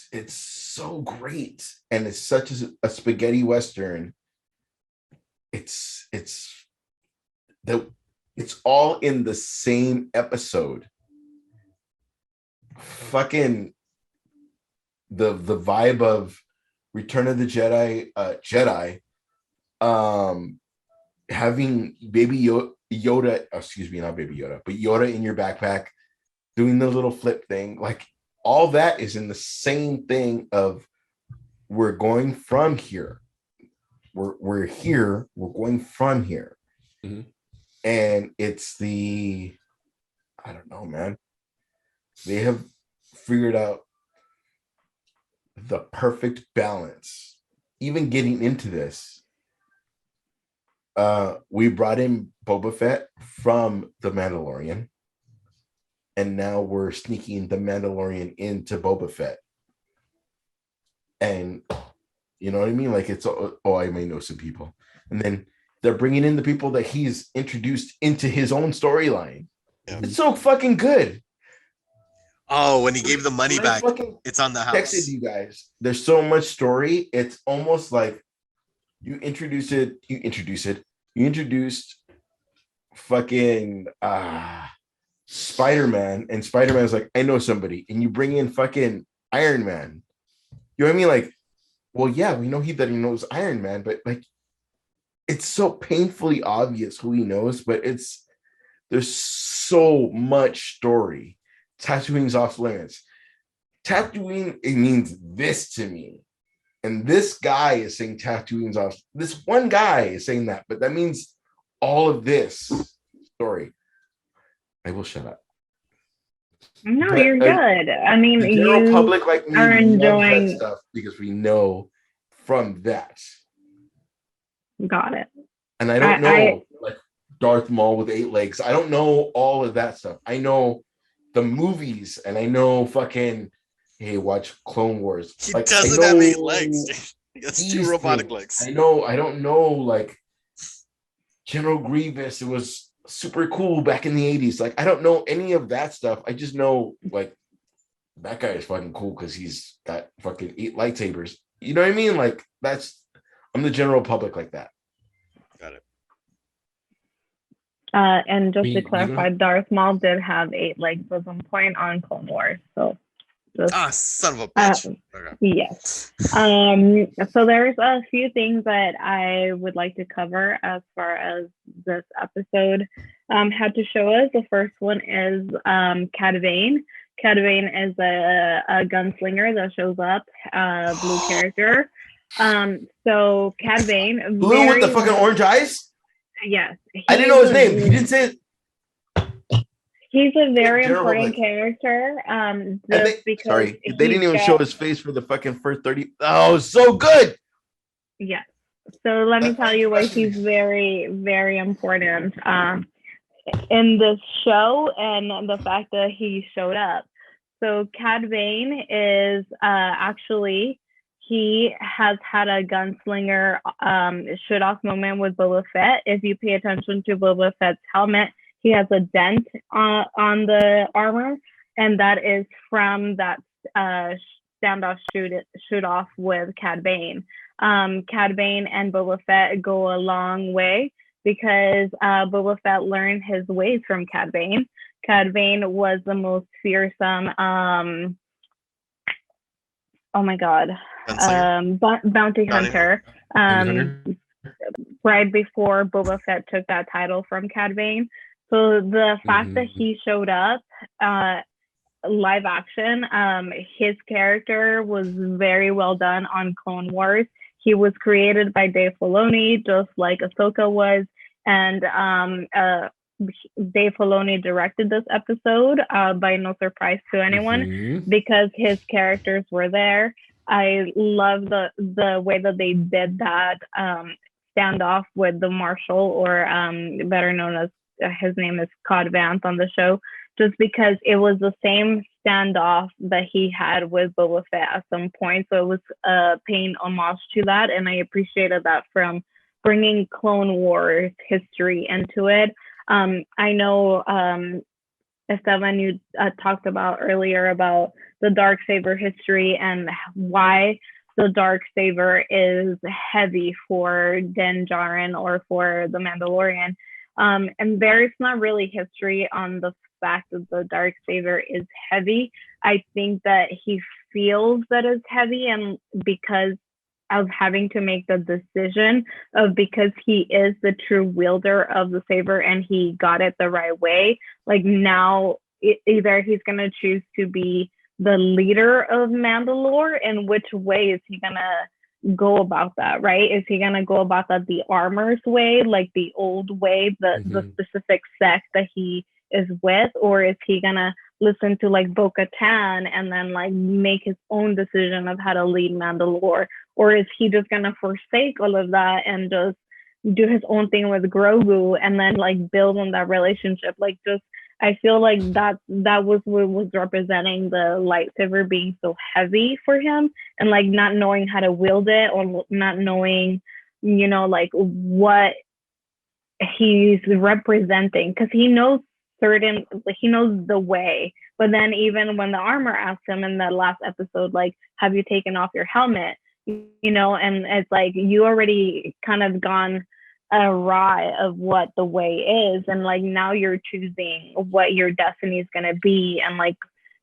It's so great, and it's such a spaghetti western. It's all in the same episode. Fucking the vibe of Return of the Jedi, having baby Yoda, excuse me, not baby Yoda, but Yoda in your backpack doing the little flip thing, like all that is in the same thing of, we're going from here, we're here, we're going from here. And it's I don't know, man, they have figured out the perfect balance. Even getting into this, we brought in Boba Fett from The Mandalorian, and now we're sneaking The Mandalorian into Boba Fett. And you know what I mean? Like, it's, I may know some people. And then they're bringing in the people that he's introduced into his own storyline. Yeah. It's so fucking good. Oh, when he gave the money back, it's on the house. Texted you guys. There's so much story. It's almost like you introduced fucking Spider-Man, and Spider-Man's like, I know somebody, and you bring in fucking Iron Man. You know what I mean? Like, well, yeah, we know that he knows Iron Man, but like, it's so painfully obvious who he knows, but there's so much story. Tatooine's off limits. Tatooine, it means this to me. And this guy is saying Tatooine's off. This one guy is saying that, but that means all of this story. I will shut up. No, but you're good. I mean, the general public like me are enjoying that stuff because we know from that. Got it. And I don't know like Darth Maul with 8 legs. I don't know all of that stuff. I know the movies, and I know fucking, hey, watch Clone Wars. He like, doesn't have 8 legs. He has 2 robotic legs. I know. I don't know. Like General Grievous, it was super cool back in the 80s. Like, I don't know any of that stuff. I just know like that guy is fucking cool because he's got fucking 8 lightsabers. You know what I mean? Like, I'm the general public like that. Got it. And just to clarify, Darth Maul did have 8 legs at some point on Clone Wars. So, son of a bitch. Okay. Yes. So there's a few things that I would like to cover as far as this episode had to show us. The first one is Cad Bane. Cad Bane is a gunslinger that shows up, blue character. So Cad Bane, blue with the fucking orange eyes. Yes, I didn't know his name. He didn't say it. He's a very important character. Because they didn't even show his face for the fucking first 30. Oh, so good. Yes. So let me tell you why he's very, very important in this show and the fact that he showed up. So Cad Bane is actually, he has had a gunslinger shoot-off moment with Boba Fett. If you pay attention to Boba Fett's helmet, he has a dent on the armor, and that is from that standoff shoot-off with Cad Bane. Cad Bane and Boba Fett go a long way because Boba Fett learned his ways from Cad Bane. Cad Bane was the most fearsome, bounty hunter. Right before Boba Fett took that title from Cad Bane. So the fact that he showed up live action, his character was very well done on Clone Wars. He was created by Dave Filoni, just like Ahsoka was, and Dave Filoni directed this episode by no surprise to anyone because his characters were there. I love the way that they did that standoff with the Marshal, or better known as his name is Cod Vance on the show, just because it was the same standoff that he had with Boba Fett at some point. So it was paying homage to that, and I appreciated that from bringing Clone Wars history into it. I know, Esteban, you talked about earlier about the Darksaber history and why the Darksaber is heavy for Din Djarin or for the Mandalorian. And there's not really history on the fact that the Darksaber is heavy. I think that he feels that it's heavy, and because of having to make the decision of, because he is the true wielder of the saber and he got it the right way, like now either he's going to choose to be the leader of Mandalore, and which way is he going to go about that, right? Is he going to go about that the armor's way, like the old way, the specific sect that he is with, or is he going to listen to like Bo-Katan and then like make his own decision of how to lead Mandalore? Or is he just going to forsake all of that and just do his own thing with Grogu and then like build on that relationship? Like, just, I feel like that was what was representing the lightsaber being so heavy for him, and like not knowing how to wield it, or not knowing, you know, like what he's representing, because he knows the way. But then even when the armor asked him in the last episode, like, have you taken off your helmet? You know, and it's like, you already kind of gone awry of what the way is, and like now you're choosing what your destiny is going to be, and like,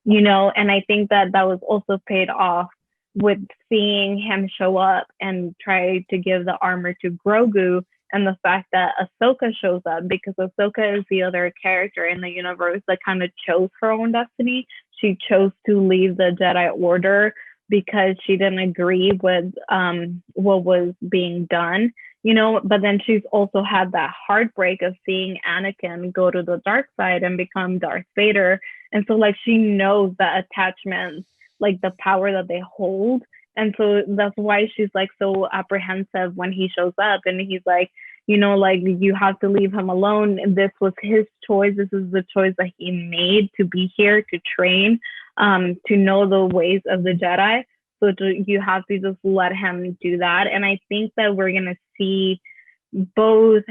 you know, and I think that was also paid off with seeing him show up and try to give the armor to Grogu, and the fact that Ahsoka shows up, because Ahsoka is the other character in the universe that kind of chose her own destiny. She chose to leave the Jedi Order because she didn't agree with what was being done, you know, but then she's also had that heartbreak of seeing Anakin go to the dark side and become Darth Vader. And so like she knows that attachments, like the power that they hold. And so that's why she's like so apprehensive when he shows up, and he's like, you know, like, you have to leave him alone. And this was his choice. This is the choice that he made to be here, to train, to know the ways of the Jedi. So you have to just let him do that. And I think that we're going to see both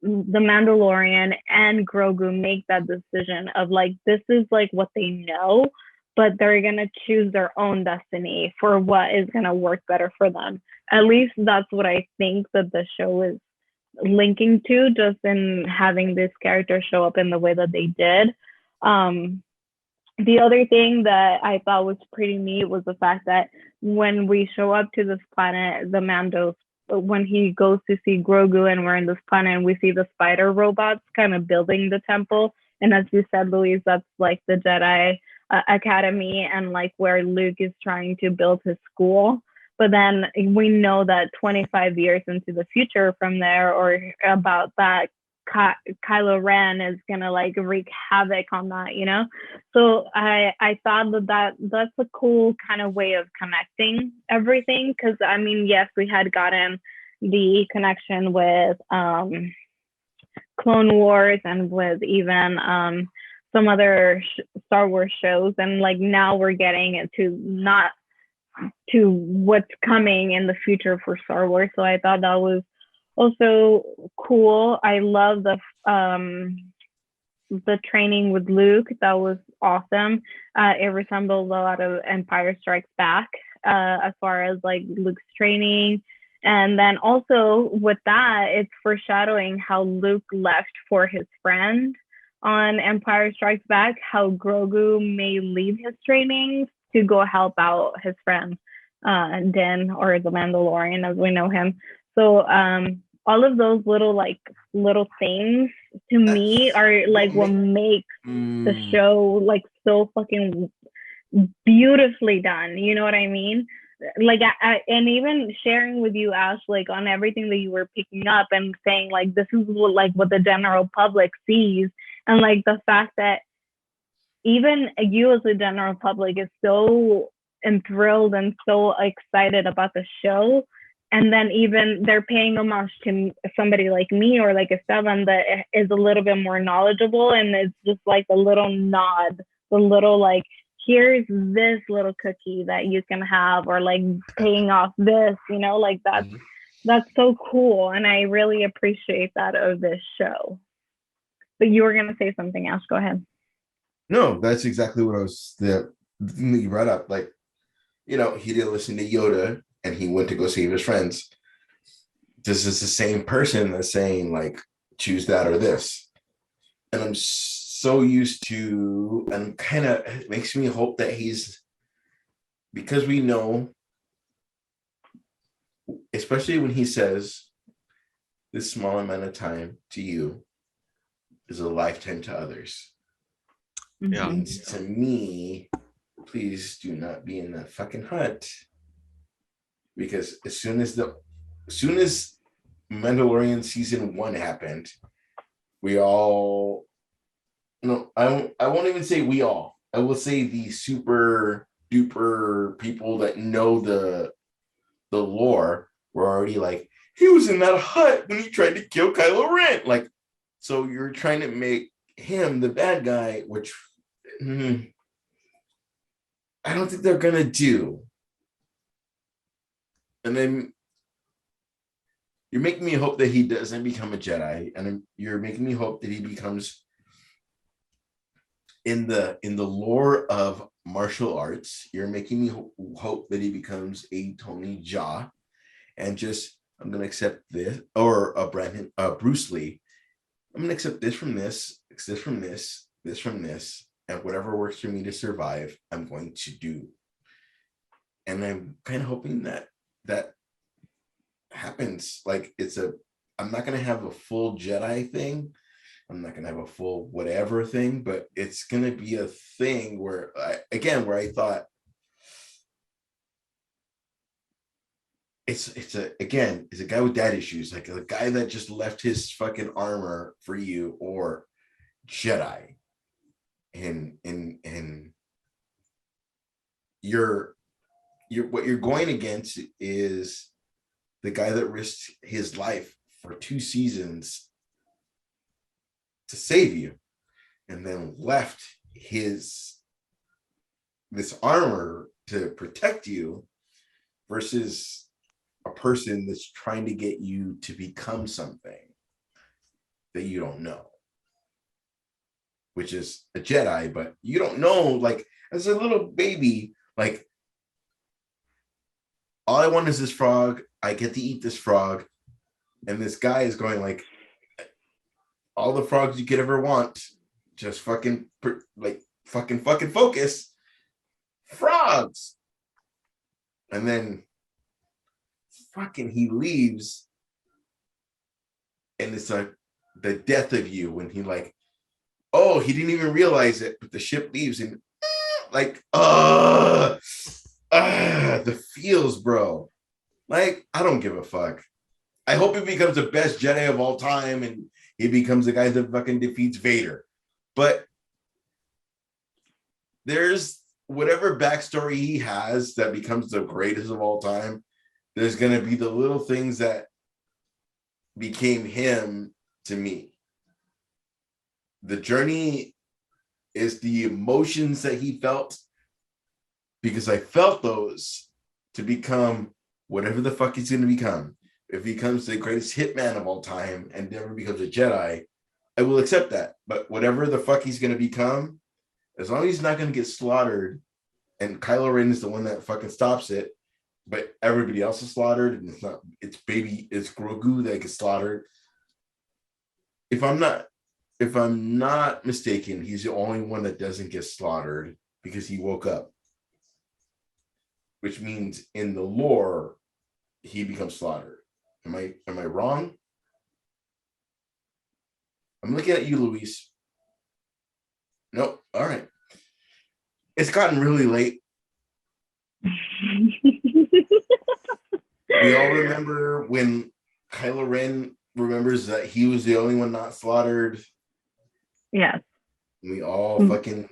the Mandalorian and Grogu make that decision of like, this is like what they know, but they're going to choose their own destiny for what is going to work better for them. At least that's what I think that the show is linking to, just in having this character show up in the way that they did. The other thing that I thought was pretty neat was the fact that when we show up to this planet, the Mandos, when he goes to see Grogu and we're in this planet and we see the spider robots kind of building the temple. And as you said, Louise, that's like the Jedi Academy and like where Luke is trying to build his school. But then we know that 25 years into the future from there, or about that, Kylo Ren is gonna like wreak havoc on that, you know. So I thought that's a cool kind of way of connecting everything, because I mean, yes, we had gotten the connection with Clone Wars and with even some other Star Wars shows, and like now we're getting it to what's coming in the future for Star Wars. So I thought that was also cool. I love the training with Luke. That was awesome. It resembled a lot of Empire Strikes Back as far as like Luke's training. And then also with that, it's foreshadowing how Luke left for his friend on Empire Strikes Back, how Grogu may leave his training to go help out his friend, Din, or the Mandalorian as we know him. So all of those little things to me are like what makes the show like so fucking beautifully done. You know what I mean? Like and even sharing with you, Ash, like on everything that you were picking up and saying like this is what the general public sees, and like the fact that even you as the general public is so enthralled and so excited about the show. And then even they're paying homage to somebody like me or like Esteban that is a little bit more knowledgeable, and it's just like a little nod, the little like, here's this little cookie that you can have, or like paying off this, you know, like that's so cool. And I really appreciate that of this show. But you were going to say something else. Go ahead. No, that's exactly what the thing that you brought up. Like, you know, he didn't listen to Yoda and he went to go save his friends. This is the same person that's saying, like, choose that or this. And I'm so used to, and kind of it makes me hope that because we know, especially when he says, this small amount of time to you is a lifetime to others. Yeah. Means to me, please do not be in that fucking hut, because as soon as Mandalorian season 1 happened, we all, no, I won't even say we all. I will say the super duper people that know the lore were already like, he was in that hut when he tried to kill Kylo Ren. Like, so you're trying to make him the bad guy, which I don't think they're gonna do. And then you're making me hope that he doesn't become a Jedi, and you're making me hope that he becomes in the lore of martial arts. You're making me hope that he becomes a Tony Jaa, and just, I'm gonna accept this, or a Bruce Lee. I'm gonna accept this from this from this from this, and whatever works for me to survive, I'm going to do. And I'm kind of hoping that happens. Like, I'm not gonna have a full Jedi thing. I'm not gonna have a full whatever thing, but it's gonna be a thing where I thought it's a guy with dad issues, like a guy that just left his fucking armor for you, or Jedi, and you're what you're going against is the guy that risked his life for 2 seasons to save you, and then left this armor to protect you, versus a person that's trying to get you to become something that you don't know, which is a Jedi, but you don't know, like, as a little baby, like, all I want is this frog. I get to eat this frog. And this guy is going like, all the frogs you could ever want, just fucking focus. Frogs. And then fucking he leaves. And it's like the death of you when he like, oh, he didn't even realize it, but the ship leaves and like, the feels, bro. Like, I don't give a fuck. I hope he becomes the best Jedi of all time and he becomes the guy that fucking defeats Vader. But there's whatever backstory he has that becomes the greatest of all time, there's going to be the little things that became him to me. The journey is the emotions that he felt, because I felt those to become whatever the fuck he's going to become. If he becomes the greatest hitman of all time and never becomes a Jedi, I will accept that. But whatever the fuck he's going to become, as long as he's not going to get slaughtered, and Kylo Ren is the one that fucking stops it, but everybody else is slaughtered, and it's Grogu that gets slaughtered. If I'm not mistaken, he's the only one that doesn't get slaughtered because he woke up. Which means in the lore, he becomes slaughtered. Am I wrong? I'm looking at you, Luis. Nope. All right. It's gotten really late. We all remember when Kylo Ren remembers that he was the only one not slaughtered. Yes. We all fucking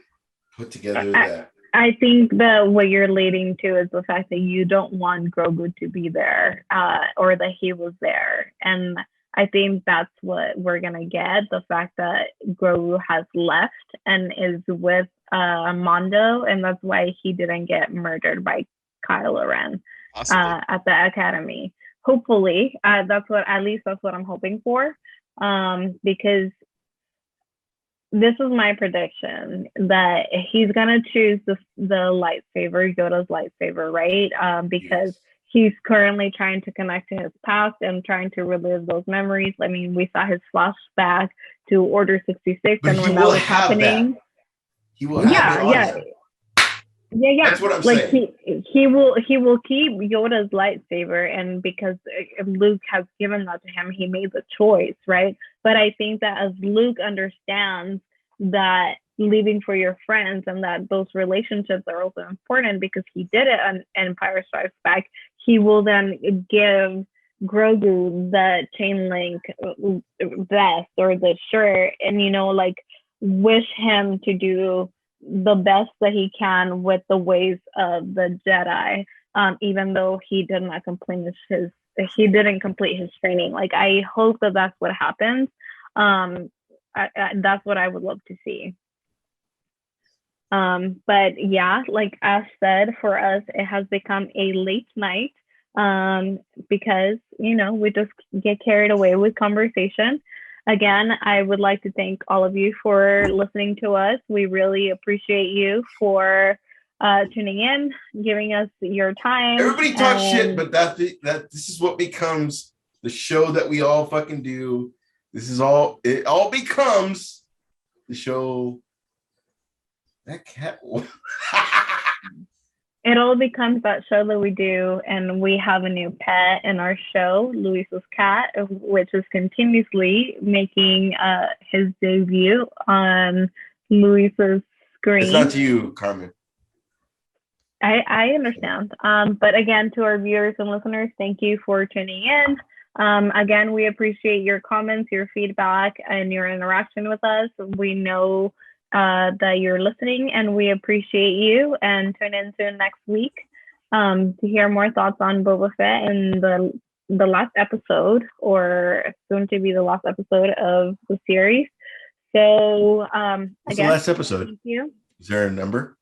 put together that. I think that what you're leading to is the fact that you don't want Grogu to be there, or that he was there. And I think that's what we're going to get, the fact that Grogu has left and is with Mondo, and that's why he didn't get murdered by Kylo Ren at the Academy. Hopefully, that's what I'm hoping for, because this is my prediction, that he's gonna choose the lightsaber, Yoda's lightsaber, right? Because he's currently trying to connect to his past and trying to relive those memories. I mean, we saw his flashback to Order 66, but and when that was happening, he will have it on him. Yeah. That's what I'm like saying. He will keep Yoda's lightsaber, and because Luke has given that to him, he made the choice, right? But I think that as Luke understands that leaving for your friends and that those relationships are also important, because he did it on Empire Strikes Back, he will then give Grogu the chain link vest or the shirt, and wish him to do the best that he can with the ways of the Jedi, even though he didn't complete his training. Like, I hope that that's what happens. That's what I would love to see. But yeah, like Ash said, for us, it has become a late night, because, we just get carried away with conversation. Again, I would like to thank all of you for listening to us. We really appreciate you for tuning in, giving us your time. Everybody talks shit, but this is what becomes the show that we all fucking do. It all becomes the show. That cat. It all becomes that show that we do, and we have a new pet in our show, Luis's cat, which is continuously making his debut on Luis's screen. It's not to you, Carmen. I understand. But again, to our viewers and listeners, thank you for tuning in. Again, we appreciate your comments, your feedback, and your interaction with us. We know that you're listening, and we appreciate you, and tune in soon next week to hear more thoughts on Boba Fett and the the last episode, or soon to be the last episode of the series. So What's the last episode? Thank you. Is there a number?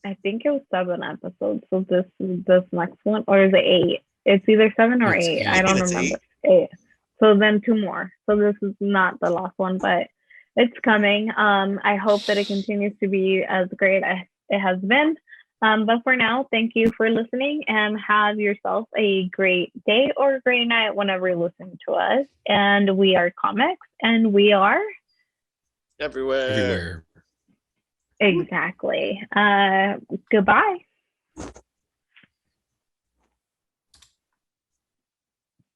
I think it was 7 episodes. So this next one, or is it 8? It's either 7 or 8. I don't remember. 8. So then 2 more. So this is not the last one, but it's coming. I hope that it continues to be as great as it has been. But for now, thank you for listening, and have yourself a great day or a great night whenever you listen to us. And we are Comics, and we are everywhere. Exactly. Goodbye.